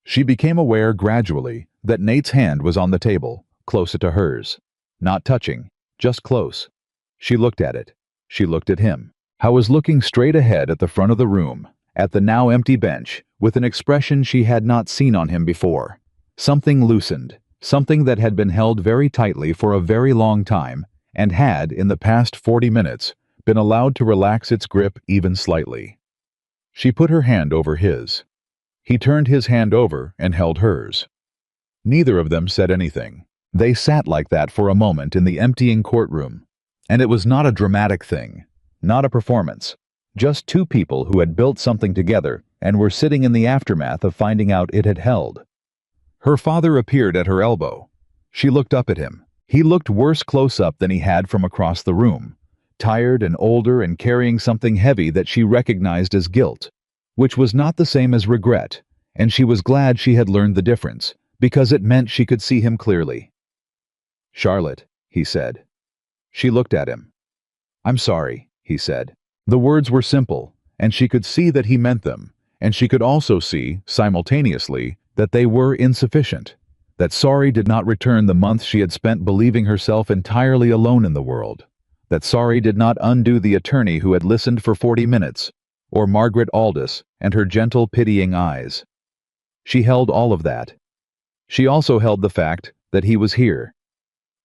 She became aware gradually that Nate's hand was on the table, closer to hers. Not touching, just close. She looked at it. She looked at him. Howe was looking straight ahead at the front of the room, at the now empty bench, with an expression she had not seen on him before. Something loosened, something that had been held very tightly for a very long time, and had, in the past 40 minutes, been allowed to relax its grip even slightly. She put her hand over his. He turned his hand over and held hers. Neither of them said anything. They sat like that for a moment in the emptying courtroom. And it was not a dramatic thing, not a performance. Just two people who had built something together and were sitting in the aftermath of finding out it had held. Her father appeared at her elbow. She looked up at him. He looked worse close up than he had from across the room, tired and older and carrying something heavy that she recognized as guilt, which was not the same as regret, and she was glad she had learned the difference, because it meant she could see him clearly. "Charlotte," he said. She looked at him. "I'm sorry," he said. The words were simple, and she could see that he meant them, and she could also see, simultaneously, that they were insufficient, that sorry did not return the months she had spent believing herself entirely alone in the world, that sorry did not undo the attorney who had listened for 40 minutes, or Margaret Aldous and her gentle, pitying eyes. She held all of that. She also held the fact that he was here,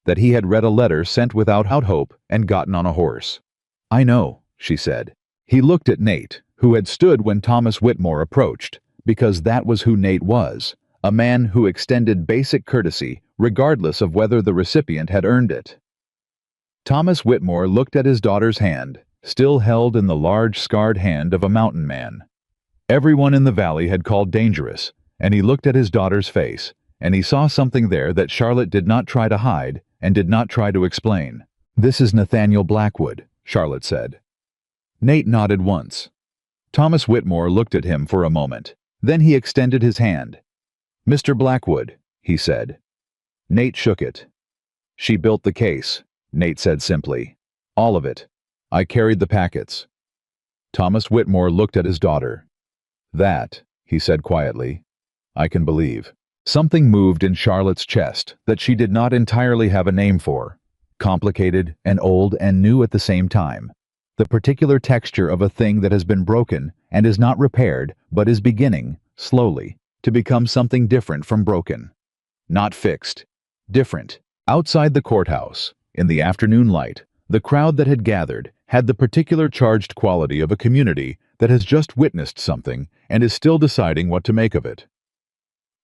that he had read a letter sent without hope and gotten on a horse. "I know," she said. He looked at Nate, who had stood when Thomas Whitmore approached, because that was who Nate was, a man who extended basic courtesy regardless of whether the recipient had earned it. Thomas Whitmore looked at his daughter's hand, still held in the large scarred hand of a mountain man. Everyone in the valley had called dangerous, and he looked at his daughter's face, and he saw something there that Charlotte did not try to hide and did not try to explain. "This is Nathaniel Blackwood," Charlotte said. Nate nodded once. Thomas Whitmore looked at him for a moment. Then he extended his hand. "Mr. Blackwood," he said. Nate shook it. "She built the case," Nate said simply. "All of it. I carried the packets." Thomas Whitmore looked at his daughter. "That," he said quietly, "I can believe." Something moved in Charlotte's chest that she did not entirely have a name for. Complicated and old and new at the same time. The particular texture of a thing that has been broken and is not repaired but is beginning, slowly, to become something different from broken. Not fixed. Different. Outside the courthouse, in the afternoon light, the crowd that had gathered had the particular charged quality of a community that has just witnessed something and is still deciding what to make of it.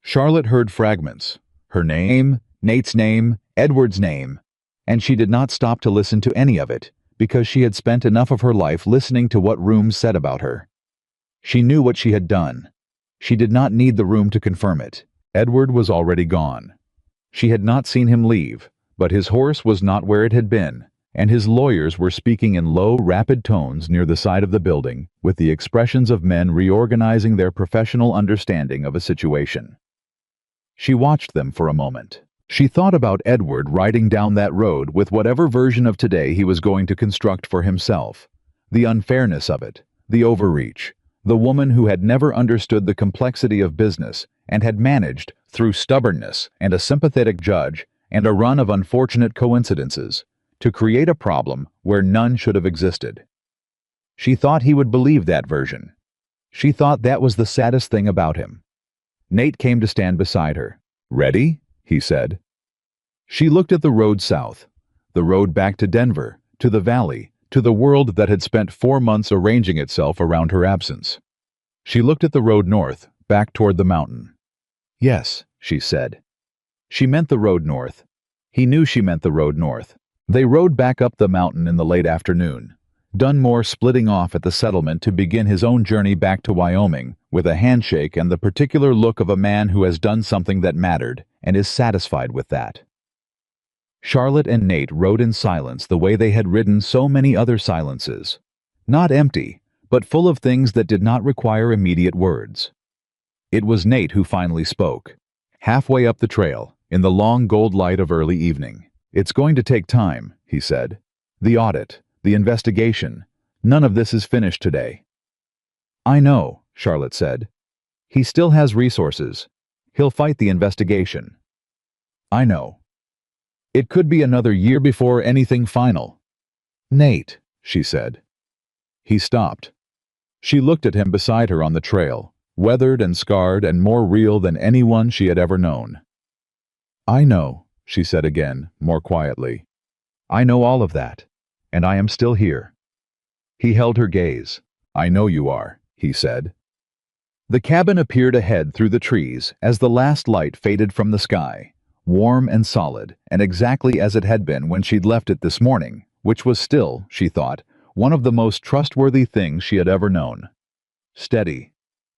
Charlotte heard fragments. Her name, Nate's name, Edward's name, and she did not stop to listen to any of it, because she had spent enough of her life listening to what rooms said about her. She knew what she had done. She did not need the room to confirm it. Edward was already gone. She had not seen him leave, but his horse was not where it had been, and his lawyers were speaking in low, rapid tones near the side of the building, with the expressions of men reorganizing their professional understanding of a situation. She watched them for a moment. She thought about Edward riding down that road with whatever version of today he was going to construct for himself. The unfairness of it, the overreach, the woman who had never understood the complexity of business and had managed, through stubbornness and a sympathetic judge and a run of unfortunate coincidences, to create a problem where none should have existed. She thought he would believe that version. She thought that was the saddest thing about him. Nate came to stand beside her. "Ready?" he said. She looked at the road south, the road back to Denver, to the valley, to the world that had spent 4 months arranging itself around her absence. She looked at the road north, back toward the mountain. "Yes," she said. She meant the road north. He knew she meant the road north. They rode back up the mountain in the late afternoon, Dunmore splitting off at the settlement to begin his own journey back to Wyoming, with a handshake and the particular look of a man who has done something that mattered and is satisfied with that. Charlotte and Nate rode in silence the way they had ridden so many other silences. Not empty, but full of things that did not require immediate words. It was Nate who finally spoke. Halfway up the trail, in the long gold light of early evening. "It's going to take time," he said. "The audit, the investigation, none of this is finished today." "I know," Charlotte said. "He still has resources. He'll fight the investigation." "I know. It could be another year before anything final." "Nate," she said. He stopped. She looked at him beside her on the trail, weathered and scarred and more real than anyone she had ever known. "I know," she said again, more quietly. "I know all of that, and I am still here." He held her gaze. "I know you are," he said. The cabin appeared ahead through the trees as the last light faded from the sky, warm and solid, and exactly as it had been when she'd left it this morning, which was still, she thought, one of the most trustworthy things she had ever known. Steady.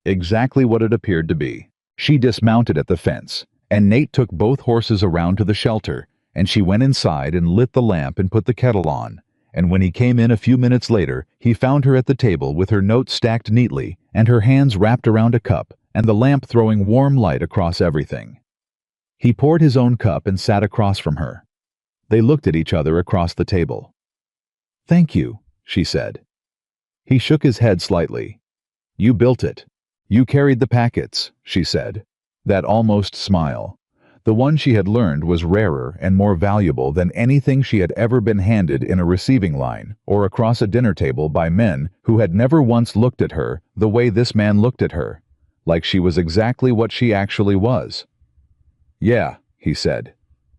Exactly what it appeared to be. She dismounted at the fence, and Nate took both horses around to the shelter, and she went inside and lit the lamp and put the kettle on, and when he came in a few minutes later, he found her at the table with her notes stacked neatly, and her hands wrapped around a cup, and the lamp throwing warm light across everything. He poured his own cup and sat across from her. They looked at each other across the table. "Thank you," she said. He shook his head slightly. "You built it. You carried the packets," she said. That almost smile. The one she had learned was rarer and more valuable than anything she had ever been handed in a receiving line or across a dinner table by men who had never once looked at her the way this man looked at her, like she was exactly what she actually was. "Yeah," he said.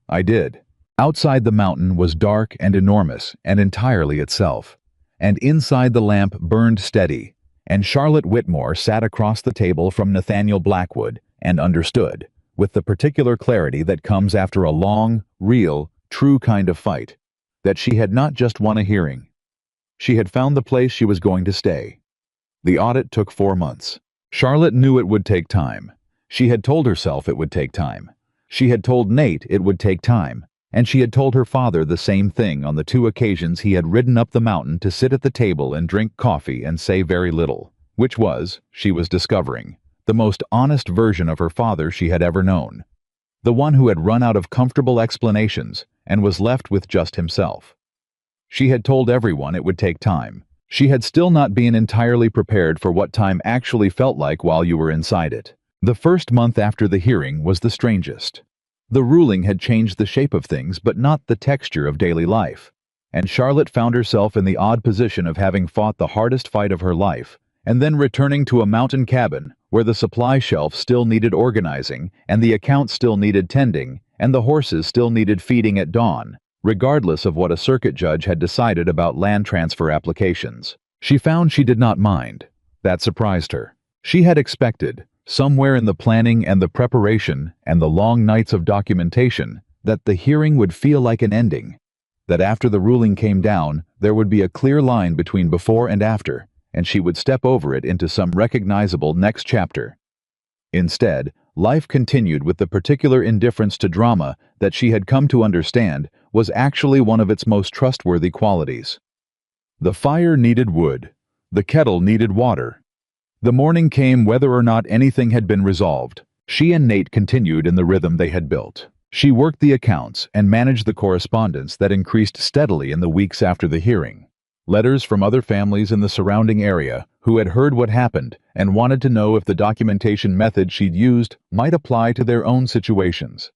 "I did." Outside the mountain was dark and enormous and entirely itself, and inside the lamp burned steady, and Charlotte Whitmore sat across the table from Nathaniel Blackwood and understood, with the particular clarity that comes after a long, real, true kind of fight, that she had not just won a hearing. She had found the place she was going to stay. The audit took 4 months. Charlotte knew it would take time. She had told herself it would take time. She had told Nate it would take time, and she had told her father the same thing on the 2 occasions he had ridden up the mountain to sit at the table and drink coffee and say very little, which was, she was discovering, the most honest version of her father she had ever known. The one who had run out of comfortable explanations and was left with just himself. She had told everyone it would take time. She had still not been entirely prepared for what time actually felt like while you were inside it. The first month after the hearing was the strangest. The ruling had changed the shape of things but not the texture of daily life, and Charlotte found herself in the odd position of having fought the hardest fight of her life, and then returning to a mountain cabin where the supply shelf still needed organizing, and the accounts still needed tending, and the horses still needed feeding at dawn, regardless of what a circuit judge had decided about land transfer applications. She found she did not mind. That surprised her. She had expected, somewhere in the planning and the preparation and the long nights of documentation, that the hearing would feel like an ending, that after the ruling came down, There would be a clear line between before and after, and she would step over it into some recognizable next chapter. Instead, life continued with the particular indifference to drama that she had come to understand was actually one of its most trustworthy qualities. The fire needed wood. The kettle needed water. The morning came whether or not anything had been resolved. She and Nate continued in the rhythm they had built. She worked the accounts and managed the correspondence that increased steadily in the weeks after the hearing. Letters from other families in the surrounding area who had heard what happened and wanted to know if the documentation method she'd used might apply to their own situations.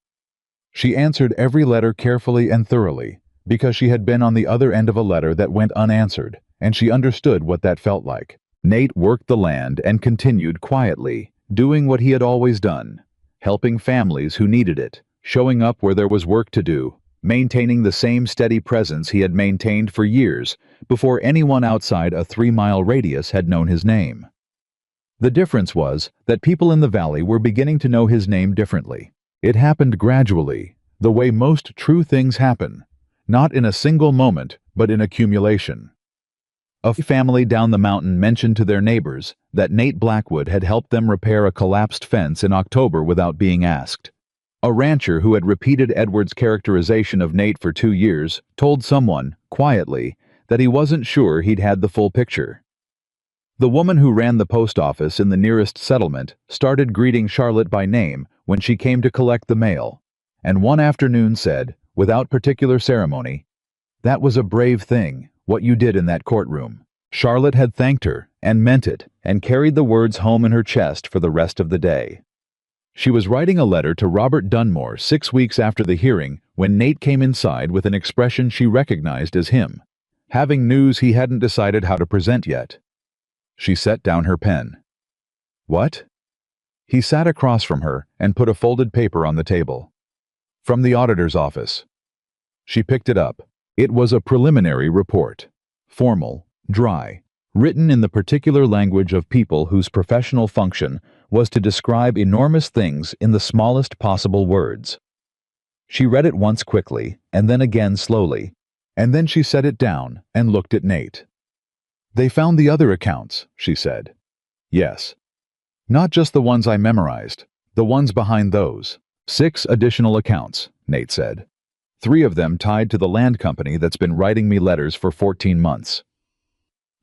She answered every letter carefully and thoroughly, because she had been on the other end of a letter that went unanswered, and she understood what that felt like. Nate worked the land and continued quietly, doing what he had always done, helping families who needed it, showing up where there was work to do, maintaining the same steady presence he had maintained for years before anyone outside a 3-mile radius had known his name. The difference was that people in the valley were beginning to know his name differently. It happened gradually, the way most true things happen, not in a single moment, but in accumulation. A family down the mountain mentioned to their neighbors that Nate Blackwood had helped them repair a collapsed fence in October without being asked. A rancher who had repeated Edward's characterization of Nate for 2 years told someone, quietly, that he wasn't sure he'd had the full picture. The woman who ran the post office in the nearest settlement started greeting Charlotte by name when she came to collect the mail, and one afternoon said, without particular ceremony, "That was a brave thing, what you did in that courtroom." Charlotte had thanked her, and meant it, and carried the words home in her chest for the rest of the day. She was writing a letter to Robert Dunmore 6 weeks after the hearing when Nate came inside with an expression she recognized as him, having news he hadn't decided how to present yet. She set down her pen. "What?" He sat across from her and put a folded paper on the table. "From the auditor's office." She picked it up. It was a preliminary report. Formal, dry, written in the particular language of people whose professional function was to describe enormous things in the smallest possible words. She read it once quickly, and then again slowly, and then she set it down and looked at Nate. "They found the other accounts," she said. "Yes. Not just the ones I memorized, the ones behind those. 6 additional accounts," Nate said. 3 of them tied to the land company that's been writing me letters for 14 months.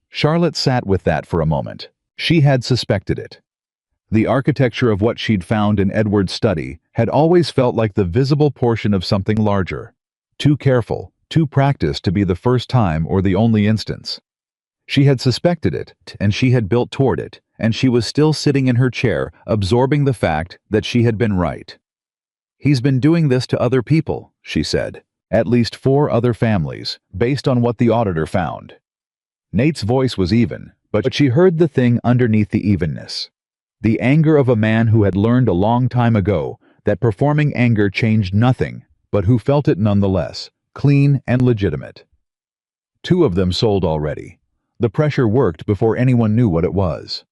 Charlotte sat with that for a moment. She had suspected it. The architecture of what she'd found in Edward's study had always felt like the visible portion of something larger. Too careful, too practiced to be the first time or the only instance. She had suspected it, and she had built toward it, and she was still sitting in her chair, absorbing the fact that she had been right. "He's been doing this to other people," she said. "At least 4 other families, based on what the auditor found." Nate's voice was even, but she heard the thing underneath the evenness. The anger of a man who had learned a long time ago that performing anger changed nothing, but who felt it nonetheless, clean and legitimate. 2 of them sold already. The pressure worked before anyone knew what it was.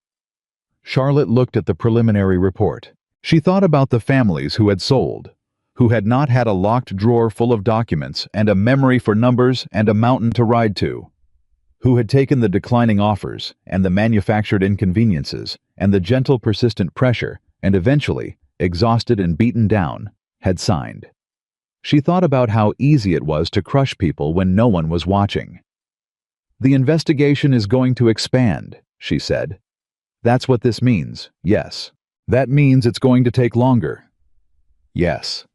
Charlotte looked at the preliminary report. She thought about the families who had sold, who had not had a locked drawer full of documents and a memory for numbers and a mountain to ride to, who had taken the declining offers and the manufactured inconveniences and the gentle persistent pressure and eventually, exhausted and beaten down, had signed. She thought about how easy it was to crush people when no one was watching. "The investigation is going to expand," she said. "That's what this means, yes. That means it's going to take longer." "Yes."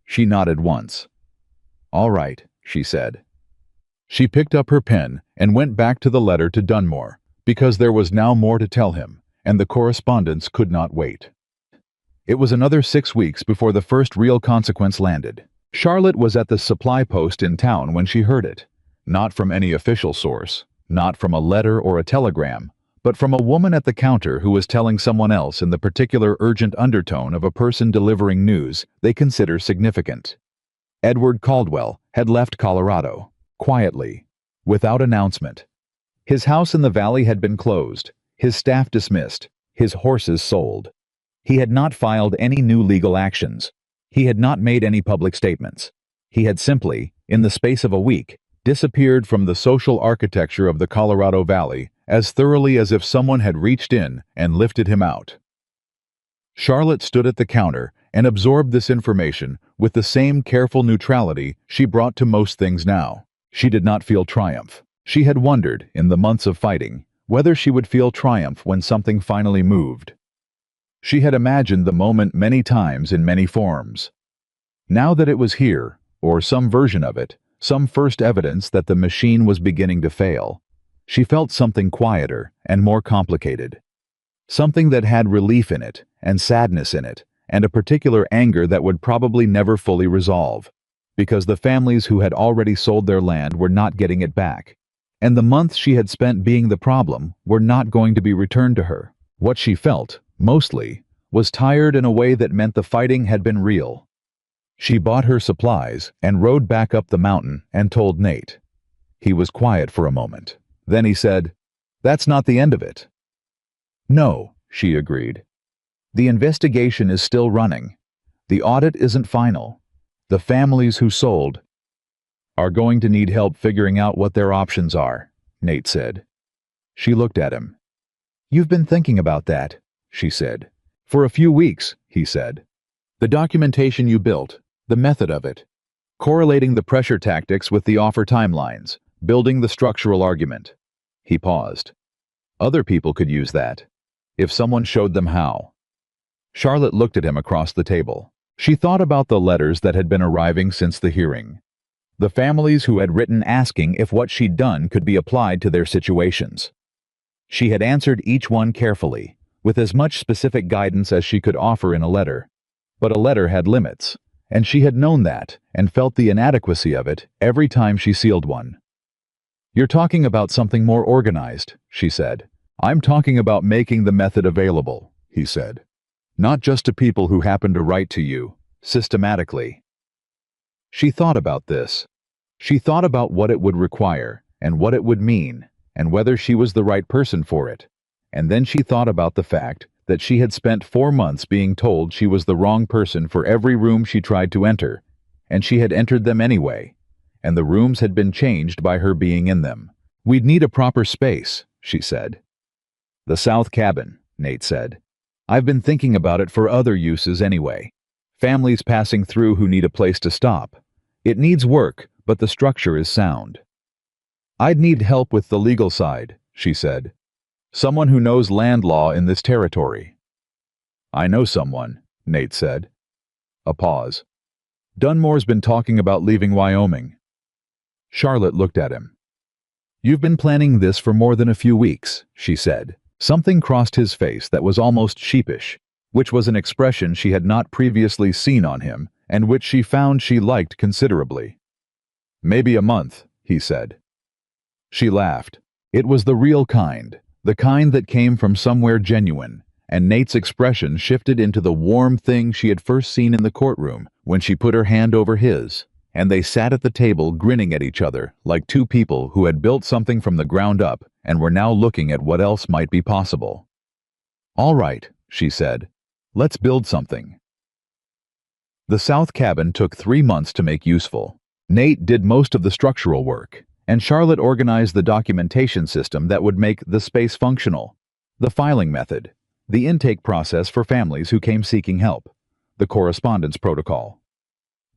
She nodded once. "All right," she said. She picked up her pen and went back to the letter to Dunmore, because there was now more to tell him, and the correspondence could not wait. It was another 6 weeks before the first real consequence landed. Charlotte was at the supply post in town when she heard it. Not from any official source, not from a letter or a telegram, but from a woman at the counter who was telling someone else in the particular urgent undertone of a person delivering news they consider significant. Edward Caldwell had left Colorado, quietly, without announcement. His house in the valley had been closed, his staff dismissed, his horses sold. He had not filed any new legal actions. He had not made any public statements. He had simply, in the space of a week, disappeared from the social architecture of the Colorado Valley as thoroughly as if someone had reached in and lifted him out. Charlotte stood at the counter and absorbed this information with the same careful neutrality she brought to most things now. She did not feel triumph. She had wondered, in the months of fighting, whether she would feel triumph when something finally moved. She had imagined the moment many times in many forms. Now that it was here, or some version of it, some first evidence that the machine was beginning to fail, she felt something quieter and more complicated. Something that had relief in it, and sadness in it, and a particular anger that would probably never fully resolve, because the families who had already sold their land were not getting it back, and the months she had spent being the problem were not going to be returned to her. What she felt, mostly, was tired in a way that meant the fighting had been real. She bought her supplies and rode back up the mountain and told Nate. He was quiet for a moment. Then he said, "That's not the end of it." "No," she agreed. "The investigation is still running. The audit isn't final. The families who sold are going to need help figuring out what their options are," Nate said. She looked at him. "You've been thinking about that," she said. "For a few weeks," he said. "The documentation you built, the method of it, correlating the pressure tactics with the offer timelines, building the structural argument." He paused. "Other people could use that, if someone showed them how." Charlotte looked at him across the table. She thought about the letters that had been arriving since the hearing. The families who had written asking if what she'd done could be applied to their situations. She had answered each one carefully, with as much specific guidance as she could offer in a letter. But a letter had limits, and she had known that and felt the inadequacy of it every time she sealed one. "You're talking about something more organized," she said. "I'm talking about making the method available," he said. "Not just to people who happen to write to you, systematically." She thought about this. She thought about what it would require, and what it would mean, and whether she was the right person for it. And then she thought about the fact that she had spent 4 months being told she was the wrong person for every room she tried to enter, and she had entered them anyway, and the rooms had been changed by her being in them. "We'd need a proper space," she said. "The south cabin," Nate said. "I've been thinking about it for other uses anyway. Families passing through who need a place to stop. It needs work, but the structure is sound." "I'd need help with the legal side," she said. "Someone who knows land law in this territory." "I know someone," Nate said. A pause. "Dunmore's been talking about leaving Wyoming." Charlotte looked at him. "You've been planning this for more than a few weeks," she said. Something crossed his face that was almost sheepish, which was an expression she had not previously seen on him, and which she found she liked considerably. "Maybe a month," he said. She laughed. It was the real kind, the kind that came from somewhere genuine, and Nate's expression shifted into the warm thing she had first seen in the courtroom when she put her hand over his, and they sat at the table grinning at each other like two people who had built something from the ground up and were now looking at what else might be possible. "All right," she said. "Let's build something." The south cabin took 3 months to make useful. Nate did most of the structural work, and Charlotte organized the documentation system that would make the space functional, the filing method, the intake process for families who came seeking help, the correspondence protocol.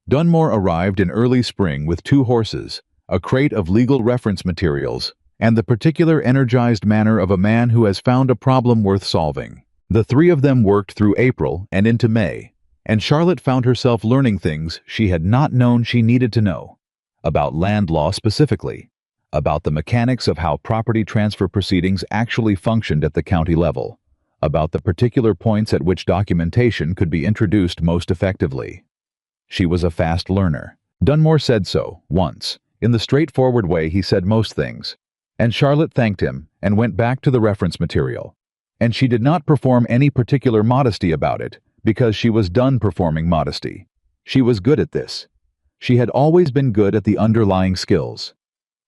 Dunmore arrived in early spring with 2 horses, a crate of legal reference materials, and the particular energized manner of a man who has found a problem worth solving. The 3 of them worked through April and into May, and Charlotte found herself learning things she had not known she needed to know, about land law specifically, about the mechanics of how property transfer proceedings actually functioned at the county level, about the particular points at which documentation could be introduced most effectively. She was a fast learner. Dunmore said so, once, in the straightforward way he said most things, and Charlotte thanked him and went back to the reference material. And she did not perform any particular modesty about it, because she was done performing modesty. She was good at this. She had always been good at the underlying skills.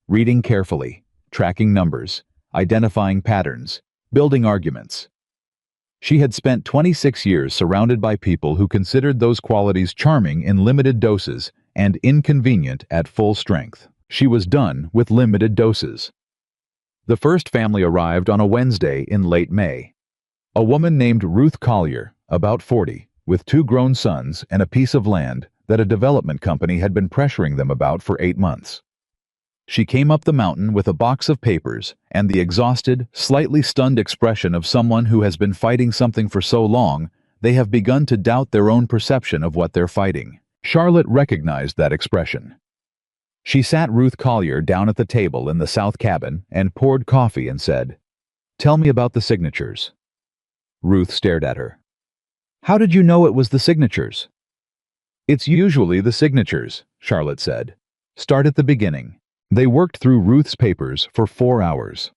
Reading carefully, tracking numbers, identifying patterns, building arguments. She had spent 26 years surrounded by people who considered those qualities charming in limited doses and inconvenient at full strength. She was done with limited doses. The first family arrived on a Wednesday in late May. A woman named Ruth Collier, about 40, with 2 grown sons and a piece of land that a development company had been pressuring them about for 8 months. She came up the mountain with a box of papers and the exhausted, slightly stunned expression of someone who has been fighting something for so long they have begun to doubt their own perception of what they're fighting. Charlotte recognized that expression. She sat Ruth Collier down at the table in the south cabin and poured coffee and said, "Tell me about the signatures." Ruth stared at her. "How did you know it was the signatures?" "It's usually the signatures," Charlotte said. "Start at the beginning." They worked through Ruth's papers for 4 hours.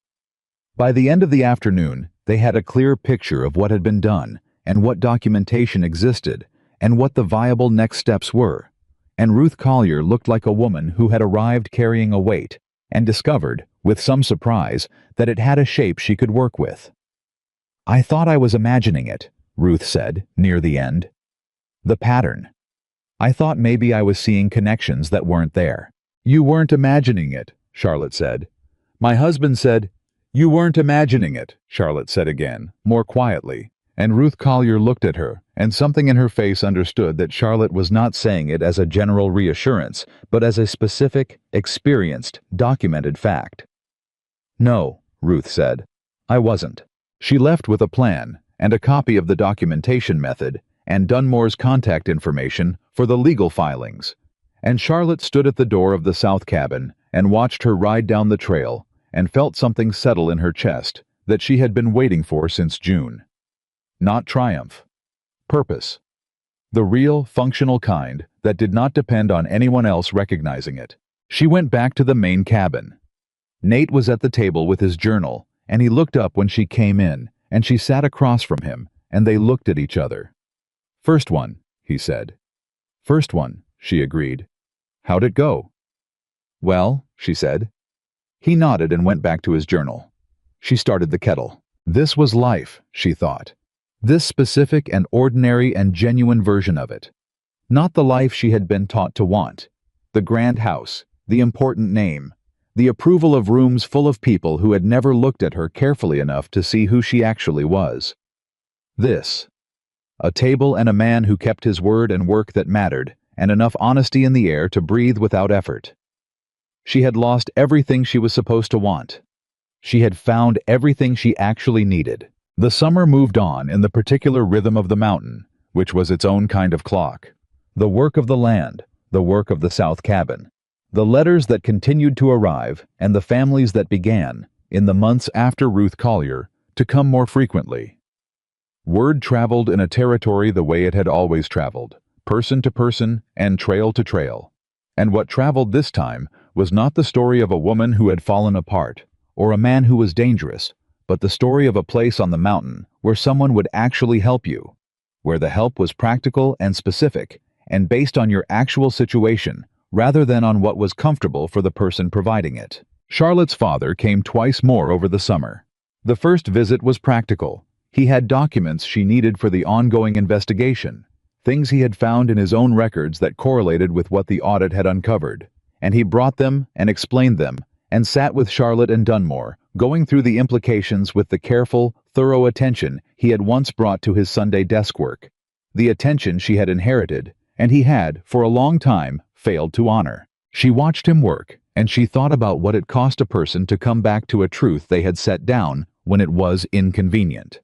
By the end of the afternoon, they had a clear picture of what had been done and what documentation existed and what the viable next steps were. And Ruth Collier looked like a woman who had arrived carrying a weight and discovered, with some surprise, that it had a shape she could work with. "I thought I was imagining it," Ruth said, near the end. "The pattern. I thought maybe I was seeing connections that weren't there." "You weren't imagining it," Charlotte said. "My husband said—" "You weren't imagining it," Charlotte said again, more quietly, and Ruth Collier looked at her, and something in her face understood that Charlotte was not saying it as a general reassurance, but as a specific, experienced, documented fact. "No," Ruth said, "I wasn't." She left with a plan and a copy of the documentation method and Dunmore's contact information for the legal filings. And Charlotte stood at the door of the south cabin and watched her ride down the trail and felt something settle in her chest that she had been waiting for since June. Not triumph. Purpose. The real, functional kind that did not depend on anyone else recognizing it. She went back to the main cabin. Nate was at the table with his journal, and he looked up when she came in, and she sat across from him, and they looked at each other. "First one," he said. "First one," she agreed. "How'd it go?" "Well," she said. He nodded and went back to his journal. She started the kettle. This was life, she thought. This specific and ordinary and genuine version of it. Not the life she had been taught to want. The grand house, the important name, the approval of rooms full of people who had never looked at her carefully enough to see who she actually was. This. A table and a man who kept his word and work that mattered, and enough honesty in the air to breathe without effort. She had lost everything she was supposed to want. She had found everything she actually needed. The summer moved on in the particular rhythm of the mountain, which was its own kind of clock. The work of the land, the work of the south cabin, the letters that continued to arrive, and the families that began, in the months after Ruth Collier, to come more frequently. Word traveled in a territory the way it had always traveled, person to person and trail to trail. And what traveled this time was not the story of a woman who had fallen apart, or a man who was dangerous, but the story of a place on the mountain where someone would actually help you, where the help was practical and specific, and based on your actual situation, rather than on what was comfortable for the person providing it. Charlotte's father came twice more over the summer. The first visit was practical. He had documents she needed for the ongoing investigation, things he had found in his own records that correlated with what the audit had uncovered, and he brought them and explained them, and sat with Charlotte and Dunmore, going through the implications with the careful, thorough attention he had once brought to his Sunday desk work, the attention she had inherited, and he had, for a long time, failed to honor. She watched him work, and she thought about what it cost a person to come back to a truth they had set down when it was inconvenient.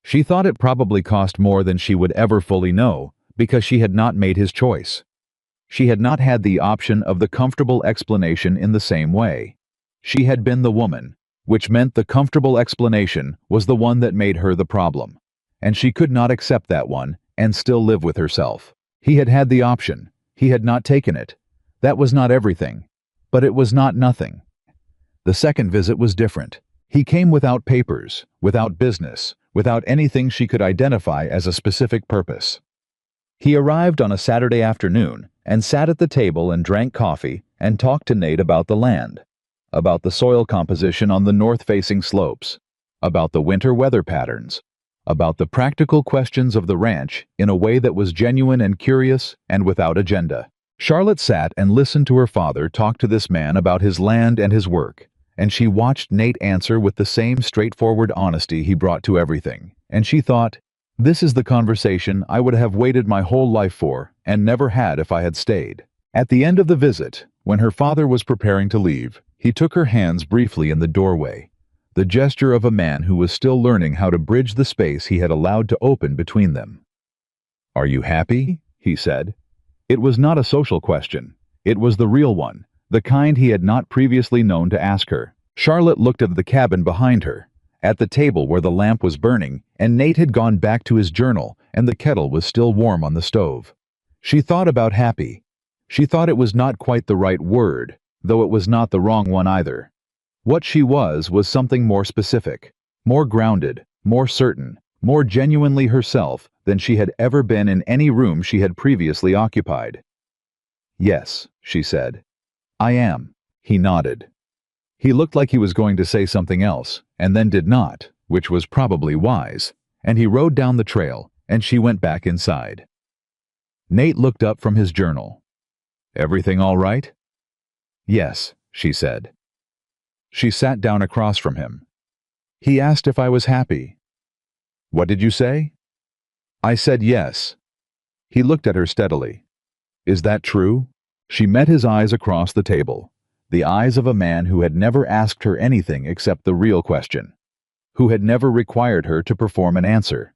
She thought it probably cost more than she would ever fully know, because she had not made his choice. She had not had the option of the comfortable explanation in the same way. She had been the woman, which meant the comfortable explanation was the one that made her the problem, and she could not accept that one and still live with herself. He had had the option. He had not taken it. That was not everything, but it was not nothing. The second visit was different. He came without papers, without business, without anything she could identify as a specific purpose. He arrived on a Saturday afternoon and sat at the table and drank coffee and talked to Nate about the land, about the soil composition on the north-facing slopes, about the winter weather patterns, about the practical questions of the ranch in a way that was genuine and curious and without agenda. Charlotte sat and listened to her father talk to this man about his land and his work, and she watched Nate answer with the same straightforward honesty he brought to everything, and she thought, "This is the conversation I would have waited my whole life for, and never had if I had stayed." At the end of the visit, when her father was preparing to leave, he took her hands briefly in the doorway, the gesture of a man who was still learning how to bridge the space he had allowed to open between them. "Are you happy?" he said. It was not a social question. It was the real one, the kind he had not previously known to ask her. Charlotte looked at the cabin behind her, at the table where the lamp was burning, and Nate had gone back to his journal, and the kettle was still warm on the stove. She thought about happy. She thought it was not quite the right word, though it was not the wrong one either. What she was something more specific, more grounded, more certain, more genuinely herself than she had ever been in any room she had previously occupied. "Yes," she said. "I am." He nodded. He looked like he was going to say something else, and then did not, which was probably wise, and he rode down the trail, and she went back inside. Nate looked up from his journal. "Everything all right?" "Yes," she said. She sat down across from him. He asked if I was happy. "What did you say?" "I said yes." He looked at her steadily. "Is that true?" She met his eyes across the table, the eyes of a man who had never asked her anything except the real question, who had never required her to perform an answer,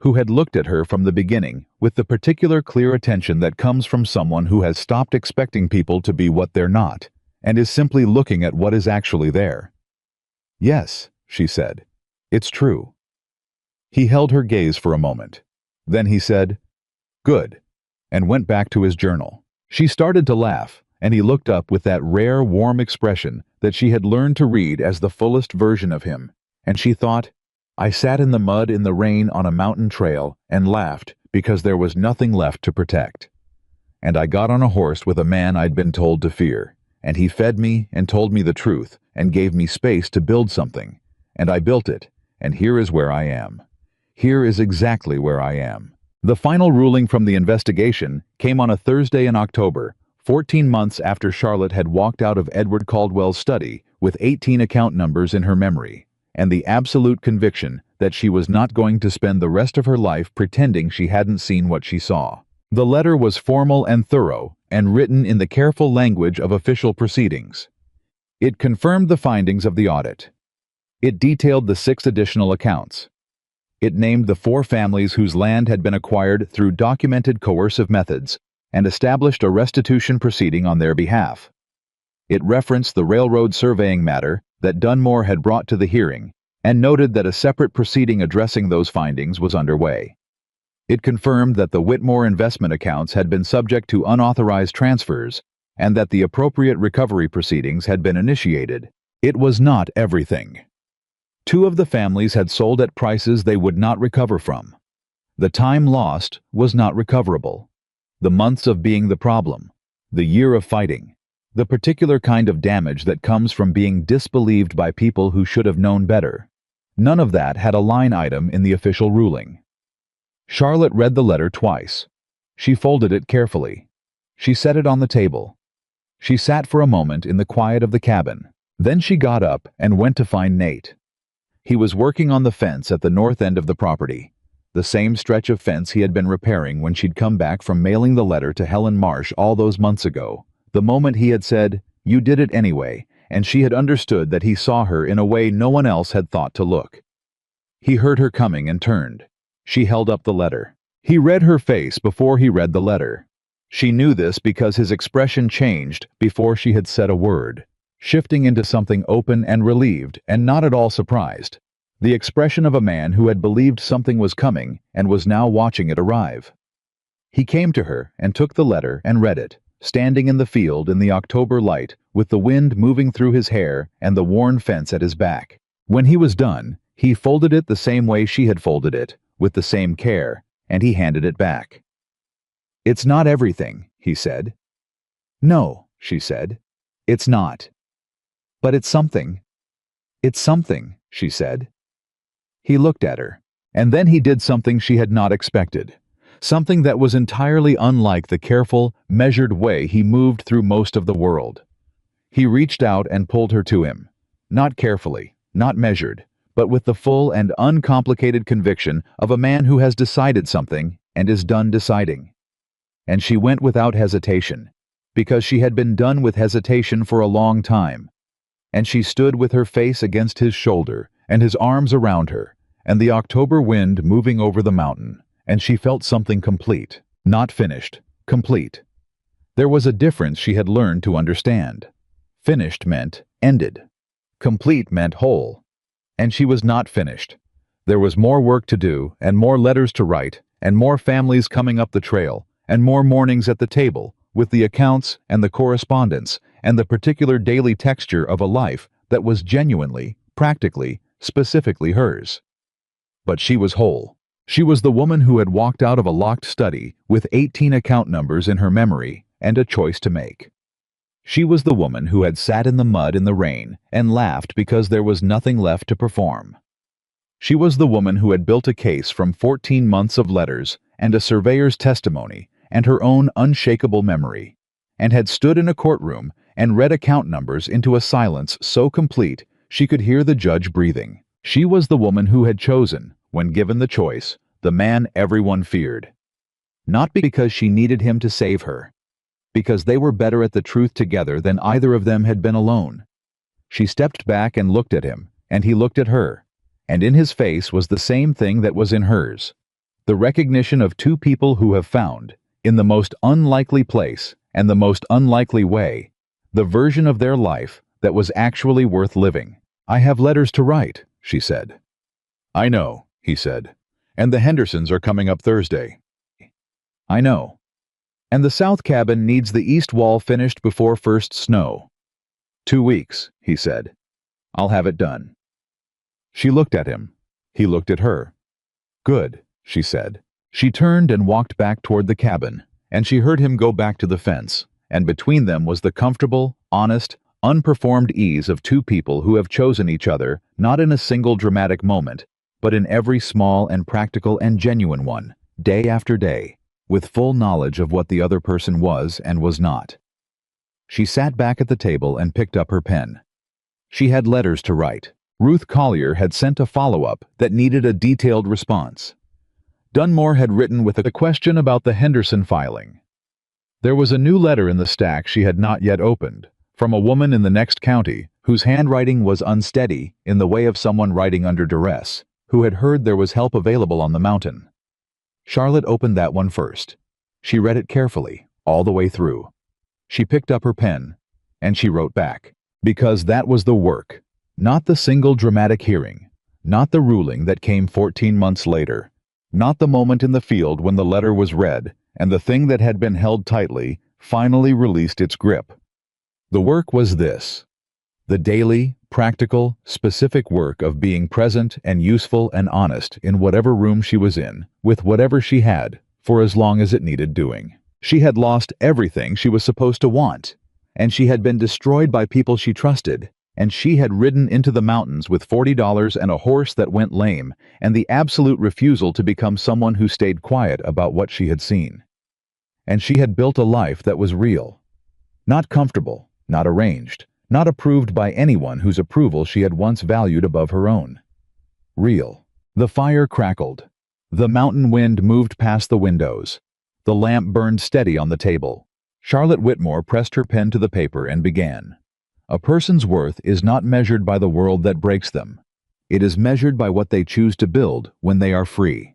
who had looked at her from the beginning with the particular clear attention that comes from someone who has stopped expecting people to be what they're not, and is simply looking at what is actually there. "Yes," she said. "It's true." He held her gaze for a moment. Then he said, "Good," and went back to his journal. She started to laugh, and he looked up with that rare, warm expression that she had learned to read as the fullest version of him, and she thought, "I sat in the mud in the rain on a mountain trail and laughed because there was nothing left to protect. And I got on a horse with a man I'd been told to fear, and he fed me and told me the truth and gave me space to build something, and I built it, and here is where I am. Here is exactly where I am." The final ruling from the investigation came on a Thursday in October, 14 months after Charlotte had walked out of Edward Caldwell's study with 18 account numbers in her memory, and the absolute conviction that she was not going to spend the rest of her life pretending she hadn't seen what she saw. The letter was formal and thorough, and written in the careful language of official proceedings. It confirmed the findings of the audit. It detailed the 6 additional accounts. It named the 4 families whose land had been acquired through documented coercive methods and established a restitution proceeding on their behalf. It referenced the railroad surveying matter that Dunmore had brought to the hearing and noted that a separate proceeding addressing those findings was underway. It confirmed that the Whitmore investment accounts had been subject to unauthorized transfers and that the appropriate recovery proceedings had been initiated. It was not everything. 2 of the families had sold at prices they would not recover from. The time lost was not recoverable. The months of being the problem, the year of fighting, the particular kind of damage that comes from being disbelieved by people who should have known better. None of that had a line item in the official ruling. Charlotte read the letter twice. She folded it carefully. She set it on the table. She sat for a moment in the quiet of the cabin. Then she got up and went to find Nate. He was working on the fence at the north end of the property, the same stretch of fence he had been repairing when she'd come back from mailing the letter to Helen Marsh all those months ago, the moment he had said, "You did it anyway," and she had understood that he saw her in a way no one else had thought to look. He heard her coming and turned. She held up the letter. He read her face before he read the letter. She knew this because his expression changed before she had said a word, shifting into something open and relieved and not at all surprised. The expression of a man who had believed something was coming and was now watching it arrive. He came to her and took the letter and read it, standing in the field in the October light with the wind moving through his hair and the worn fence at his back. When he was done, he folded it the same way she had folded it, with the same care, and he handed it back. "It's not everything," he said. "No," she said. "It's not. But it's something." "It's something," she said. He looked at her, and then he did something she had not expected, something that was entirely unlike the careful, measured way he moved through most of the world. He reached out and pulled her to him, not carefully, not measured, but with the full and uncomplicated conviction of a man who has decided something and is done deciding. And she went without hesitation, because she had been done with hesitation for a long time. And she stood with her face against his shoulder and his arms around her, and the October wind moving over the mountain, and she felt something complete, not finished, complete. There was a difference she had learned to understand. Finished meant ended. Complete meant whole. And she was not finished. There was more work to do, and more letters to write, and more families coming up the trail, and more mornings at the table, with the accounts and the correspondence, and the particular daily texture of a life that was genuinely, practically, specifically hers. But she was whole. She was the woman who had walked out of a locked study with 18 account numbers in her memory and a choice to make. She was the woman who had sat in the mud in the rain and laughed because there was nothing left to perform. She was the woman who had built a case from 14 months of letters and a surveyor's testimony and her own unshakable memory, and had stood in a courtroom and read account numbers into a silence so complete she could hear the judge breathing. She was the woman who had chosen, when given the choice, the man everyone feared. Not because she needed him to save her, because they were better at the truth together than either of them had been alone. She stepped back and looked at him, and he looked at her, and in his face was the same thing that was in hers, the recognition of two people who have found, in the most unlikely place and the most unlikely way, the version of their life that was actually worth living. "I have letters to write," she said. "I know," he said. "And the Hendersons are coming up Thursday." "I know. And the south cabin needs the east wall finished before first snow." 2 weeks, he said. "I'll have it done." She looked at him. He looked at her. "Good," she said. She turned and walked back toward the cabin, and she heard him go back to the fence, and between them was the comfortable, honest, unperformed ease of two people who have chosen each other not in a single dramatic moment, but in every small and practical and genuine one, day after day, with full knowledge of what the other person was and was not. She sat back at the table and picked up her pen. She had letters to write. Ruth Collier had sent a follow-up that needed a detailed response. Dunmore had written with a question about the Henderson filing. There was a new letter in the stack she had not yet opened, from a woman in the next county whose handwriting was unsteady in the way of someone writing under duress, who had heard there was help available on the mountain. Charlotte opened that one first. She read it carefully, all the way through. She picked up her pen, and she wrote back, because that was the work, not the single dramatic hearing, not the ruling that came 14 months later, not the moment in the field when the letter was read and the thing that had been held tightly finally released its grip. The work was this: the daily, practical, specific work of being present and useful and honest in whatever room she was in, with whatever she had, for as long as it needed doing. She had lost everything she was supposed to want, and she had been destroyed by people she trusted, and she had ridden into the mountains with $40 and a horse that went lame, and the absolute refusal to become someone who stayed quiet about what she had seen. And she had built a life that was real. Not comfortable, not arranged, not approved by anyone whose approval she had once valued above her own. Real. The fire crackled. The mountain wind moved past the windows. The lamp burned steady on the table. Charlotte Whitmore pressed her pen to the paper and began. A person's worth is not measured by the world that breaks them. It is measured by what they choose to build when they are free.